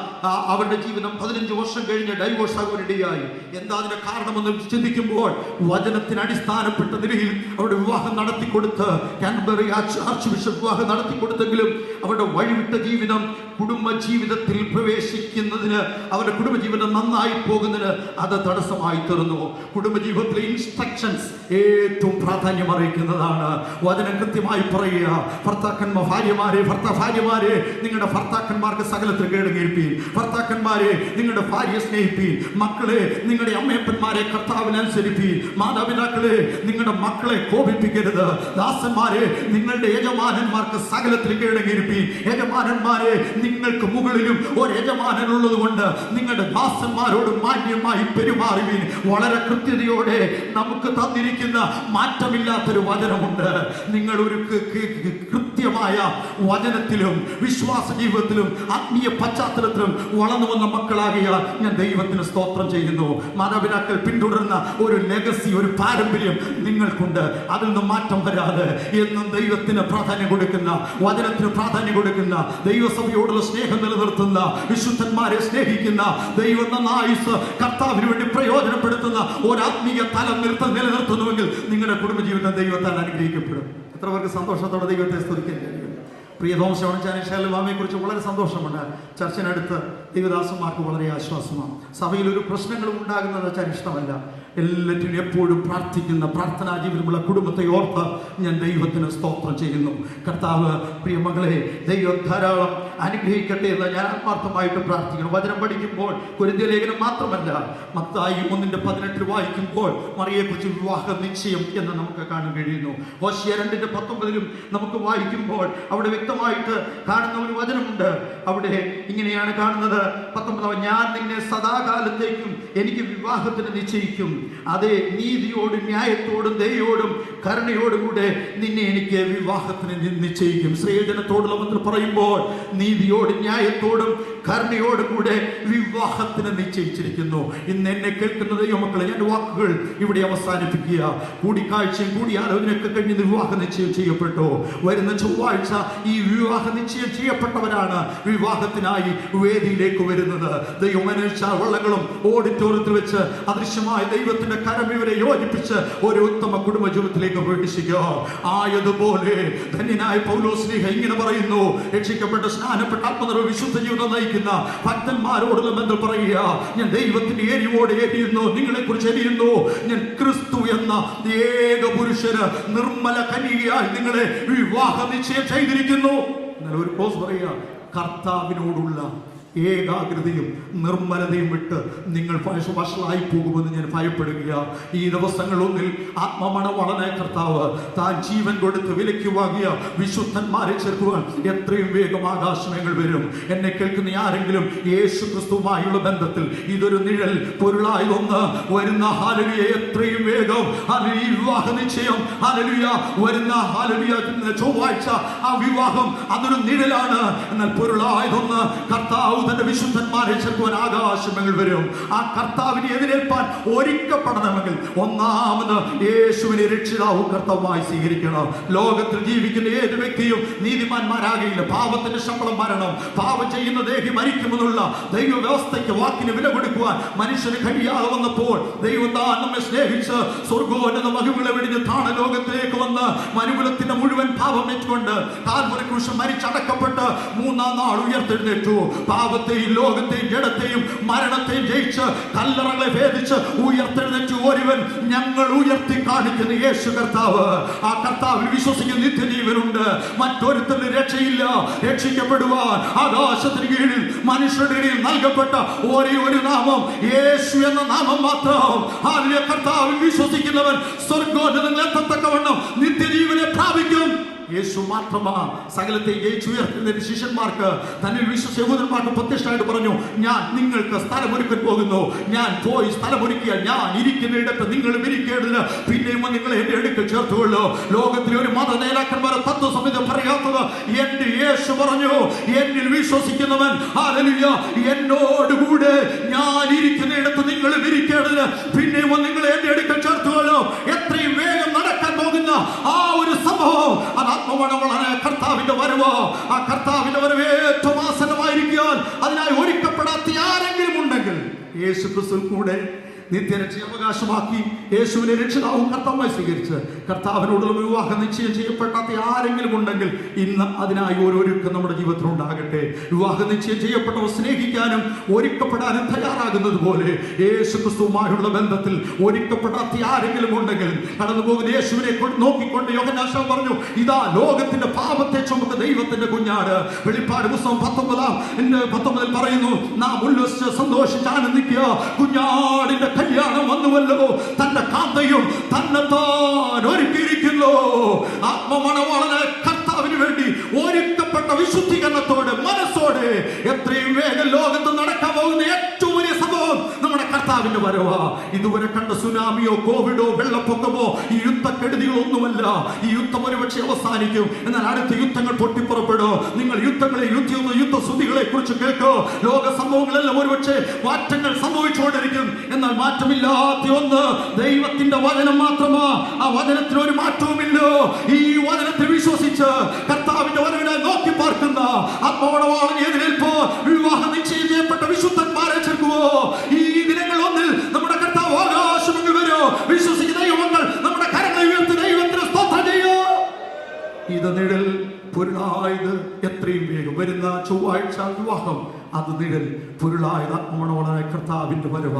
അവരുടെ ജീവിതം 15 വർഷം കഴിഞ്ഞ് ഡൈവോഴ്സ് ആകുവാനിടയായി. എന്താ അതിന്റെ കാരണമെന്ന് ചിന്തിക്കുമ്പോൾ, വചനത്തിന് അടിസ്ഥാനപ്പെട്ട നിലയിൽ അവരുടെ വിവാഹം നടത്തിക്കൊടുത്ത് കാൻബറി ആർച്ച് ബിഷപ്പ് വിവാഹം നടത്തിക്കൊടുത്തെങ്കിലും അവരുടെ വഴിവിട്ട ജീവിതം കുടുംബ ജീവിതത്തിൽ പ്രവേശിക്കുന്നതിന്, അവരുടെ കുടുംബജീവിതം നന്നായി പോകുന്നതിന് അത് തടസ്സമായി തീർന്നു. കുടുംബജീവിതത്തിലെ ഇൻസ്ട്രക്ഷൻസ് ഏറ്റവും പ്രാധാന്യം അറിയിക്കുന്നതാണ്. വചനം കൃത്യമായി പറയുക, ഭാര്യമാരെ നിങ്ങളുടെ ഭർത്താക്കന്മാർക്ക് സകലത്തിൽ കേടുകേൽപ്പീൻ, ഭർത്താക്കന്മാരെ നിങ്ങളുടെ ഭാര്യയെ സ്നേഹിപ്പീൻ, മക്കളെ നിങ്ങളുടെ അമ്മയപ്പന്മാരെ കർത്താവിനനുസരിപ്പീൻ, മാതാപിതാക്കളെ നിങ്ങളുടെ മക്കളെ കോപിപ്പിക്കരുത്, ദാസന്മാരെ നിങ്ങളുടെ യജമാനന്മാർക്ക് സകലത്തിൽ കേടുകേൽപ്പീൻ, യജമാനന്മാരെ നിങ്ങൾക്ക് മുകളിലും ഒരു യജമാനനുള്ളത് കൊണ്ട് നിങ്ങളുടെ ദാസന്മാരോട് മാന്യമായി പെരുമാറുവീൻ. വളരെ കൃത്യതയോടെ നമുക്ക് തന്നിരിക്കുന്ന മാറ്റമില്ലാത്തൊരു വചനമുണ്ട്. നിങ്ങൾ ഒരു കൃത്യമായ വചനത്തിലും വിശ്വാസ ജീവിതത്തിലും ആത്മീയ പശ്ചാത്തലത്തിലും വളർന്നു വന്ന മക്കളാകിയാൽ ഞാൻ ദൈവത്തിന് സ്തോത്രം ചെയ്യുന്നു. മാതാപിതാക്കൾ പിന്തുടർന്ന ഒരു ലെഗസി, ഒരു പാരമ്പര്യം നിങ്ങൾക്കുണ്ട്. അതിൽ നിന്ന് മാറ്റം വരാതെ എന്നും ദൈവത്തിന് പ്രാധാന്യം കൊടുക്കുന്ന, വചനത്തിന് പ്രാധാന്യം കൊടുക്കുന്ന, ദൈവസഭയോടുള്ള സ്നേഹം നിലനിർത്തുന്ന, വിശുദ്ധന്മാരെ സ്നേഹിക്കുന്ന, ദൈവം ആയുസ് കർത്താവിന് വേണ്ടി പ്രയോജനപ്പെടുത്തുന്ന ഒരു ആത്മീയ തലം നിലനിർത്തുന്നുവെങ്കിൽ നിങ്ങളുടെ കുടുംബജീവിതം ദൈവത്താൽ അനുഗ്രഹിക്കപ്പെടും. എത്ര പേർക്ക് സന്തോഷത്തോടെ ദൈവത്തെ സ്തുതിക്കാൻ കഴിയും? പ്രിയ തോമസനെ കുറിച്ച് വളരെ സന്തോഷമുണ്ട്. ചർച്ചിനടുത്ത് ദൈവദാസന്മാർക്ക് വളരെ ആശ്വാസമാണ്. സഭയിൽ ഒരു പ്രശ്നങ്ങളും ഉണ്ടാകുന്നത് വെച്ചാൽ ഇഷ്ടമല്ല. എല്ലാറ്റിനും എപ്പോഴും പ്രാർത്ഥിക്കുന്ന, പ്രാർത്ഥനാ ജീവിതമുള്ള കുടുംബത്തെ ഓർത്ത് ഞാൻ ദൈവത്തിന് സ്തോത്രം ചെയ്യുന്നു. കർത്താവ് പ്രിയ മകളെ ദൈവം ധാരാളം അനുഗ്രഹിക്കട്ടെ എന്ന് ഞാൻ ആത്മാർത്ഥമായിട്ട് പ്രാർത്ഥിക്കുന്നു. വചനം പഠിക്കുമ്പോൾ കൊരിന്ത്യർ ലേഖനം മാത്രമല്ല, മത്തായി 1:18 വായിക്കുമ്പോൾ മറിയെക്കുറിച്ച് വിവാഹ നിശ്ചയം എന്ന് നമുക്ക് കാണാൻ കഴിയുന്നു. ഹോശിയ 2:19 നമുക്ക് വായിക്കുമ്പോൾ അവിടെ വ്യക്തമായിട്ട് കാണുന്ന ഒരു വചനമുണ്ട്. അവിടെ ഇങ്ങനെയാണ് കാണുന്നത്, 19 ഞാൻ നിന്നെ സദാകാലത്തേക്കും എനിക്ക് വിവാഹത്തിന് നിശ്ചയിക്കും, അതേ നീതിയോടും ന്യായത്തോടും ദയോടും കരുണയോടും കൂടെ നിന്നെ എനിക്ക് വിവാഹത്തിന് നിശ്ചയിക്കും. സ്ത്രീജനത്തോടുള്ള മന്ത്രം പറയുമ്പോൾ നീതിയോടും ന്യായത്തോടും കരുണയോടും കൂടെ വിവാഹത്തിന് നിശ്ചയിച്ചിരിക്കുന്നു. ഇന്ന് എന്നെ കേൾക്കുന്ന ദൈവമക്കളെ, ഞാൻ വാക്കുകൾ ഇവിടെ അവസാനിപ്പിക്കുക. കൂടിക്കാഴ്ചയും കൂടിയാലോചനയൊക്കെ കഴിഞ്ഞ് വിവാഹ നിശ്ചയം ചെയ്യപ്പെട്ടു. വരുന്ന ചൊവ്വാഴ്ച ഈ വിവാഹ നിശ്ചയം ചെയ്യപ്പെട്ടവരാണ് വിവാഹത്തിനായി വേദിയിലേക്ക് വരുന്നത്. ദൈവമനുഷ്യ വള്ളങ്ങളും ഓഡിറ്റോറിയത്തിൽ വെച്ച് അദൃശ്യമായ ദൈവത്തിന്റെ കരം ഇവരെ യോജിപ്പിച്ച് ഒരു ഉത്തമ കുടുംബ ജീവിതത്തിലേക്ക് പ്രവേശിക്കുക. ആയതുപോലെ ധന്യനായ പൗലോസ് ഇങ്ങനെ പറയുന്നു, രക്ഷിക്കപ്പെട്ട സ്നാനപ്പെട്ട ആത്മനിർഭര വിശുദ്ധ ജീവിതം നയിക്കുന്ന ആഗ്രഹിക്കുന്ന ഭക്തന്മാരോടുള്ള ബന്ധം പറയുക, ഞാൻ ദൈവത്തിന്റെ എരിവോട് എരിയുന്നു, നിങ്ങളെ കുറിച്ച് എരിയുന്നു. ഞാൻ ക്രിസ്തു എന്ന ഏക പുരുഷന് നിർമ്മല കന്യകയായി നിങ്ങളെ വിവാഹ നിശ്ചയം ചെയ്തിരിക്കുന്നു. എന്നാൽ ഒരു ക്ലോസ് പറയുക, കർത്താവിനോടുള്ള ഏകാഗ്രതയും നിർമ്മലതയും വിട്ട് നിങ്ങൾ വഷളായി പോകുമെന്ന് ഞാൻ ഭയപ്പെടുകയാണ്. ഈ ദിവസങ്ങളൊന്നിൽ ആത്മമണവളനെ കർത്താവ് താൻ ജീവൻ കൊടുത്ത് വിലയ്ക്ക് വാങ്ങിയ വിശുദ്ധന്മാരെ ചേർക്കുവാൻ എത്രയും വേഗം ആകാശങ്ങൾ വരും. എന്നെ കേൾക്കുന്ന ആരെങ്കിലും യേശു ക്രിസ്തുവുമായുള്ള ബന്ധത്തിൽ ഇതൊരു നിഴൽ പൊരുളായി ഒന്ന് വരുന്ന ഹല്ലേലൂയ എത്രയും വേഗം ഹല്ലേലൂയ വിവാഹ നിശ്ചയം ഹല്ലേലൂയ വരുന്ന ഹല്ലേലൂയ ചൊവ്വാഴ്ച ആ വിവാഹം അതൊരു നിഴലാണ്. എന്നാൽ പൊരുളായതൊന്ന് കർത്താവ് തന്റെ വിശുദ്ധന്മാരെ ചേർക്കുവാൻ ആകാശങ്ങൾ വരും. ആ കർത്താവിനെ എതിരേൽപ്പാൻ ഒരുക്കപ്പെടണമെങ്കിൽ ഒന്നാമത് യേശുവിനെ രക്ഷിതാവും കർത്താവുമായി സ്വീകരിക്കണം. ലോകത്തിൽ ജീവിക്കുന്ന ഏത് വ്യക്തിയും നീതിമാന്മാരാകയില്ല. പാപത്തിന്റെ ശമ്പളം മരണം, പാപം ചെയ്യുന്ന ദേഹി മരിക്കുമെന്നുള്ള ദൈവ വ്യവസ്ഥയ്ക്ക് വാക്കിന് വില കൊടുക്കുവാൻ മനുഷ്യന് കഴിയാതെ വന്നപ്പോൾ ദൈവം താൻ നമ്മെ സ്നേഹിച്ച് സ്വർഗോന്നത മഹിമകളെ വെടിഞ്ഞ് താണ ലോകത്തിലേക്ക് വന്ന് മനുകുലത്തിന്റെ മുഴുവൻ പാപം ഏറ്റുകൊണ്ട് കാൽവരി ക്രൂശിൽ മരിച്ചടക്കപ്പെട്ട് മൂന്നാം നാൾ ഉയർത്തെഴുന്നേറ്റു. പാപത്തെയും ലോകത്തെയും ജഡത്തെയും മരണത്തെയും ജയിച്ച് കല്ലറകളെ ഭേദിച്ച് ഉയർത്തെഴുന്നേറ്റു ഒരുവൻ ഞങ്ങൾ ഉയർത്തി കാണിക്കുന്ന യേശു കർത്താവ്. ആ കർത്താവിൽ വിശ്വസിക്കുന്ന നിത്യജീവനുണ്ട്. മറ്റൊരുത്തന് രക്ഷയില്ല. രക്ഷിക്കപ്പെടുവാൻ ആകാശത്തിന് കീഴിൽ മനുഷ്യരുടെ ഇടയിൽ നൽകപ്പെട്ട ഒരേ ഒരു നാമം യേശു എന്ന നാമം മാത്രം. ആ കർത്താവിൽ വിശ്വസിക്കുന്നവൻ സ്വർഗ്ഗോന്നതങ്ങളിൽ എത്തത്തക്കവണ്ണം നിത്യജീവനെ പ്രാപിക്കും. യേശു മാത്രമാ സകലത്തെ ജയിച്ചു ഉയർത്തുന്ന ശിഷ്യന്മാർക്ക് തന്നിൽ വിശ്വസിച്ച യഹൂദന്മാർക്ക് പ്രത്യക്ഷമായിട്ട് പറഞ്ഞു, ഞാൻ നിങ്ങൾക്ക് സ്ഥലമൊരുക്കാൻ പോകുന്നു. ഞാൻ പോയി സ്ഥലമൊരുക്കിയ ഞാൻ ഇരിക്കുന്ന ഇടത്ത് നിങ്ങളും ഇരിക്കേണ്ടതിന് പിന്നെയും നിങ്ങൾ എന്റെ അടുക്കൽ ചേർത്തുകൊള്ളു. ലോകത്തിലെ ഒരു മത നേതാക്കന്മാരെ തത്വസമിതി പറയാത്തത് എന്റെ യേശു പറഞ്ഞു, എന്നിൽ വിശ്വസിക്കുന്നവൻ ഹല്ലേലൂയ എന്നോടുകൂടെ ഞാൻ ഇരിക്കുന്ന ഇടത്ത് നിങ്ങളും ഇരിക്കേണ്ടതിന് പിന്നെയും നിങ്ങൾ എന്റെ അടുക്കൽ ചേർത്തുകൊള്ളു. എത്രയും വേഗം നടക്കാൻ പോകുന്ന ആ ഒരു സംഭവം ആത്മമണവളനെ കർത്താവിന്റെ വരവ്. ആ കർത്താവിന്റെ വരവ് ഏറ്റവും ആസന്നമായിരിക്കാൻ അതിനായി ഒരുക്കപ്പെടാത്ത ആരെങ്കിലും ഉണ്ടെങ്കിൽ യേശു ക്രിസ്തു കൂടെ നിത്യരക്ഷ അവകാശമാക്കി യേശുവിനെ രക്ഷിതാവും കർത്താവായി സ്വീകരിച്ച് കർത്താവിനോടുള്ള വിവാഹ നിശ്ചയം ചെയ്യപ്പെടാത്ത ആരെങ്കിലും ഉണ്ടെങ്കിൽ ഇന്ന് അതിനായി ഓരോരുക്കും നമ്മുടെ ജീവിതത്തിൽ ഉണ്ടാകട്ടെ. വിവാഹ നിശ്ചയം ചെയ്യപ്പെട്ടവർ സ്നേഹിക്കാനും ഒരുക്കപ്പെടാനും തയ്യാറാകുന്നത് പോലെ യേശു ക്രിസ്തുവുമായുള്ള ബന്ധത്തിൽ ഒരുക്കപ്പെടാത്ത ആരെങ്കിലും ഉണ്ടെങ്കിൽ കടന്നു പോകുന്ന യേശുവിനെ നോക്കിക്കൊണ്ട് യോഹന്നാൻ പറഞ്ഞു, ഇതാ ലോകത്തിന്റെ പാപത്തെ ചുമക്കുന്ന ദൈവത്തിന്റെ കുഞ്ഞാട്. വെളിപ്പാട് പുസ്തകം 19 പറയുന്നു, നാം ഉല്ലസിച്ച് സന്തോഷിച്ച് ആനന്ദിക്കുക, കുഞ്ഞാടിന്റെ കല്യാണം വന്നുവല്ലോ, തന്റെ കാന്തയും തന്നെത്താൻ ഒരുക്കിയിരിക്കുന്നു. ആത്മമണവാളനെ കർത്താവിന് വേണ്ടി ഒരുക്കപ്പെട്ട വിശുദ്ധീകരണത്തോടെ മനസ്സോടെ എത്രയും വേഗം ലോകത്ത് നടക്കാൻ പോകുന്ന ഏറ്റവും വലിയ സംഭവം നമ്മുടെ കർത്താവിന്റെ വരവാ. ഇതുവരെ കണ്ട സുനാമിയോ കോവിഡോ വെള്ളപ്പൊക്കമോ ഈ യുദ്ധക്കെടുതികളോ ഒന്നുമല്ല. ഈ യുദ്ധം ഒരുപക്ഷെ അവസാനിക്കും. എന്നാൽ അടുത്ത യുദ്ധങ്ങൾ പൊട്ടിപ്പുറപ്പെടും. നിങ്ങൾ യുദ്ധങ്ങളെ യുദ്ധശ്രുതികളെ കുറിച്ച് കേൾക്കോ. ലോക സംഭവങ്ങളെല്ലാം ഒരുപക്ഷെ മാറ്റങ്ങൾ സംഭവിച്ചുകൊണ്ടിരിക്കും. എന്നാൽ മാറ്റമില്ലാത്ത ഒന്ന് ദൈവത്തിന്റെ വചനം മാത്രമാ. ആ വചനത്തിന് ഒരു മാറ്റവുമില്ല. ഈ വചനത്തിൽ വിശ്വസിച്ച് കർത്താവിന്റെ വരവിനെ നോക്കി പാർക്കുന്ന ആത്മമണവാളനെ എതിരേൽപ്പോ വിവാഹ നിശ്ചയം ചെയ്യപ്പെട്ട വിശുദ്ധന്മാരെ ചേർക്കുവോ. ഈ ദിനങ്ങൾ ഒന്നിൽ നമ്മുടെ കർത്താവ് ആകാശങ്ങൾ വരോ. വിശ്വസിക്കുന്ന ദൈവങ്ങൾ നമ്മുടെ കരങ്ങൾ ഉയർത്തി ദൈവത്തിന് സ്തോത്രം ചെയ്യോ. ഇത് നിഴൽ പൊരുളായത് എത്രയും വേഗം വരുന്ന ചൊവ്വാഴ്ച വിവാഹം. അത് നിഴൽ പൊരുളായത് ആത്മമണവാളനായ കർത്താവിന്റെ വരവ.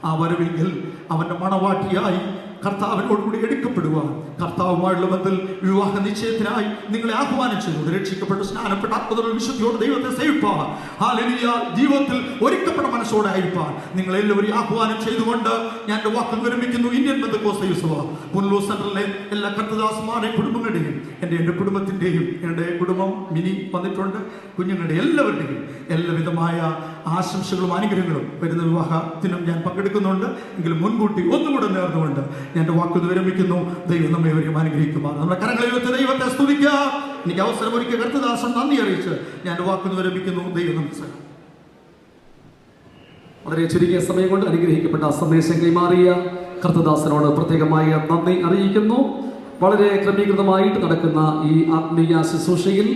ആ വരവെങ്കിൽ അവന്റെ മണവാട്ടിയായി കർത്താവിനോടുകൂടി എടുക്കപ്പെടുവാൻ കർത്താവുമായുള്ള ബന്ധത്തിൽ വിവാഹ നിശ്ചയത്തിനായി നിങ്ങളെ ആഹ്വാനം ചെയ്തുകൊണ്ട് രക്ഷിക്കപ്പെട്ട് സ്നാനപ്പെട്ട ആത്മതോടെ വിശുദ്ധിയോട് ദൈവത്തെ സേവിപ്പാൻ ഹല്ലേലൂയ ജീവിതത്തിൽ ഒരുക്കപ്പെട്ട മനസ്സോടെ ആയിരിക്കാൻ നിങ്ങളെല്ലാവരും ആഹ്വാനം ചെയ്തുകൊണ്ട് ഞാൻ എൻ്റെ വാക്കുകൾ വിരമിക്കുന്നു. ഇന്ത്യൻ പെന്തക്കോസ്ത് സഭ പുനലൂർ സെൻട്രലിലെ എല്ലാ കർത്തദാസന്മാരുടെയും കുടുംബങ്ങളുടെയും എൻ്റെ കുടുംബത്തിൻ്റെയും എൻ്റെ കുടുംബം മിനി വന്നിട്ടുണ്ട്, കുഞ്ഞുങ്ങളുടെ എല്ലാവരുടെയും എല്ലാവിധമായ ആശംസകളും അനുഗ്രഹങ്ങളും വരുന്ന വിവാഹത്തിനും ഞാൻ പങ്കെടുക്കുന്നുണ്ട്. എങ്കിലും മുൻകൂട്ടി ഒന്നുകൂടെ നേർന്നുകൊണ്ട് ഞാൻ എൻ്റെ വാക്കുകൾ വിരമിക്കുന്നു. ദൈവം നമ്മെ ഇവരെയും അനുഗ്രഹിക്കുമാർ. നമ്മുടെ കരങ്ങളിൽ ദൈവത്തെ സ്തുതിക്കാം. എനിക്ക് അവസരം ഒരുക്കിയ കർത്തദാസൻ നന്ദി അറിയിച്ച് ഞാൻ എൻ്റെ വാക്കുകൾ വിരമിക്കുന്നു. ദൈവം നമുക്ക് വളരെ ചുരുങ്ങിയ സമയം കൊണ്ട് അനുഗ്രഹിക്കപ്പെട്ട സന്ദേശം കൈമാറിയ കർത്തദാസനോട് പ്രത്യേകമായ നന്ദി അറിയിക്കുന്നു. വളരെ ക്രമീകൃതമായിട്ട് നടക്കുന്ന ഈ ആത്മീയ ശുശ്രൂഷയിൽ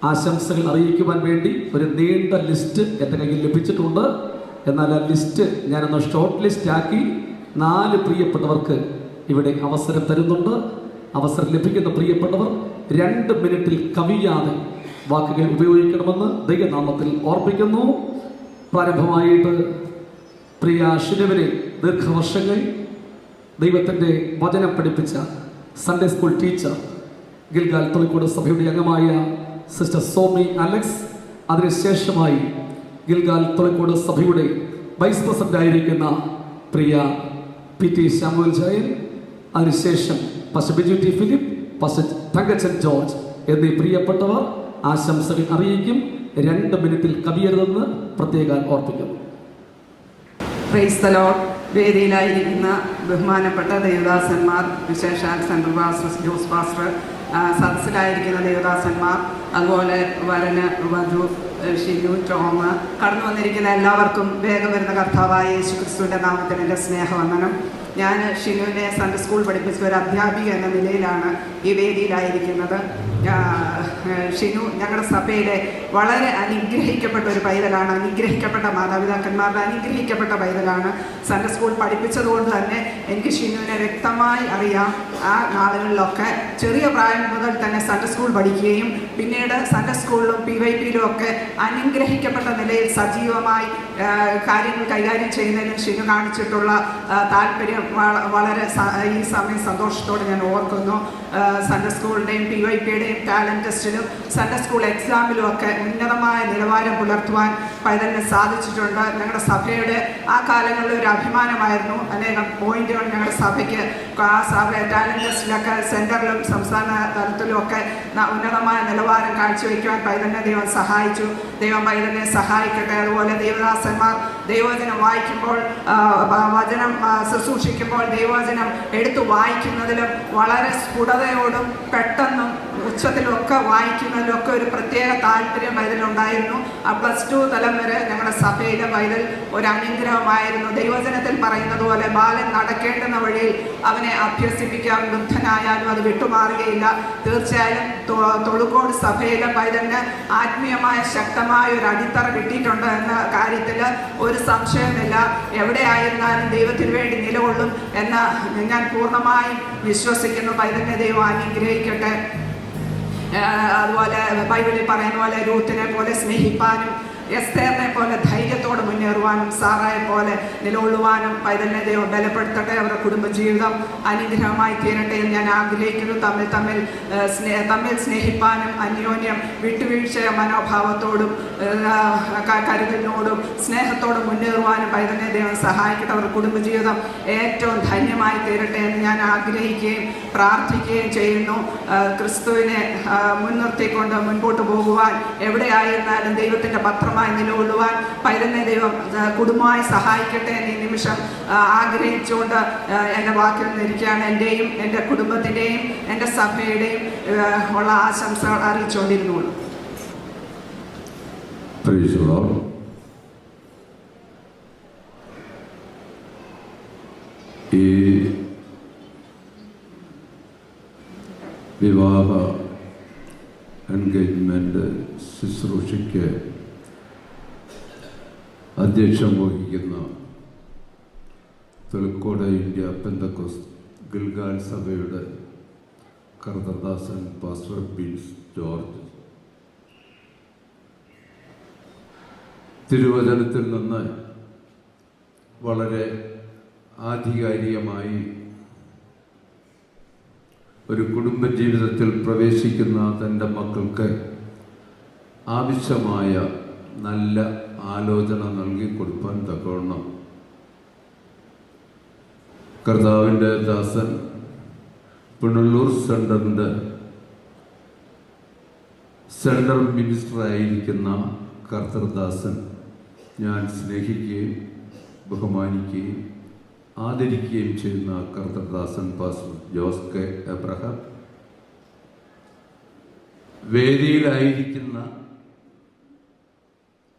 ആശംസകൾ അറിയിക്കുവാൻ വേണ്ടി ഒരു നീണ്ട ലിസ്റ്റ് എൻ്റെ കയ്യിൽ ലഭിച്ചിട്ടുണ്ട്. എന്നാൽ ആ ലിസ്റ്റ് ഞാനൊന്ന് ഷോർട്ട് ലിസ്റ്റ് ആക്കി 4 പ്രിയപ്പെട്ടവർക്ക് ഇവിടെ അവസരം തരുന്നുണ്ട്. അവസരം ലഭിക്കുന്ന പ്രിയപ്പെട്ടവർ 2 മിനിറ്റിൽ കവിയാതെ വാക്കുകൾ ഉപയോഗിക്കണമെന്ന് ദൈവനാമത്തിൽ ഓർപ്പിക്കുന്നു. പ്രാരംഭമായിട്ട് പ്രിയ ഷിനുവിനെ ദീർഘവർഷങ്ങൾ ദൈവത്തിൻ്റെ വചനം പഠിപ്പിച്ച Sunday school teacher Gilgal Tholicode സഭയുടെ അംഗമായ സിസ്റ്റർ സോമി അലക്സ്, അതിനുശേഷമായി ഗിൽഗാൽ തൊളിക്കോട് സഭയുടെ വൈസ് പ്രസിഡന്റ് ആയിരിക്കുന്ന പ്രിയ PT ശാമുവൽ ജയൻ, അതിനുശേഷം pastor Biju T Philip, pastor Thankachan George എന്നീ പ്രിയപ്പെട്ടവർ ആശംസകൾ അറിയിക്കും. 2 മിനിറ്റിൽ കവിയരുതെന്ന് പ്രത്യേകം ഓർപ്പിക്കുന്നു. Praise the Lord. വേദിയിലായിരിക്കുന്ന ബഹുമാനപ്പെട്ട ദേവദാസന്മാർ, വിശേഷാൽ സെൻട്രൽ പാസ്റ്റർ ജോസ് പാസ്റ്റർ, സദസ്സിലായിരിക്കുന്ന ദേവദാസന്മാർ, അതുപോലെ വരന് വധു ഷിനു, ടോമ, കടന്നു വന്നിരിക്കുന്ന എല്ലാവർക്കും വേഗം വരുന്ന കർത്താവായ യേശു ക്രിസ്തുവിൻ്റെ നാമത്തിൽ എൻ്റെ സ്നേഹവന്ദനം. ഞാൻ ഷിനുവിനെ സൺഡേ സ്കൂൾ പഠിപ്പിച്ച ഒരു അധ്യാപിക എന്ന നിലയിലാണ് ഈ വേദിയിലായിരിക്കുന്നത്. ഷിനു ഞങ്ങളുടെ സഭയിലെ വളരെ അനുഗ്രഹിക്കപ്പെട്ട ഒരു പൈതലാണ്. അനുഗ്രഹിക്കപ്പെട്ട മാതാപിതാക്കന്മാരുടെ അനുഗ്രഹിക്കപ്പെട്ട പൈതലാണ്. സൺഡേ സ്കൂൾ പഠിപ്പിച്ചതുകൊണ്ട് തന്നെ എനിക്ക് ഷിനുവിനെ വ്യക്തമായി അറിയാം. ആ നാളുകളിലൊക്കെ ചെറിയ പ്രായം മുതൽ തന്നെ സൺഡേ സ്കൂൾ പഠിക്കുകയും പിന്നീട് സൺഡേ സ്കൂളിലും PYPയിലും ഒക്കെ അനുഗ്രഹിക്കപ്പെട്ട നിലയിൽ സജീവമായി കാര്യങ്ങൾ കൈകാര്യം ചെയ്യുന്നതിനും ഷിനു കാണിച്ചിട്ടുള്ള താല്പര്യം വളരെ ഈ സമയം സന്തോഷത്തോടെ ഞാൻ ഓർക്കുന്നു. സൺഡേ സ്കൂളിൻ്റെയും PYPയുടെയും ടാലൻറ്റ് ടെസ്റ്റിലും സൺഡേ സ്കൂൾ എക്സാമിലും ഒക്കെ ഉന്നതമായ നിലവാരം പുലർത്തുവാൻ പൈതലിന് സാധിച്ചിട്ടുണ്ട്. ഞങ്ങളുടെ സഭയുടെ ആ കാലങ്ങളിൽ ഒരു അഭിമാനമായിരുന്നു. അനേകം പോയിന്റുകൾ ഞങ്ങളുടെ സഭയ്ക്ക് ആ സഭ ടാലൻറ്റ് ടെസ്റ്റിലൊക്കെ സെൻറ്ററിലും സംസ്ഥാന തലത്തിലും ഒക്കെ ഉന്നതമായ നിലവാരം കാഴ്ചവെക്കുവാൻ പൈതലിനെ ദൈവം സഹായിച്ചു. ദൈവം പൈതലിനെ സഹായിക്കട്ടെ. അതുപോലെ ദൈവദാസന്മാർ ദൈവവചനം വായിക്കുമ്പോൾ, വചനം ശുശ്രൂഷിക്കുമ്പോൾ ദൈവവചനം എടുത്തു വായിക്കുന്നതിലും വളരെ സ്ഫുടതയോടും പെട്ടെന്നും ഉച്ചത്തിലൊക്കെ വായിക്കുന്നതിലൊക്കെ ഒരു പ്രത്യേക താല്പര്യം പൈതലുണ്ടായിരുന്നു. +2 തലം വരെ ഞങ്ങളുടെ സഭയിലെ പൈതൽ ഒരു അനുഗ്രഹമായിരുന്നു. ദൈവവചനത്തിൽ പറയുന്നത് പോലെ ബാലൻ നടക്കേണ്ടുന്ന വഴിയിൽ അവനെ അഭ്യസിപ്പിക്കാൻ, വൃദ്ധനായാലും അത് വിട്ടുമാറുകയില്ല. തീർച്ചയായും തൊളുക്കോട് സഭയിലെ പൈതലിന് ആത്മീയമായ ശക്തമായ ഒരു അടിത്തറ കിട്ടിയിട്ടുണ്ട് എന്ന കാര്യത്തിൽ ഒരു സംശയമില്ല. എവിടെയായിരുന്നാലും ദൈവത്തിന് വേണ്ടി നിലകൊള്ളും എന്ന് ഞാൻ പൂർണ്ണമായും വിശ്വസിക്കുന്നു. പൈതലിനെ ദൈവം അനുഗ്രഹിക്കട്ടെ. അതുപോലെ ബൈബിളിൽ പറയുന്ന പോലെ രൂത്തിനെ പോലെ സ്നേഹിപ്പാനും എസ്തേറിനെ പോലെ ധൈര്യത്തോടെ മുന്നേറുവാനും സാറായെ പോലെ നിലകൊള്ളുവാനും പൈതലിനെ ദൈവം ബലപ്പെടുത്തട്ടെ. അവരുടെ കുടുംബജീവിതം അനുഗ്രഹമായി തീരട്ടെ എന്ന് ഞാൻ ആഗ്രഹിക്കുന്നു. തമ്മിൽ സ്നേഹിപ്പാനും അന്യോന്യം വിട്ടുവീഴ്ച മനോഭാവത്തോടും കരുതലിനോടും സ്നേഹത്തോടും മുന്നേറുവാനും പൈതലിനെ ദൈവം സഹായിക്കട്ടെ. അവരുടെ കുടുംബജീവിതം ഏറ്റവും ധന്യമായി തീരട്ടെ എന്ന് ഞാൻ ആഗ്രഹിക്കുകയും പ്രാർത്ഥിക്കുകയും ചെയ്യുന്നു. ക്രിസ്തുവിനെ മുൻനിർത്തിക്കൊണ്ട് മുൻപോട്ട് പോകുവാൻ എവിടെയായിരുന്നാലും ദൈവത്തിൻ്റെ പത്രമായി നിലകൊള്ളുവാൻ പൈതലിനെ ദൈവം കുടുംബമായി സഹായിക്കട്ടെ എന്ന് ഈ നിമിഷം ആഗ്രഹിച്ചുകൊണ്ട് എൻ്റെ വാക്കിൽ നിന്നിരിക്കുകയാണ്. എൻ്റെയും എൻ്റെ കുടുംബത്തിൻ്റെയും എൻ്റെ സഭയുടെയും ഉള്ള ആശംസകൾ അറിയിച്ചുകൊണ്ടിരുന്നുള്ളൂ. ഈ വിവാഹ എൻഗേജ്മെൻ്റ് ശുശ്രൂഷയ്ക്ക് അധ്യക്ഷം വഹിക്കുന്ന തൊളിക്കോട് ഇന്ത്യ പെന്തക്കോസ്ത് ഗിൽഗാൽ സഭയുടെ കർത്തദാസൻ പാസ്റ്റർ ബിൻസ് ജോർജ്, തിരുവചനത്തിൽ നിന്ന് വളരെ ആധികാരികമായി ഒരു കുടുംബജീവിതത്തിൽ പ്രവേശിക്കുന്ന തൻ്റെ മക്കൾക്ക് ആവശ്യമായ നല്ല ആലോചന നൽകിക്കൊടുക്കാൻ തക്കവണ്ണം കർത്താവിൻ്റെ ദാസൻ പുനലൂർ സെൻറ്ററിൻ്റെ സെൻട്രൽ മിനിസ്റ്ററായിരിക്കുന്ന കർത്തദാസൻ ഞാൻ സ്നേഹിക്കുകയും ബഹുമാനിക്കുകയും ആദരിക്കുകയും ചെയ്യുന്ന കർത്തദാസൻ പാസ്റ്റർ ജോസ് കെ എബ്രഹാം, വേദിയിലായിരിക്കുന്ന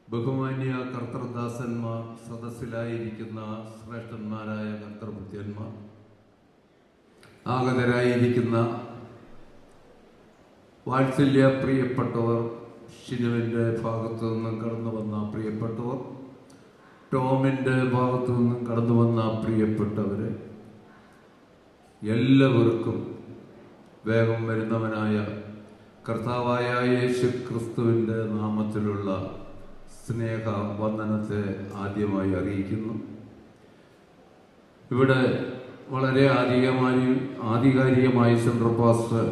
ബഹുമാന്യ കർത്തദാസന്മാർ, സദസ്സിലായിരിക്കുന്ന ശ്രേഷ്ഠന്മാരായ കർത്തൃഭൃത്യന്മാർ, ആഗതരായിരിക്കുന്ന വാത്സല്യ പ്രിയപ്പെട്ടവർ, ഷിനുവിൻ്റെ ഭാഗത്തു നിന്നും കടന്നു വന്ന പ്രിയപ്പെട്ടവർ, ടോമിൻ്റെ ഭാഗത്തു നിന്നും കടന്നു വന്ന പ്രിയപ്പെട്ടവരെ, എല്ലാവർക്കും വേഗം വരുന്നവനായ കർത്താവായ യേശു ക്രിസ്തുവിൻ്റെ നാമത്തിലുള്ള സ്നേഹ വന്ദനത്തെ ആദ്യമായി അറിയിക്കുന്നു. ഇവിടെ വളരെ ആധികാരികമായി സെൻട്രൽ പാസ്റ്റർ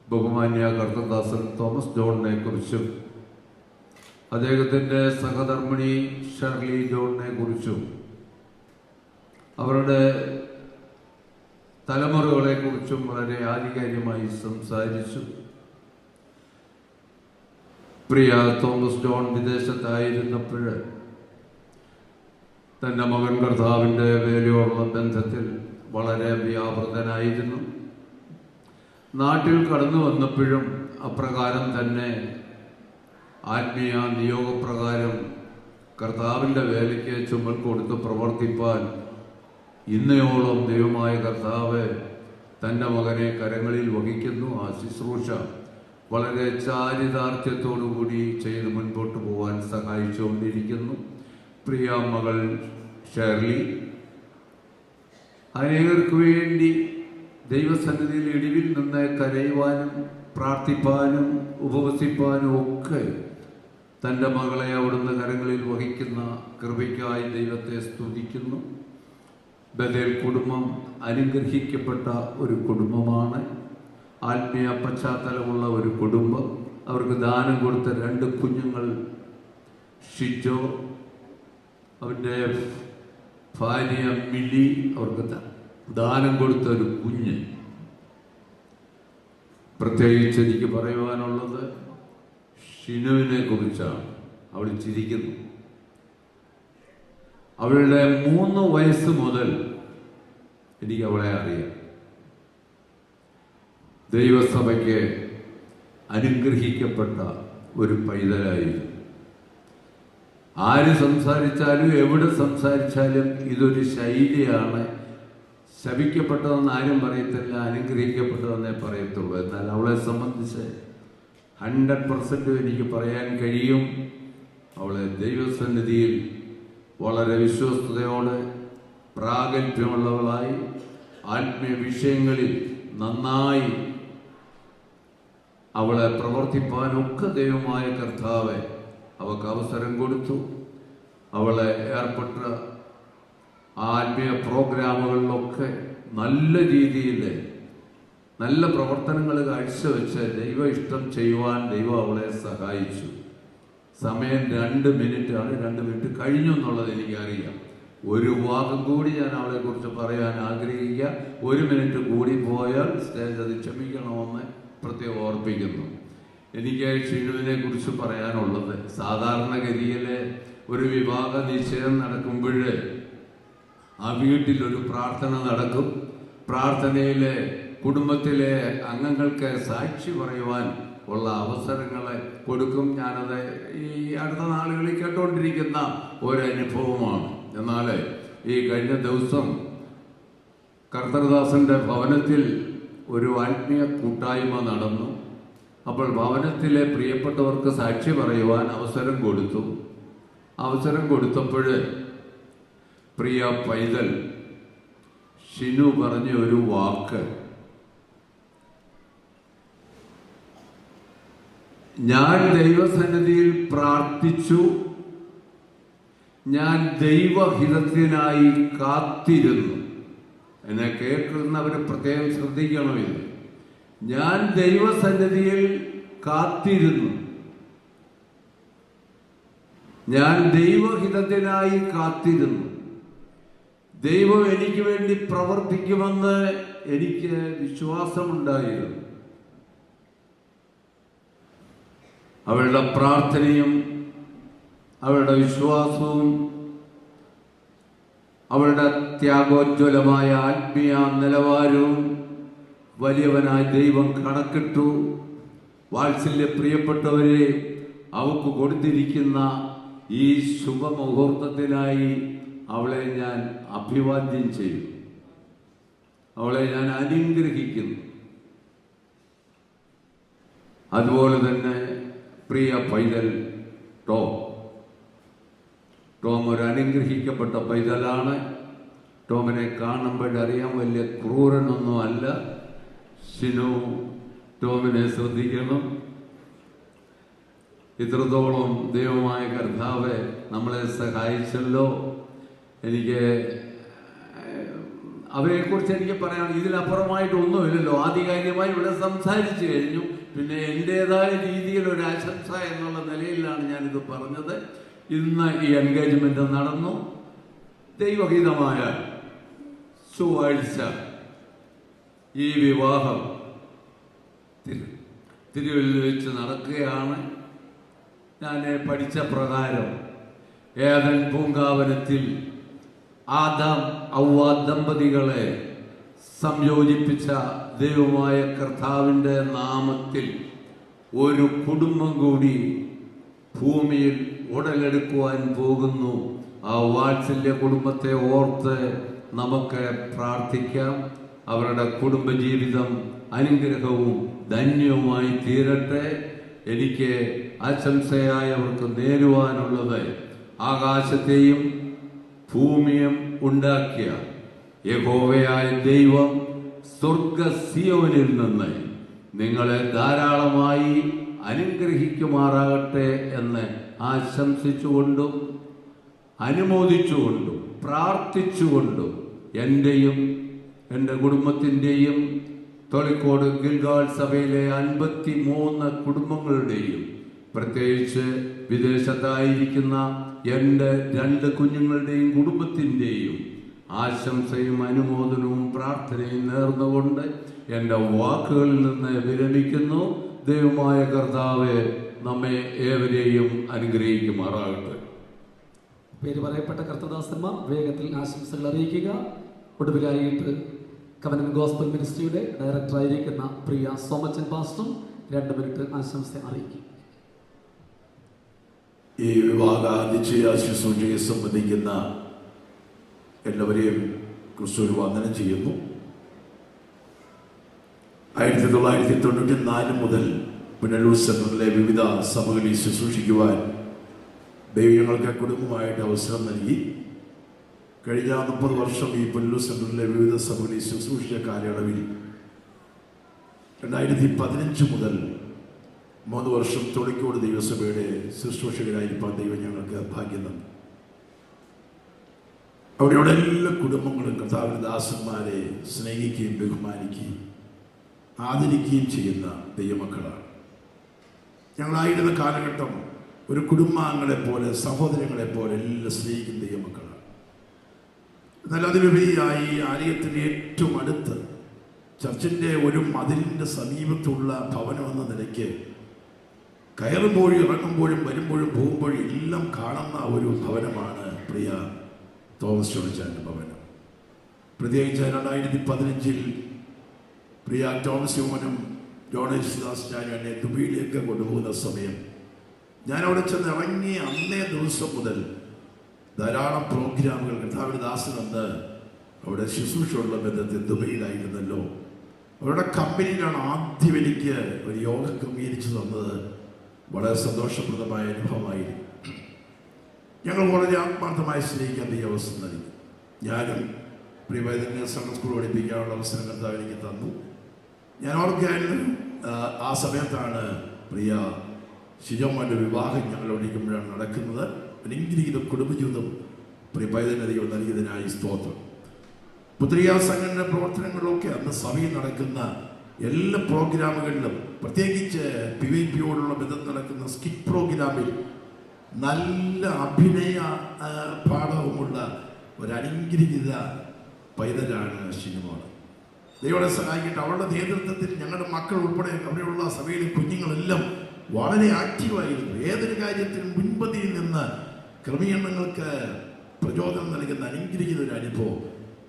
ബഹുമാന്യ കർത്തദാസൻ തോമസ് ജോണിനെ കുറിച്ചും അദ്ദേഹത്തിൻ്റെ സഹധർമ്മിണി ഷർലി ജോണിനെ കുറിച്ചും അവരുടെ തലമുറകളെക്കുറിച്ചും വളരെ ആധികാരികമായി സംസാരിച്ചു. പ്രിയ തോമസ് ജോൺ വിദേശത്തായിരുന്നപ്പോൾ തൻ്റെ മകൻ കർത്താവിൻ്റെ വേലയോടുള്ള ബന്ധത്തിൽ വളരെ വ്യാപൃതനായിരുന്നു. നാട്ടിൽ കടന്നു വന്നപ്പോഴും അപ്രകാരം തന്നെ ആത്മീയ നിയോഗപ്രകാരം കർത്താവിൻ്റെ വേലയ്ക്ക് ചുമൽ കൊടുത്ത് പ്രവർത്തിപ്പാൻ ഇന്നയോളം ദൈവമായ കർത്താവ് തൻ്റെ മകനെ കരങ്ങളിൽ വഹിക്കുന്നു. ആ ശുശ്രൂഷ വളരെ ചാരിതാർത്ഥ്യത്തോടുകൂടി ചെയ്ത് മുൻപോട്ട് പോകാൻ സഹായിച്ചുകൊണ്ടിരിക്കുന്നു. പ്രിയ മകൾ ഷേർലി അനേകർക്ക് വേണ്ടി ദൈവസന്നിധിയിൽ ഇടിവിൽ നിന്ന് കരയുവാനും പ്രാർത്ഥിപ്പാനും ഉപവസിപ്പാനും ഒക്കെ തൻ്റെ മകളെ അവിടുന്ന് കരങ്ങളിൽ വഹിക്കുന്ന കൃപയ്ക്കായി ദൈവത്തെ സ്തുതിക്കുന്നു. ബദേൽ കുടുംബം അനുഗ്രഹിക്കപ്പെട്ട ഒരു കുടുംബമാണ്. ആത്മീയ പശ്ചാത്തലമുള്ള ഒരു കുടുംബം. അവർക്ക് ദാനം കൊടുത്ത 2 കുഞ്ഞുങ്ങൾ, ഷിജോ, അവൻ്റെ ഭാര്യ മിലി, അവർക്ക് ദാനം കൊടുത്ത ഒരു കുഞ്ഞ്. പ്രത്യേകിച്ച് എനിക്ക് പറയുവാനുള്ളത് ഷിനുവിനെ കുറിച്ചാണ്. അവൾ ചിരിക്കുന്നു. അവളുടെ 3 വയസ്സ് മുതൽ എനിക്ക് അവളെ അറിയാം. ദൈവസഭയ്ക്ക് അനുഗ്രഹിക്കപ്പെട്ട ഒരു പൈതലായിരുന്നു. ആര് സംസാരിച്ചാലും എവിടെ സംസാരിച്ചാലും ഇതൊരു ശൈലിയാണ്. ശപിക്കപ്പെട്ടതെന്ന് ആരും പറയത്തില്ല, അനുഗ്രഹിക്കപ്പെട്ടതെന്നേ പറയത്തുള്ളൂ. എന്നാൽ അവളെ സംബന്ധിച്ച് 100% എനിക്ക് പറയാൻ കഴിയും, അവളെ ദൈവസന്നിധിയിൽ വളരെ വിശ്വസ്തയോടെ പ്രാഗൽഭ്യമുള്ളവളായി ആത്മീയ വിഷയങ്ങളിൽ നന്നായി അവളെ പ്രവർത്തിപ്പാനൊക്കെ ദൈവമായ കർത്താവ് അവൾക്ക് അവസരം കൊടുത്തു. അവളെ ഏർപ്പെട്ട ആത്മീയ പ്രോഗ്രാമുകളിലൊക്കെ നല്ല രീതിയിൽ നല്ല പ്രവർത്തനങ്ങൾ കാഴ്ചവെച്ച് ദൈവ ഇഷ്ടം ചെയ്യുവാൻ ദൈവം അവളെ സഹായിച്ചു. സമയം 2 മിനിറ്റാണ്. 2 മിനിറ്റ് കഴിഞ്ഞു എന്നുള്ളത് എനിക്കറിയാം. ഒരു വാക്കും കൂടി ഞാൻ അവളെക്കുറിച്ച് പറയാൻ ആഗ്രഹിക്കുക. 1 മിനിറ്റ് കൂടി പോയാൽ സ്റ്റേജ് അത് ക്ഷമിക്കണമെന്ന് പ്രത്യേകം ഓർപ്പിക്കുന്നു. എനിക്ക് ഷിനുവിനെ കുറിച്ച് പറയാനുള്ളത്, സാധാരണഗതിയിൽ ഒരു വിവാഹ നിശ്ചയം നടക്കുമ്പോൾ ആ വീട്ടിലൊരു പ്രാർത്ഥന നടക്കും. പ്രാർത്ഥനയിൽ കുടുംബത്തിലെ അംഗങ്ങൾക്ക് സാക്ഷി പറയുവാൻ ഉള്ള അവസരങ്ങളെ കൊടുക്കും. ഞാനത് ഈ അടുത്ത നാളുകളിൽ കേട്ടുകൊണ്ടിരിക്കുന്ന ഒരനുഭവമാണ്. എന്നാൽ ഈ കഴിഞ്ഞ ദിവസം കർത്തൃദാസന്റെ ഭവനത്തിൽ ഒരു ആത്മീയ കൂട്ടായ്മ നടന്നു. അപ്പോൾ ഭവനത്തിലെ പ്രിയപ്പെട്ടവർക്ക് സാക്ഷി പറയുവാൻ അവസരം കൊടുത്തു. അവസരം കൊടുത്തപ്പോൾ പ്രിയ പൈതൽ ഷിനു പറഞ്ഞ ഒരു വാക്ക്, ഞാൻ ദൈവസന്നിധിയിൽ പ്രാർത്ഥിച്ചു, ഞാൻ ദൈവഹിതത്തിനായി കാത്തിരുന്നു. എന്നെ കേൾക്കുന്നവർ പ്രത്യേകം ശ്രദ്ധിക്കണമില്ല. ഞാൻ ദൈവസന്നിധിയിൽ കാത്തിരുന്നു, ഞാൻ ദൈവഹിതത്തിനായി കാത്തിരുന്നു. ദൈവം എനിക്ക് വേണ്ടി പ്രവർത്തിക്കുമെന്ന് എനിക്ക് വിശ്വാസമുണ്ടായിരുന്നു. അവളുടെ പ്രാർത്ഥനയും അവളുടെ വിശ്വാസവും അവളുടെ ത്യാഗോജ്വലമായ ആത്മീയ നിലവാരവും വലിയവനായ ദൈവം കണക്കിട്ടു. വാത്സല്യ പ്രിയപ്പെട്ടവരെ, അവൾക്ക് കൊടുത്തിരിക്കുന്ന ഈ ശുഭമുഹൂർത്തത്തിനായി അവളെ ഞാൻ അഭിവാദ്യം ചെയ്യും, അവളെ ഞാൻ അനുഗ്രഹിക്കുന്നു. അതുപോലെ തന്നെ പ്രിയ പൈതൽ ടോം ഒരു അനുഗ്രഹിക്കപ്പെട്ട പൈതലാണ്. ടോമിനെ കാണുമ്പോഴറിയാം വലിയ ക്രൂരനൊന്നും അല്ല. ഷിനു ടോമിനെ ശ്രദ്ധിക്കണം. ഇത്രത്തോളം ദൈവമായ കർത്താവ് നമ്മളെ സഹായിച്ചല്ലോ. എനിക്ക് അവയെക്കുറിച്ച് എനിക്ക് പറയാൻ ഇതിനപ്പുറമായിട്ടൊന്നുമില്ലല്ലോ. ആധികാരികമായി ഇവിടെ സംസാരിച്ചു കഴിഞ്ഞു. പിന്നെ എൻ്റേതായ രീതിയിൽ ഒരു ആശംസ എന്നുള്ള നിലയിലാണ് ഞാനിത് പറഞ്ഞത്. ഇന്ന് ഈ എൻഗേജ്മെൻ്റ് നടന്നു. ദൈവഹിതമായ ചൊവ്വാഴ്ച ഈ വിവാഹം തിരുവല്ലയിൽ വെച്ച് നടക്കുകയാണ്. ഞാൻ പഠിച്ച പ്രകാരം ഏദൻ പൂങ്കാവനത്തിൽ ആദാം ഔവ്വ ദമ്പതികളെ സംയോജിപ്പിച്ച ദൈവമായ കർത്താവിൻ്റെ നാമത്തിൽ ഒരു കുടുംബം കൂടി ഭൂമിയിൽ ഉടലെടുക്കുവാൻ പോകുന്നു. ആ വാത്സല്യ കുടുംബത്തെ ഓർത്ത് നമുക്ക് പ്രാർത്ഥിക്കാം. അവരുടെ കുടുംബജീവിതം അനുഗ്രഹവും ധന്യവുമായി തീരട്ടെ. എനിക്ക് ആശംസയായി അവർക്ക് നേരുവാനുള്ളത്, ആകാശത്തെയും ഭൂമിയും ഉണ്ടാക്കിയ യഹോവയായ ദൈവം സ്വർഗ സിയോനിൽ നിന്ന് നിങ്ങളെ ധാരാളമായി അനുഗ്രഹിക്കുമാറാകട്ടെ എന്ന് ആശംസിച്ചുകൊണ്ടും അനുമോദിച്ചുകൊണ്ടും പ്രാർത്ഥിച്ചുകൊണ്ടും എൻ്റെയും എൻ്റെ കുടുംബത്തിൻ്റെയും തൊളിക്കോട് ഗിൽഗാൾ സഭയിലെ 53 കുടുംബങ്ങളുടെയും പ്രത്യേകിച്ച് വിദേശത്തായിരിക്കുന്ന എൻ്റെ 2 കുഞ്ഞുങ്ങളുടെയും കുടുംബത്തിൻ്റെയും ആശംസയും അനുമോദനവും പ്രാർത്ഥനയും നേർന്നുകൊണ്ട് എൻ്റെ വാക്കുകളിൽ നിന്ന് വിരമിക്കുന്നു. ദൈവമായ കർത്താവെ നമ്മെ ഏവരെയും അനുഗ്രഹിക്കുമാറാകട്ടെ. പേര് പറയപ്പെട്ട കർത്തദാസന്മാർ വേഗത്തിൽ ആശംസകൾ അറിയിക്കുക. ഒടുവിലായിട്ട് കവനന്റ് ഗോസ്പൽ മിനിസ്ട്രിയുടെ ഡയറക്ടറായിരിക്കുന്ന പ്രിയ സോമച്ചൻ പാസ്റ്ററും 2 മിനിറ്റ് ആശംസ അറിയിക്കും. ഈ വിവാഹ നിശ്ചയ ശുശ്രൂഷയെ സംബന്ധിക്കുന്ന എല്ലാവരെയും ക്രിസ്തുവിൽ വന്ദനം ചെയ്യുന്നു. 1994 മുതൽ പുനലൂർ സെന്ററിലെ വിവിധ സഭകളിൽ ശുശ്രൂഷിക്കുവാൻ ദൈവം ഞങ്ങൾക്ക് കുടുംബമായിട്ട് അവസരം നൽകി. കഴിഞ്ഞ 30 വർഷം ഈ പുനലൂർ സെന്ററിലെ വിവിധ സഭകളിൽ ശുശ്രൂഷിച്ച കാലയളവിൽ 2015 മുതൽ 3 വർഷം തൊളിക്കോട് ദൈവസഭയുടെ ശുശ്രൂഷകരായിരിക്കാൻ ദൈവം ഞങ്ങൾക്ക് ഭാഗ്യം തന്നു. അവിടെയുള്ള എല്ലാ കുടുംബങ്ങളും കർത്താവിൻ്റെ ദാസന്മാരെ സ്നേഹിക്കുകയും ബഹുമാനിക്കുകയും ആദരിക്കുകയും ചെയ്യുന്ന ദൈവമക്കളാണ്. ഞങ്ങളായിരുന്ന കാലഘട്ടം ഒരു കുടുംബാംഗങ്ങളെ പോലെ സഹോദരങ്ങളെ പോലെ എല്ലാം സ്നേഹിക്കുന്ന ദൈവമക്കളാണ്. എന്നാൽ അതിലുപരിയായി ആലയത്തിന് ഏറ്റവും അടുത്ത് ചർച്ചിൻ്റെ ഒരു മതിലിൻ്റെ സമീപത്തുള്ള ഭവനമെന്ന നിലയ്ക്ക് കയറുമ്പോഴും ഇറങ്ങുമ്പോഴും വരുമ്പോഴും പോകുമ്പോഴും എല്ലാം കാണുന്ന ഒരു ഭവനമാണ് പ്രിയ തോമസ് ജോണിച്ചാൻ്റെ ഭവനം. പ്രത്യേകിച്ച് 2015 പ്രിയ തോമസ് യോമനും ജോണേശ്ദാസ് ഞാനും എന്നെ ദുബൈയിലേക്ക് കൊണ്ടുപോകുന്ന സമയം ഞാൻ അവിടെ ചെന്ന് ഇറങ്ങിയ അന്നേ ദിവസം മുതൽ ധാരാളം പ്രോഗ്രാമുകൾ കർത്താവിൻ്റെ ദാസനെന്ന് അവിടെ ശുശ്രൂഷയുള്ള ബന്ധത്തിൽ ദുബൈയിലായിരുന്നല്ലോ. അവരുടെ കമ്പനിയിലാണ് ആദ്യം എനിക്ക് ഒരു യോഗ ക്രമീകരിച്ചു തന്നത്. വളരെ സന്തോഷപ്രദമായ അനുഭവമായിരുന്നു. ഞങ്ങൾ വളരെ ആത്മാർത്ഥമായി സ്നേഹിക്കാൻ ഈ അവസരം നൽകി. ഞാനും പ്രിയവൈദ്യനെ സൺഡേ സ്കൂൾ പഠിപ്പിക്കാനുള്ള അവസരം കർത്താവ് എനിക്ക് തന്നു. ഞാൻ ഓർക്കാനും ആ സമയത്താണ് പ്രിയ ഷിജോമാൻ്റെ വിവാഹം ഞങ്ങൾ ഒഴിക്കുമ്പോഴാണ് നടക്കുന്നത്. അനുഗ്രഹീത കുടുംബജീവിതം പ്രിയവൈദ്യനെ ദൈവം നൽകിയതിനായി സ്തോത്രം. പുത്രിക സംഘടന പ്രവർത്തനങ്ങളിലൊക്കെ അന്ന് സഭയിൽ നടക്കുന്ന എല്ലാ പ്രോഗ്രാമുകളിലും പ്രത്യേകിച്ച് PYPയോടുള്ള ബന്ധം നടക്കുന്ന സ്കിറ്റ് പ്രോഗ്രാമിൽ നല്ല അഭിനയ പാഠവുമുള്ള ഒരു അനുഗ്രഹീത പൈതലാണ് ഷിനിമോള്. ദൈവത്തെ സഹായിക്കട്ടെ. അവളുടെ നേതൃത്വത്തിൽ ഞങ്ങളുടെ മക്കൾ ഉൾപ്പെടെ അവിടെയുള്ള സഭയിലെ കുഞ്ഞുങ്ങളെല്ലാം വളരെ ആക്റ്റീവായിരുന്നു. ഏതൊരു കാര്യത്തിനും മുൻപന്തിയിൽ നിന്ന് ക്രമീകരണങ്ങൾക്ക് പ്രചോദനം നൽകുന്ന അനുഗ്രഹീത ഒരു അനുഭവം.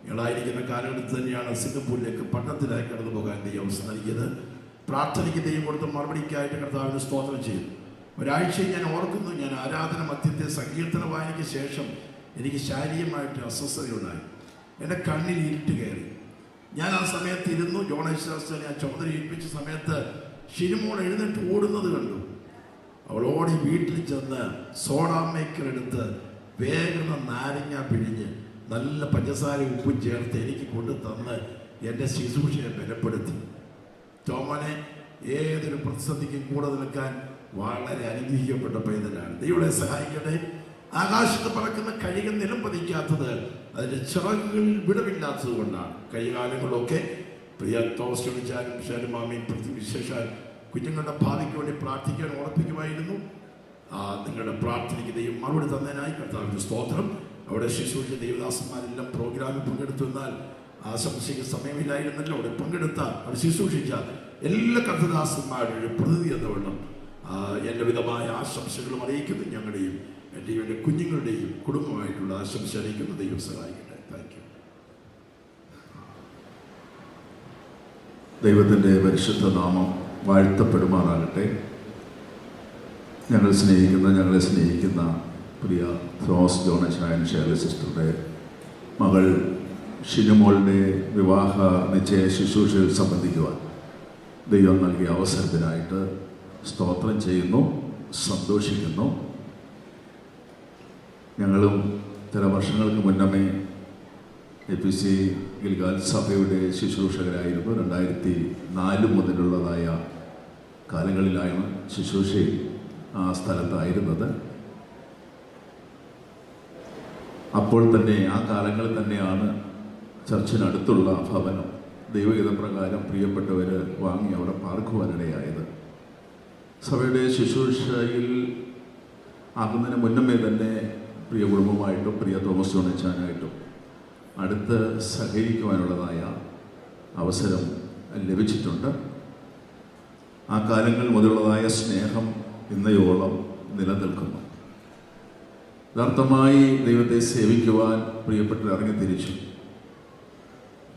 ഞങ്ങളായിരിക്കുന്ന കാലഘട്ടത്തിൽ തന്നെയാണ് സിംഗപ്പൂരിലേക്ക് പഠനത്തിനായി കടന്നു പോകാൻ ദൈവം അവസരം നൽകിയത്. പ്രാർത്ഥനയ്ക്ക് ദൈവം കൊടുത്ത മറുപടിക്കായിട്ട് കർത്താവിന് സ്തോത്രം ചെയ്തു. ഒരാഴ്ചയും ഞാൻ ഓർക്കുന്നു, ഞാൻ ആരാധന മധ്യത്തെ സങ്കീർത്തന വായനയ്ക്ക് ശേഷം എനിക്ക് ശാരീരികമായിട്ട് അസ്വസ്ഥതയുണ്ടായി. എൻ്റെ കണ്ണിൽ ഇരുട്ട് കയറി. ഞാൻ ആ സമയത്ത് ഇരുന്നു. ജോണേശ്വരനെ ഞാൻ ചുമതല ഏൽപ്പിച്ച സമയത്ത് ഷിനിമോൾ എഴുന്നേറ്റ് ഓടുന്നത് കണ്ടു. അവളോട് വീട്ടിൽ ചെന്ന് സോഡാ മേക്കർ എടുത്ത് വേഗം നാരങ്ങ പിഴിഞ്ഞ് നല്ല പഞ്ചസാര ഉപ്പും ചേർത്ത് എനിക്ക് കൊണ്ടു തന്ന് എൻ്റെ ശുശ്രൂഷയെ ബലപ്പെടുത്തി. ടോമനെ ഏതൊരു പ്രതിസന്ധിക്കും കൂടെ നിൽക്കാൻ വളരെ അനുഗ്രഹിക്കപ്പെട്ട പൈതലാണ്. ദൈവത്തെ സഹായിക്കട്ടെ. ആകാശത്ത് പറക്കുന്ന കഴുകൻ നിലം പതിക്കാത്തത് അതിൻ്റെ ചിറകുകളിൽ വിടവില്ലാത്തത് കൊണ്ടാണ്. കൈകാലങ്ങളൊക്കെ പ്രിയ തോമസ് വിളിച്ചാലും ശാലുമാമയും വിശേഷാൽ കുഞ്ഞുങ്ങളുടെ ഭാവിക്ക് വേണ്ടി പ്രാർത്ഥിക്കാൻ ഉറപ്പിക്കുമായിരുന്നു. നിങ്ങളുടെ പ്രാർത്ഥനയ്ക്ക് ദൈവം മറുപടി തന്നതിനായി കർത്താവിന്റെ സ്തോത്രം. അവിടെ ശുശ്രൂഷ ദൈവദാസന്മാരെല്ലാം പ്രോഗ്രാമിൽ പങ്കെടുത്തു. എന്നാൽ ആശംസയ്ക്ക് സമയമില്ലായിരുന്നല്ലോ. അവിടെ പങ്കെടുത്ത അവിടെ ശുശ്രൂഷിച്ച എല്ലാ കർത്തദാസന്മാരുടെ പ്രതിനിധി എന്നവണ്ണം എല്ലാവിധമായ ആശംസകളും അറിയിക്കുന്നു. ഞങ്ങളുടെയും എൻ്റെ കുഞ്ഞുങ്ങളുടെയും കുടുംബമായിട്ടുള്ള ആശംസ അറിയിക്കുന്നു. ദൈവം സഹായിക്കട്ടെ. Thank you. ദൈവത്തിൻ്റെ പരിശുദ്ധ നാമം വാഴ്ത്തപ്പെടുമാറാകട്ടെ. ഞങ്ങളെ സ്നേഹിക്കുന്ന പ്രിയ തോമസ് ജോണച്ചായൻ ഷേർലി സിസ്റ്ററുടെ മകൾ ഷിനുമോളുടെ വിവാഹ നിശ്ചയ ശുശ്രൂഷയിൽ സംബന്ധിക്കുവാൻ ദൈവം നൽകിയ അവസരത്തിനായിട്ട് സ്തോത്രം ചെയ്യുന്നു, സന്തോഷിക്കുന്നു. ഞങ്ങളും ചില വർഷങ്ങൾക്ക് മുന്നമേ APC ഗിൽഗാൽ സഭയുടെ ശുശ്രൂഷകരായിരുന്നു. 2004 മുതലുള്ളതായ കാലങ്ങളിലാണ് ശുശ്രൂഷയിൽ ആ സ്ഥലത്തായിരുന്നത്. അപ്പോൾ തന്നെ ആ കാലങ്ങളിൽ തന്നെയാണ് ചർച്ചിനടുത്തുള്ള ഭവനം ദൈവഹിതപ്രകാരം പ്രിയപ്പെട്ടവർ വാങ്ങി അവിടെ പാർക്കുവാനിടയായത്. സഭയുടെ ശുശ്രൂഷയിൽ ആകുന്നതിന് മുന്നമേ തന്നെ പ്രിയ കുടുംബമായിട്ടും പ്രിയ തോമസ് ജോണച്ചാനായിട്ടും അടുത്ത് സഹകരിക്കുവാനുള്ളതായ അവസരം ലഭിച്ചിട്ടുണ്ട്. ആ കാലങ്ങൾ മുതലുള്ളതായ സ്നേഹം ഇന്നയോളം നിലനിൽക്കുന്നു. യഥാർത്ഥമായി ദൈവത്തെ സേവിക്കുവാൻ പ്രിയപ്പെട്ടവർ ഇറങ്ങിത്തിരിച്ചു.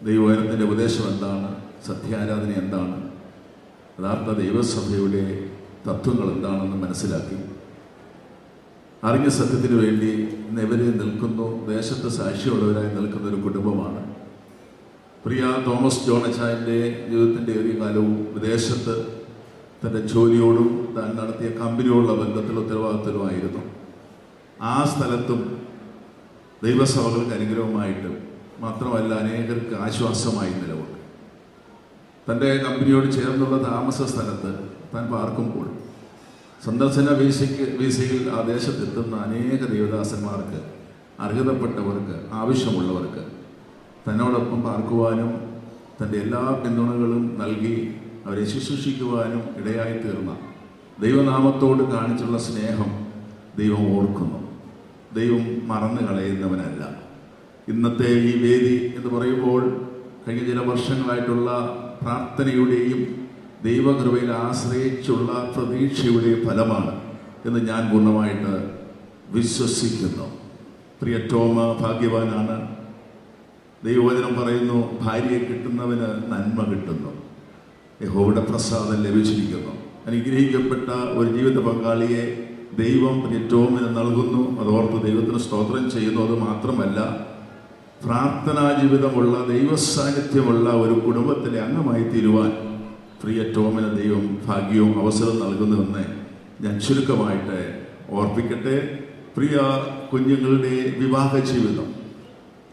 ദൈവവചനത്തിൻ്റെ ഉപദേശം എന്താണ്, സത്യാരാധന എന്താണ്, യഥാർത്ഥ ദൈവസഭയുടെ തത്വങ്ങൾ എന്താണെന്ന് മനസ്സിലാക്കി അറിഞ്ഞ സത്യത്തിന് വേണ്ടി ഇവരെ നിൽക്കുന്നു. ദേശത്ത് സാക്ഷിയുള്ളവരായി നിൽക്കുന്ന ഒരു കുടുംബമാണ്. പ്രിയ തോമസ് ജോണച്ചായൻ്റെ ജീവിതത്തിൻ്റെ ഏറിയ കാലവും വിദേശത്ത് തൻ്റെ ജോലിയോടും താൻ നടത്തിയ കമ്പനിയോടുള്ള ബന്ധത്തിൽ ഉത്തരവാദിത്തമായിരുന്നു. ആ സ്ഥലത്തും ദൈവസഭകൾക്ക് അനുഗ്രഹമായിട്ട് മാത്രമല്ല അനേകർക്ക് ആശ്വാസമായി നിലകൊണ്ടു. തൻ്റെ കമ്പനിയോട് ചേർന്നുള്ള താമസ സ്ഥലത്ത് താൻ പാർക്കുമ്പോൾ സന്ദർശന വീസയിൽ ആ ദേശത്തെത്തുന്ന അനേക ദൈവദാസന്മാർക്ക്, അർഹതപ്പെട്ടവർക്ക്, ആവശ്യമുള്ളവർക്ക് തന്നോടൊപ്പം പാർക്കുവാനും തൻ്റെ എല്ലാ പിന്തുണകളും നൽകി അവരെ ശുശ്രൂഷിക്കുവാനും ഇടയായി തീർന്ന ദൈവനാമത്തോട് കാണിച്ചുള്ള സ്നേഹം ദൈവം ഓർക്കുന്നു. ദൈവം മറന്നു കളയുന്നവനല്ല. ഇന്നത്തെ ഈ വേദി എന്ന് പറയുമ്പോൾ കഴിഞ്ഞ ചില വർഷങ്ങളായിട്ടുള്ള പ്രാർത്ഥനയുടെയും ദൈവകൃപയിൽ ആശ്രയിച്ചുള്ള പ്രതീക്ഷയുടെയും ഫലമാണ് എന്ന് ഞാൻ പൂർണ്ണമായിട്ട് വിശ്വസിക്കുന്നു. പ്രിയ ടോമ ഭാഗ്യവാനാണ്. ദൈവവചനം പറയുന്നു, ഭാര്യയെ കിട്ടുന്നവന് നന്മ കിട്ടുന്നു, യഹോവയുടെ പ്രസാദം ലഭിച്ചിരിക്കുന്നു. അനുഗ്രഹിക്കപ്പെട്ട ഒരു ജീവിത പങ്കാളിയെ ദൈവം പ്രിയ ടോമിന് നൽകുന്നു. അതോർത്ത് ദൈവത്തിന് സ്തോത്രം ചെയ്യുന്നു. അത് മാത്രമല്ല, പ്രാർത്ഥനാ ജീവിതമുള്ള ദൈവസാന്നിധ്യമുള്ള ഒരു കുടുംബത്തിലെ അംഗമായി തീരുവാൻ പ്രിയ ടോമിന് ദൈവം ഭാഗ്യവും അവസരം നൽകുന്നുവെന്ന് ഞാൻ ചുരുക്കമായിട്ട് ഓർപ്പിക്കട്ടെ. പ്രിയ കുഞ്ഞുങ്ങളുടെ വിവാഹ ജീവിതം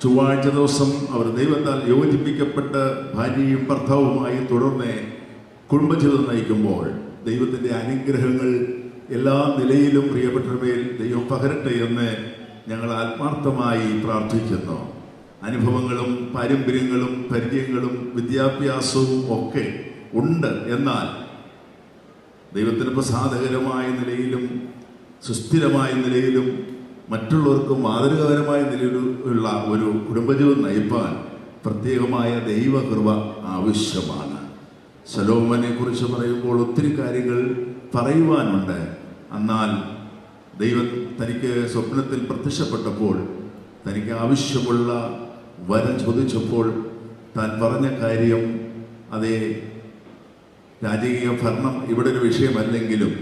ചൊവ്വാഴ്ച ദിവസം അവർ ദൈവത്താൽ യോജിപ്പിക്കപ്പെട്ട് ഭാര്യയും ഭർത്താവുമായി തുടർന്ന് കുടുംബജീവിതം നയിക്കുമ്പോൾ ദൈവത്തിൻ്റെ അനുഗ്രഹങ്ങൾ എല്ലാ നിലയിലും പ്രിയപ്പെട്ടവരിൽ ദൈവം പകരട്ടെ എന്ന് ഞങ്ങൾ ആത്മാർത്ഥമായി പ്രാർത്ഥിക്കുന്നു. അനുഭവങ്ങളും പാരമ്പര്യങ്ങളും പരിചയങ്ങളും വിദ്യാഭ്യാസവും ഒക്കെ ഉണ്ട്. എന്നാൽ ദൈവത്തിന് പ്രസാദകരമായ നിലയിലും സുസ്ഥിരമായ നിലയിലും മറ്റുള്ളവർക്ക് മാതൃകാപരമായ നിലയിലുള്ള ഒരു കുടുംബജീവിതം നയിപ്പാൻ പ്രത്യേകമായ ദൈവകൃപ ആവശ്യമാണ്. ശലോമനെ കുറിച്ച് പറയുമ്പോൾ ഒത്തിരി കാര്യങ്ങൾ പറയുവാനുണ്ട്. എന്നാൽ ദൈവം തനിക്ക് സ്വപ്നത്തിൽ പ്രത്യക്ഷപ്പെട്ടപ്പോൾ തനിക്ക് ആവശ്യമുള്ള വരം ചോദിച്ചപ്പോൾ താൻ പറഞ്ഞ കാര്യം, അതേ രാജകീയ ഭരണം ഇവിടെ ഒരു വിഷയമല്ലെങ്കിലും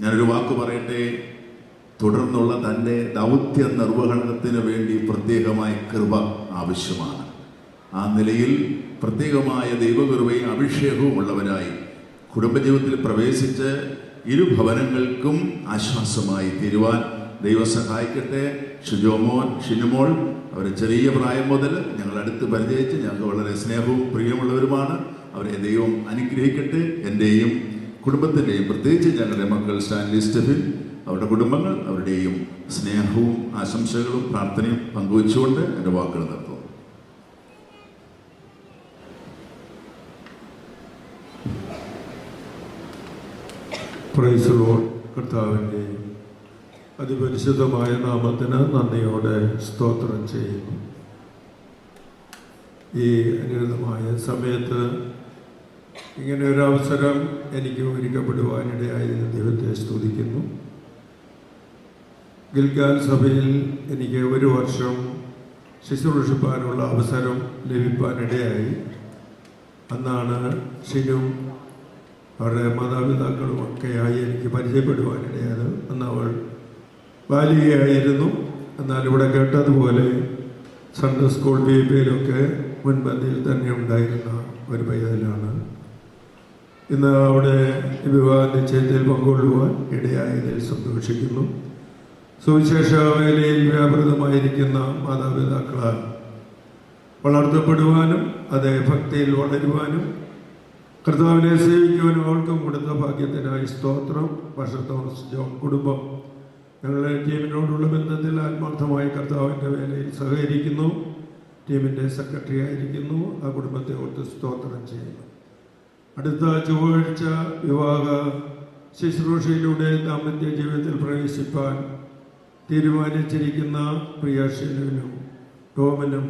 ഞാനൊരു വാക്ക് പറയട്ടെ, തുടർന്നുള്ള തൻ്റെ ദൗത്യ നിർവഹണത്തിന് വേണ്ടി പ്രത്യേകമായ കൃപ ആവശ്യമാണ്. ആ നിലയിൽ പ്രത്യേകമായ ദൈവകൃപയും അഭിഷേകവും ഉള്ളവരായി കുടുംബജീവിതത്തിൽ പ്രവേശിച്ച് ഇരുഭവനങ്ങൾക്കും ആശ്വാസമായി തീരുവാൻ ദൈവം സഹായിക്കട്ടെ. ഷിനുമോൾ അവരെ ചെറിയ പ്രായം മുതൽ ഞങ്ങൾ അടുത്ത് പരിചയിച്ച് ഞങ്ങൾക്ക് വളരെ സ്നേഹവും പ്രിയമുള്ളവരുമാണ്. അവരെ ദൈവം അനുഗ്രഹിക്കട്ടെ. എൻ്റെയും കുടുംബത്തിൻ്റെയും പ്രത്യേകിച്ച് ഞങ്ങളുടെ മക്കൾ സ്റ്റാൻലി സ്റ്റെഫിൻ, അവരുടെ കുടുംബങ്ങൾ, അവരുടെയും സ്നേഹവും ആശംസകളും പ്രാർത്ഥനയും പങ്കുവച്ചുകൊണ്ട് എൻ്റെ വാക്കുകൾ നിർത്തുന്നു. Praise lord. കർത്താവിൻ്റെ അതിപരിശുദ്ധമായ നാമത്തിന് നന്ദിയോടെ സ്തോത്രം ചെയ്യുന്നു. ഈ അനുകൂലമായ സമയത്ത് ഇങ്ങനെ ഒരു അവസരം എനിക്ക് ഒരുക്കപ്പെടുവാനിടയായതിന് ദൈവത്തെ സ്തുതിക്കുന്നു. ഗിൽഗാൽ സഭയിൽ എനിക്ക് ഒരു വർഷം ശുശ്രൂഷിപ്പാനുള്ള അവസരം ലഭിക്കാനിടയായി. അന്നാണ് ഷിനും അവരുടെ മാതാപിതാക്കളും ഒക്കെയായി എനിക്ക് പരിചയപ്പെടുവാനിടയായത്. അന്ന് അവൾ ബാലികയായിരുന്നു. എന്നാൽ ഇവിടെ കേട്ടതുപോലെ സൺഡേ സ്കൂൾ ബിപിയിലൊക്കെ മുൻപന്തിയിൽ തന്നെ ഉണ്ടായിരുന്ന ഒരു പൈതലാണ്. ഇന്ന് അവിടെ വിവാഹ നിശ്ചയത്തിൽ പങ്കുകൊള്ളുവാൻ ഇടയായതിൽ സന്തോഷിക്കുന്നു. സുവിശേഷ വേലയിൽ വ്യാപൃതമായിരിക്കുന്ന മാതാപിതാക്കളാൽ വളർത്തപ്പെടുവാനും അതേ ഭക്തിയിൽ വളരുവാനും കർത്താവിനെ സേവിക്കുവാനും അവൾക്കും കൊടുത്ത ഭാഗ്യത്തിനായി സ്തോത്രം. പാസ്റ്റർ തോമസ് ജോൺ കുടുംബം ഞങ്ങളുടെ ടീമിനോടുള്ള ബന്ധത്തിൽ ആത്മാർത്ഥമായി കർത്താവിൻ്റെ വേലയിൽ സഹകരിക്കുന്നു. ടീമിൻ്റെ സെക്രട്ടറി ആയിരിക്കുന്നു. ആ കുടുംബത്തെ ഓർത്ത് സ്തോത്രം ചെയ്യുന്നു. അടുത്ത ചൊവ്വാഴ്ച വിവാഹ ശുശ്രൂഷയിലൂടെ ദാമ്പത്യ ജീവിതത്തിൽ പ്രവേശിപ്പാൻ തീരുമാനിച്ചിരിക്കുന്ന പ്രിയ ഷിനുവിനും ടോമിനും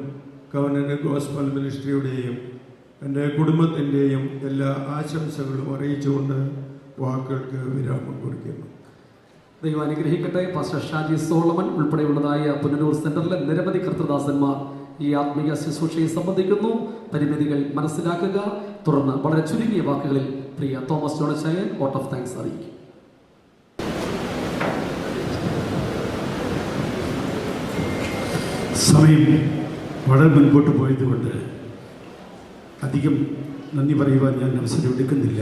കവനന്റ് ഗോസ്പൽ മിനിസ്ട്രിയുടെയും എൻ്റെ കുടുംബത്തിൻ്റെയും എല്ലാ ആശംസകളും അറിയിച്ചുകൊണ്ട് വാക്കുകൾക്ക് വിരാമം കുറിക്കുന്നു. ദൈവം അനുഗ്രഹിക്കട്ടെ. പാസ്റ്റർ ഷാജി സോളമൻ ഉൾപ്പെടെയുള്ളതായ പുനലൂർ സെന്ററിലെ നിരവധി കർത്തൃദാസന്മാർ ഈ ആത്മീയ ശുശ്രൂഷയെ സംബന്ധിക്കുന്നു. പരിമിതികൾ മനസ്സിലാക്കുക. തുടർന്ന് വളരെ ചുരുങ്ങിയ വാക്കുകളിൽ പ്രിയ തോമസ് ജോണച്ചായൻ വോട്ട് ഓഫ് താങ്ക്സ് അറിയിക്കും. സമയം വളരെ മുൻപോട്ട് പോയതുകൊണ്ട് അധികം നന്ദി പറയുവാൻ ഞാൻ അവസരം എടുക്കുന്നില്ല.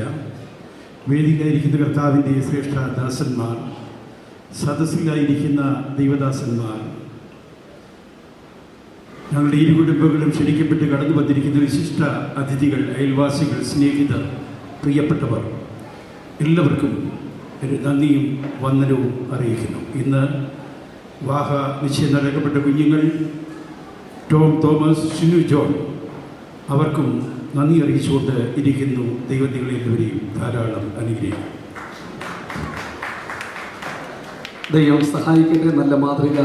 വേദിയിലായിരിക്കുന്ന കർത്താവിൻ്റെ ശ്രേഷ്ഠ ദാസന്മാർ, സദസ്സിലായിരിക്കുന്ന ദൈവദാസന്മാർ, ഞങ്ങളുടെ ഇരു കുടുംബങ്ങളും ക്ഷണിക്കപ്പെട്ട് കടന്നു വന്നിരിക്കുന്ന വിശിഷ്ട അതിഥികൾ, അയൽവാസികൾ, സ്നേഹിതർ, പ്രിയപ്പെട്ടവർ, എല്ലാവർക്കും ഒരു നന്ദിയും വന്ദനവും അറിയിക്കുന്നു. ഇന്ന് വിവാഹ നിശ്ചയം നടക്കപ്പെട്ട കുഞ്ഞുങ്ങൾ ടോം തോമസ്, ഷിനു ജോൺ, അവർക്കും നന്ദി അറിയിച്ചുകൊണ്ട് ഇരിക്കുന്നു. ദൈവത്തിങ്ങളെ എല്ലാവരെയും ധാരാളം അനുഗ്രഹിക്കും. ദൈവം സഹായിക്കട്ടെ. നല്ല മാതൃക.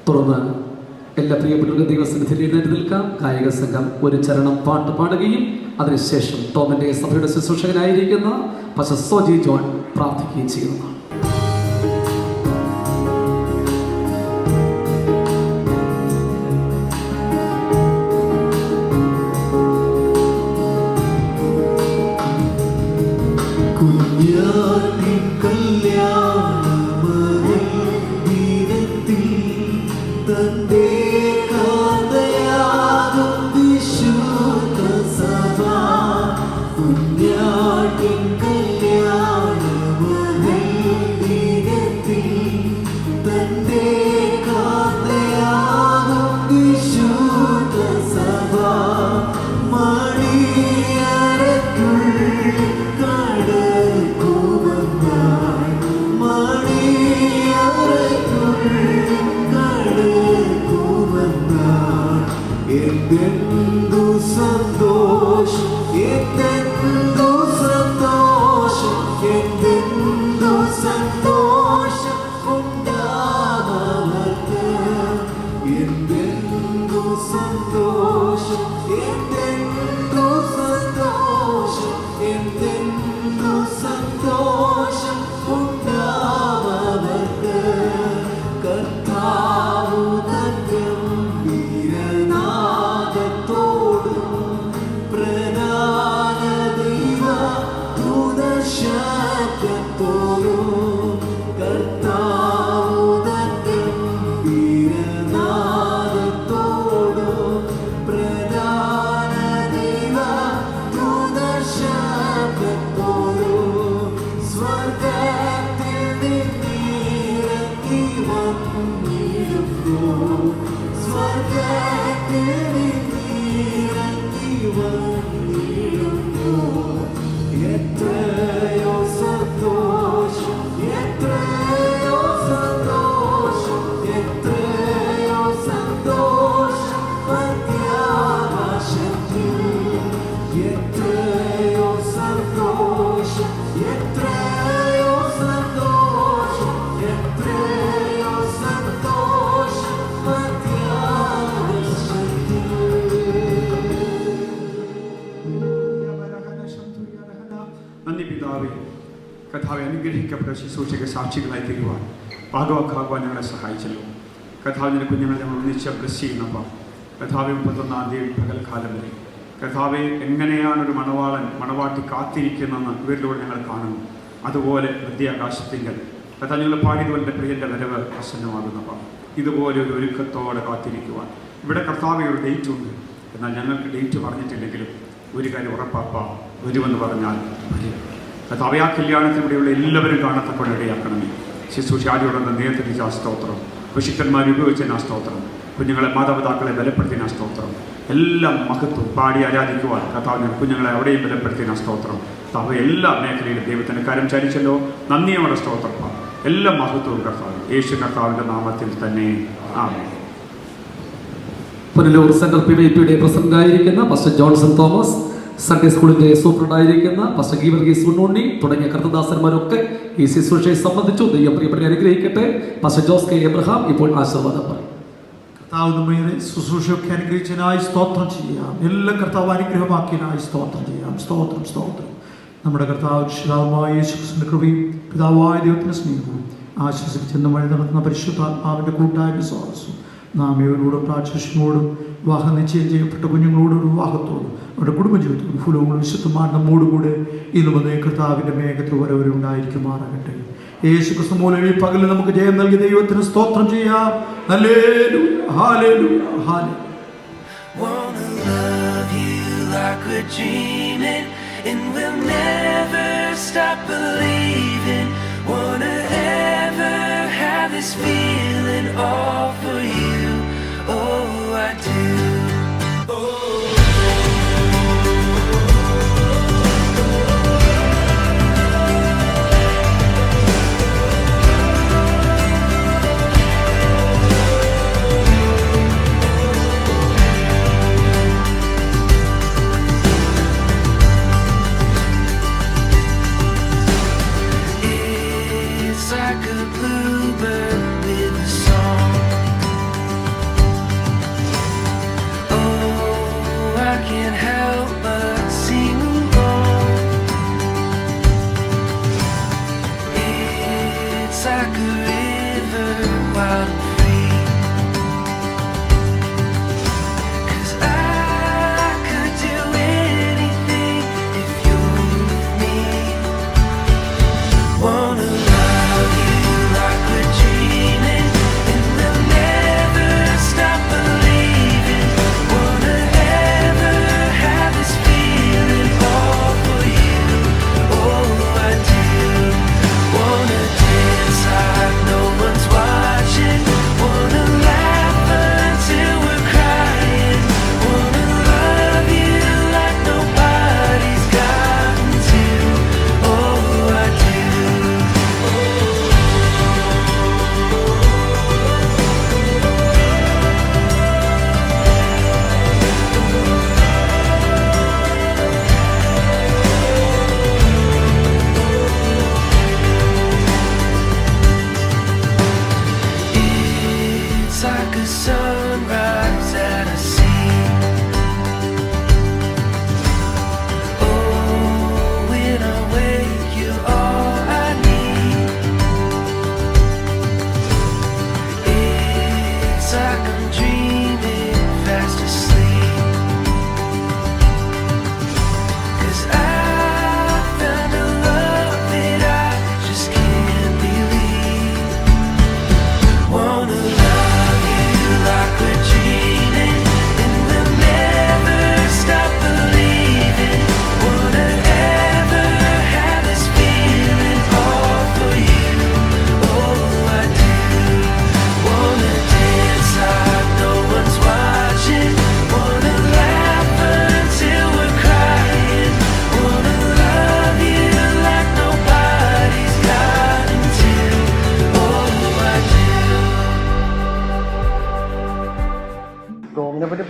തുടർന്ന് എല്ലാ പ്രിയപ്പെട്ടവർക്ക് ദൈവസന്നിധിയിൽ എഴുന്നേറ്റ് നിൽക്കാം. ഗായക സംഘം ഒരു ചരണം പാട്ട് പാടുകയും അതിനുശേഷം ടോമിൻ്റെ സഭയുടെ ശുശ്രൂഷകനായിരിക്കുന്ന പാസ്റ്റർ സോജി ജോൺ പ്രാർത്ഥിക്കുകയും ചെയ്യുന്നതാണ്. Swagger, വാഴ്ത്തിടുന്നു. എത്രയോ സന്തോഷം, എത്രയോ സന്തോഷം, എത്രയോ സന്തോഷം അത്യാകാശത്തിൽ. എത്രയോ സന്തോഷം, എത്രയോ സന്തോഷം, എത്രയോ സന്തോഷം നന്ദി പിതാവേ. കഥാവെ അനുഗ്രഹിക്കപ്പെട്ട ശുശ്രൂഷയ്ക്ക് സാക്ഷികളായി തീരുവാൻ ഭാഗവാക്കാകുവാൻ ഞങ്ങളെ സഹായിച്ചല്ലോ. കഥാവിൻ്റെ കുഞ്ഞുങ്ങളെ ഞങ്ങൾ ഒന്നിച്ച് ബ്ലസ് ചെയ്യുന്നപ്പോൾ കഥാവെ 31-ാം തീയതി പകൽക്കാലം വരെ കഥാവെ എങ്ങനെയാണ് ഒരു മണവാട്ടി കാത്തിരിക്കുന്നതെന്ന് ഇവരിലൂടെ ഞങ്ങൾ കാണുന്നു. അതുപോലെ മധ്യാകാശത്തിങ്കൽ കഥ ഞങ്ങൾ പാടിയതുപോലെ പ്രിയൻ്റെ വരവ് പ്രസന്നമാകുന്നപ്പോൾ ഇതുപോലെ ഒരു ഒരുക്കത്തോടെ കാത്തിരിക്കുവാൻ ഇവിടെ കർത്താവെ ഒരു ഡേറ്റ് ഉണ്ട്. എന്നാൽ ഞങ്ങൾക്ക് ഡേറ്റ് പറഞ്ഞിട്ടില്ലെങ്കിലും ഒരു കാര്യം ഉറപ്പാപ്പ വരുമെന്ന് പറഞ്ഞാൽ വരും. കർത്താവെ ആ കല്യാണത്തിന് ഇവിടെയുള്ള എല്ലാവരും കാണത്തക്കൊണ്ട് ഇടയാക്കണമേ. ശുശ്രൂഷ ആദ്യോടെ നേതൃത്വ സ്തോത്രം, വിശുദ്ധന്മാർ ഉപയോഗിച്ചതിന് ആ സ്തോത്രം, കുഞ്ഞുങ്ങളെ മാതാപിതാക്കളെ ബലപ്പെടുത്തിയ സ്തോത്രം, എല്ലാം മഹത്വം പാടി ആരാധിക്കുവാൻ കർത്താവിനെ കുഞ്ഞുങ്ങളെ അവിടെയും ബലപ്പെടുത്തിയ സ്തോത്രം. കർത്താവ് എല്ലാ മേഖലയിലും ദൈവത്തിൻ്റെ കാര്യം ചരിച്ചല്ലോ. നന്ദിയോടെ സ്തോത്രം. എല്ലാ മഹത്വവും കർത്താവ് യേശു കർത്താവിൻ്റെ നാമത്തിൽ തന്നെ ആമേൻ. പുനലൂർ സെൻട്രൽ PYPയുടെ പ്രസിഡന്റായിരിക്കുന്ന പാസ്റ്റർ ജോൺസൺ തോമസ്, സൺഡേ സ്കൂളിന്റെ സൂപ്രണ്ടായിരിക്കുന്ന പാസ്റ്റർ ഗീവർഗീസ് ഉണ്ണുണ്ണി തുടങ്ങിയ കർത്തദാസന്മാരൊക്കെ ഈ ശുശ്രൂഷയെ സംബന്ധിച്ചു. ദൈവം പ്രിയപ്പെട്ടവരെ അനുഗ്രഹിക്കട്ടെ. പാസ്റ്റർ ജോസ് കെ എബ്രഹാം ഇപ്പോൾ ആശീർവാദം പറയും. കർത്താവ് നമ്മെ ശുശ്രൂഷയൊക്കെ അനുഗ്രഹിച്ചതിനായി സ്തോത്രം ചെയ്യാം. എല്ലാ കർത്താവ് അനുഗ്രഹമാക്കിയതിനായി സ്തോത്രം ചെയ്യാം. സ്തോത്രം സ്തോത്രം. നമ്മുടെ കർത്താവ് രക്ഷിതാവുമായ യേശുക്രിസ്തുവിന്റെ കൃപയും പിതാവായ ദൈവത്തിന്റെ സ്നേഹവും ആശ്വസിപ്പിച്ചെന്ന് വഴി നടത്തുന്ന പരിശുദ്ധാത്മാവിന്റെ കൂട്ടായ വിശ്വാസവും നാം ഇവരോടും പ്രാർത്ഥിക്കുന്നോടും വിവാഹം നിശ്ചയം ചെയ്യപ്പെട്ട കുഞ്ഞുങ്ങളോടും വിവാഹത്തോടും അവരുടെ കുടുംബജീവിതത്തോടും ഫലങ്ങളും വിശുദ്ധമാണ് നമ്മോടുകൂടെ ഇന്ന് വന്ന് കർത്താവിൻ്റെ മേഘത്തിൽ വരവരുണ്ടായിരിക്കുമാറാകട്ടെ. യേശു ക്രിസ്തു മൂലം ഈ പകലിൽ നമുക്ക് ജയം നൽകിയ ദൈവത്തിന് സ്തോത്രം ചെയ്യാം. Hallelujah, hallelujah, hallelujah. Wanna love you like we're dreaming, and we'll never stop believing. Wanna ever have this feeling all for you. Oh, I do. It's like a bluebird with a song. Oh, I can't help but sing along. It's like a river wild and free. 'Cause I could do anything if you're with me. Wanna love you like we're dreaming, and we'll never stop believing. Wanna ever have this feeling.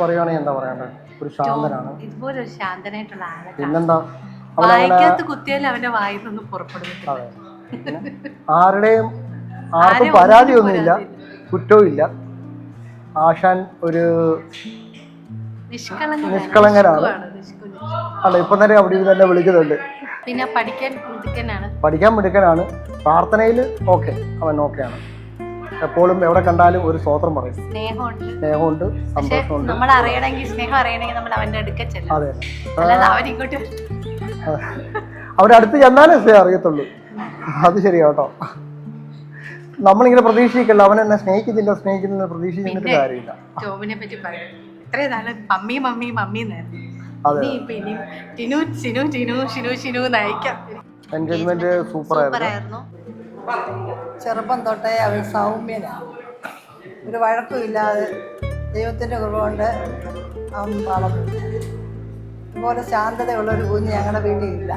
പറയുവാണെങ്കിൽ എന്താ പറയണ്ടത്? ഒരു ശാന്തനാണ്. ഇതുപോലെ ഒരു ശാന്തനായിട്ടുള്ള ആളെ പിന്നെന്താ വായിക്കകത്ത് കുത്തിയാൽ അവന്റെ വായിൽ നിന്ന് പുറപ്പെടുന്നു. ആർക്കും പരാതിയൊന്നുമില്ല, കുറ്റവും ഇല്ല. ആശാൻ ഒരു നിഷ്കളങ്കനാണ്. അല്ല, ഇപ്പം തന്നെ അവിടെ തന്നെ വിളിക്കുന്നുണ്ട്. പിന്നെ പഠിക്കാൻ മിടുക്കനാണ്. പ്രാർത്ഥനയിൽ ഓക്കെ, അവൻ ഓക്കെയാണ്. എപ്പോഴും എവിടെ കണ്ടാലും ഒരു സ്തോത്രം പറയും. സ്നേഹമുണ്ട്, സന്തോഷമുണ്ട്. അതെ, അവരടുത്ത് ചെന്നാലേ അറിയത്തുള്ളൂ. അത് ശരിയാ കേട്ടോ. നമ്മളിങ്ങനെ പ്രതീക്ഷിക്കല്ല, അവൻ എന്നെ സ്നേഹിക്കുന്നില്ല പ്രതീക്ഷിച്ചിട്ട് കാര്യമില്ല. എൻഗേജ്മെന്റ് സൂപ്പറായിരുന്നു. ചെറുപ്പം തൊട്ടേ അവൻ സൗമ്യനാണ്. ഒരു വഴക്കുമില്ലാതെ ദൈവത്തിൻ്റെ കൃപ കൊണ്ട് അവൻ വളർന്നു. ഇതുപോലെ ശാന്തതയുള്ളൊരു കുഞ്ഞ് ഞങ്ങളുടെ വീട്ടിലില്ല.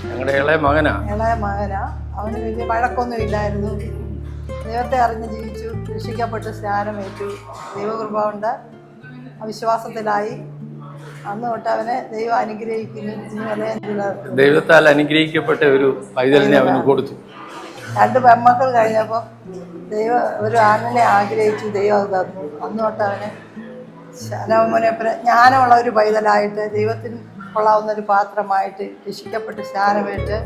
ഞങ്ങളുടെ ഇളയ മകനാ. അവന് വലിയ വഴക്കൊന്നും ഇല്ലായിരുന്നു. ദൈവത്തെ അറിഞ്ഞ് ജീവിച്ചു, രക്ഷിക്കപ്പെട്ട് സ്നാനമേറ്റു. ദൈവകൃപ കൊണ്ട് വിശ്വാസത്തിലായി. അന്ന് തൊട്ട് അവനെ ദൈവം അനുഗ്രഹിക്കുന്നു. ദൈവത്താൽ അനുഗ്രഹിക്കപ്പെട്ട ഒരു പൈതലിനെ അവന് കൊടുത്തു. 2 പെൺമക്കൾ കഴിഞ്ഞപ്പോൾ ദൈവം ഒരു ആണിനെ ആഗ്രഹിച്ചു, ദൈവം അത് തന്നു. അന്ന് തൊട്ട് അവന് ജ്ഞാനമുള്ള ഒരു പൈതലായിട്ട്, ദൈവത്തിന് കൊള്ളാവുന്ന ഒരു പാത്രമായിട്ട് രക്ഷിക്കപ്പെട്ട് സ്നാനമേറ്റ്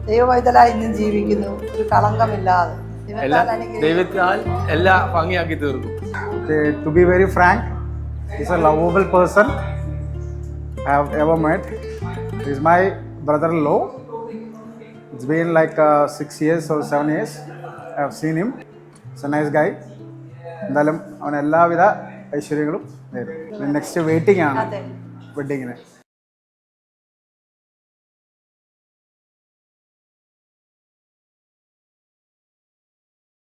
ദൈവ പൈതലായി ഇന്നും ജീവിക്കുന്നു, ഒരു കളങ്കമില്ലാതെ. ദൈവത്താൽ എല്ലാം ഭംഗിയാക്കി തീർന്നു. To be very frank, he's a lovable person I have ever met. He's my brother-in-law. It's been like 6 years or 7 years I have seen him. He's a nice guy. എന്തായാലും അവൻ എല്ലാവിധ ഐശ്വര്യങ്ങളും നേരും. നെക്സ്റ്റ് വെയിറ്റിംഗ് ആണ് വെഡിങ്ങിന്.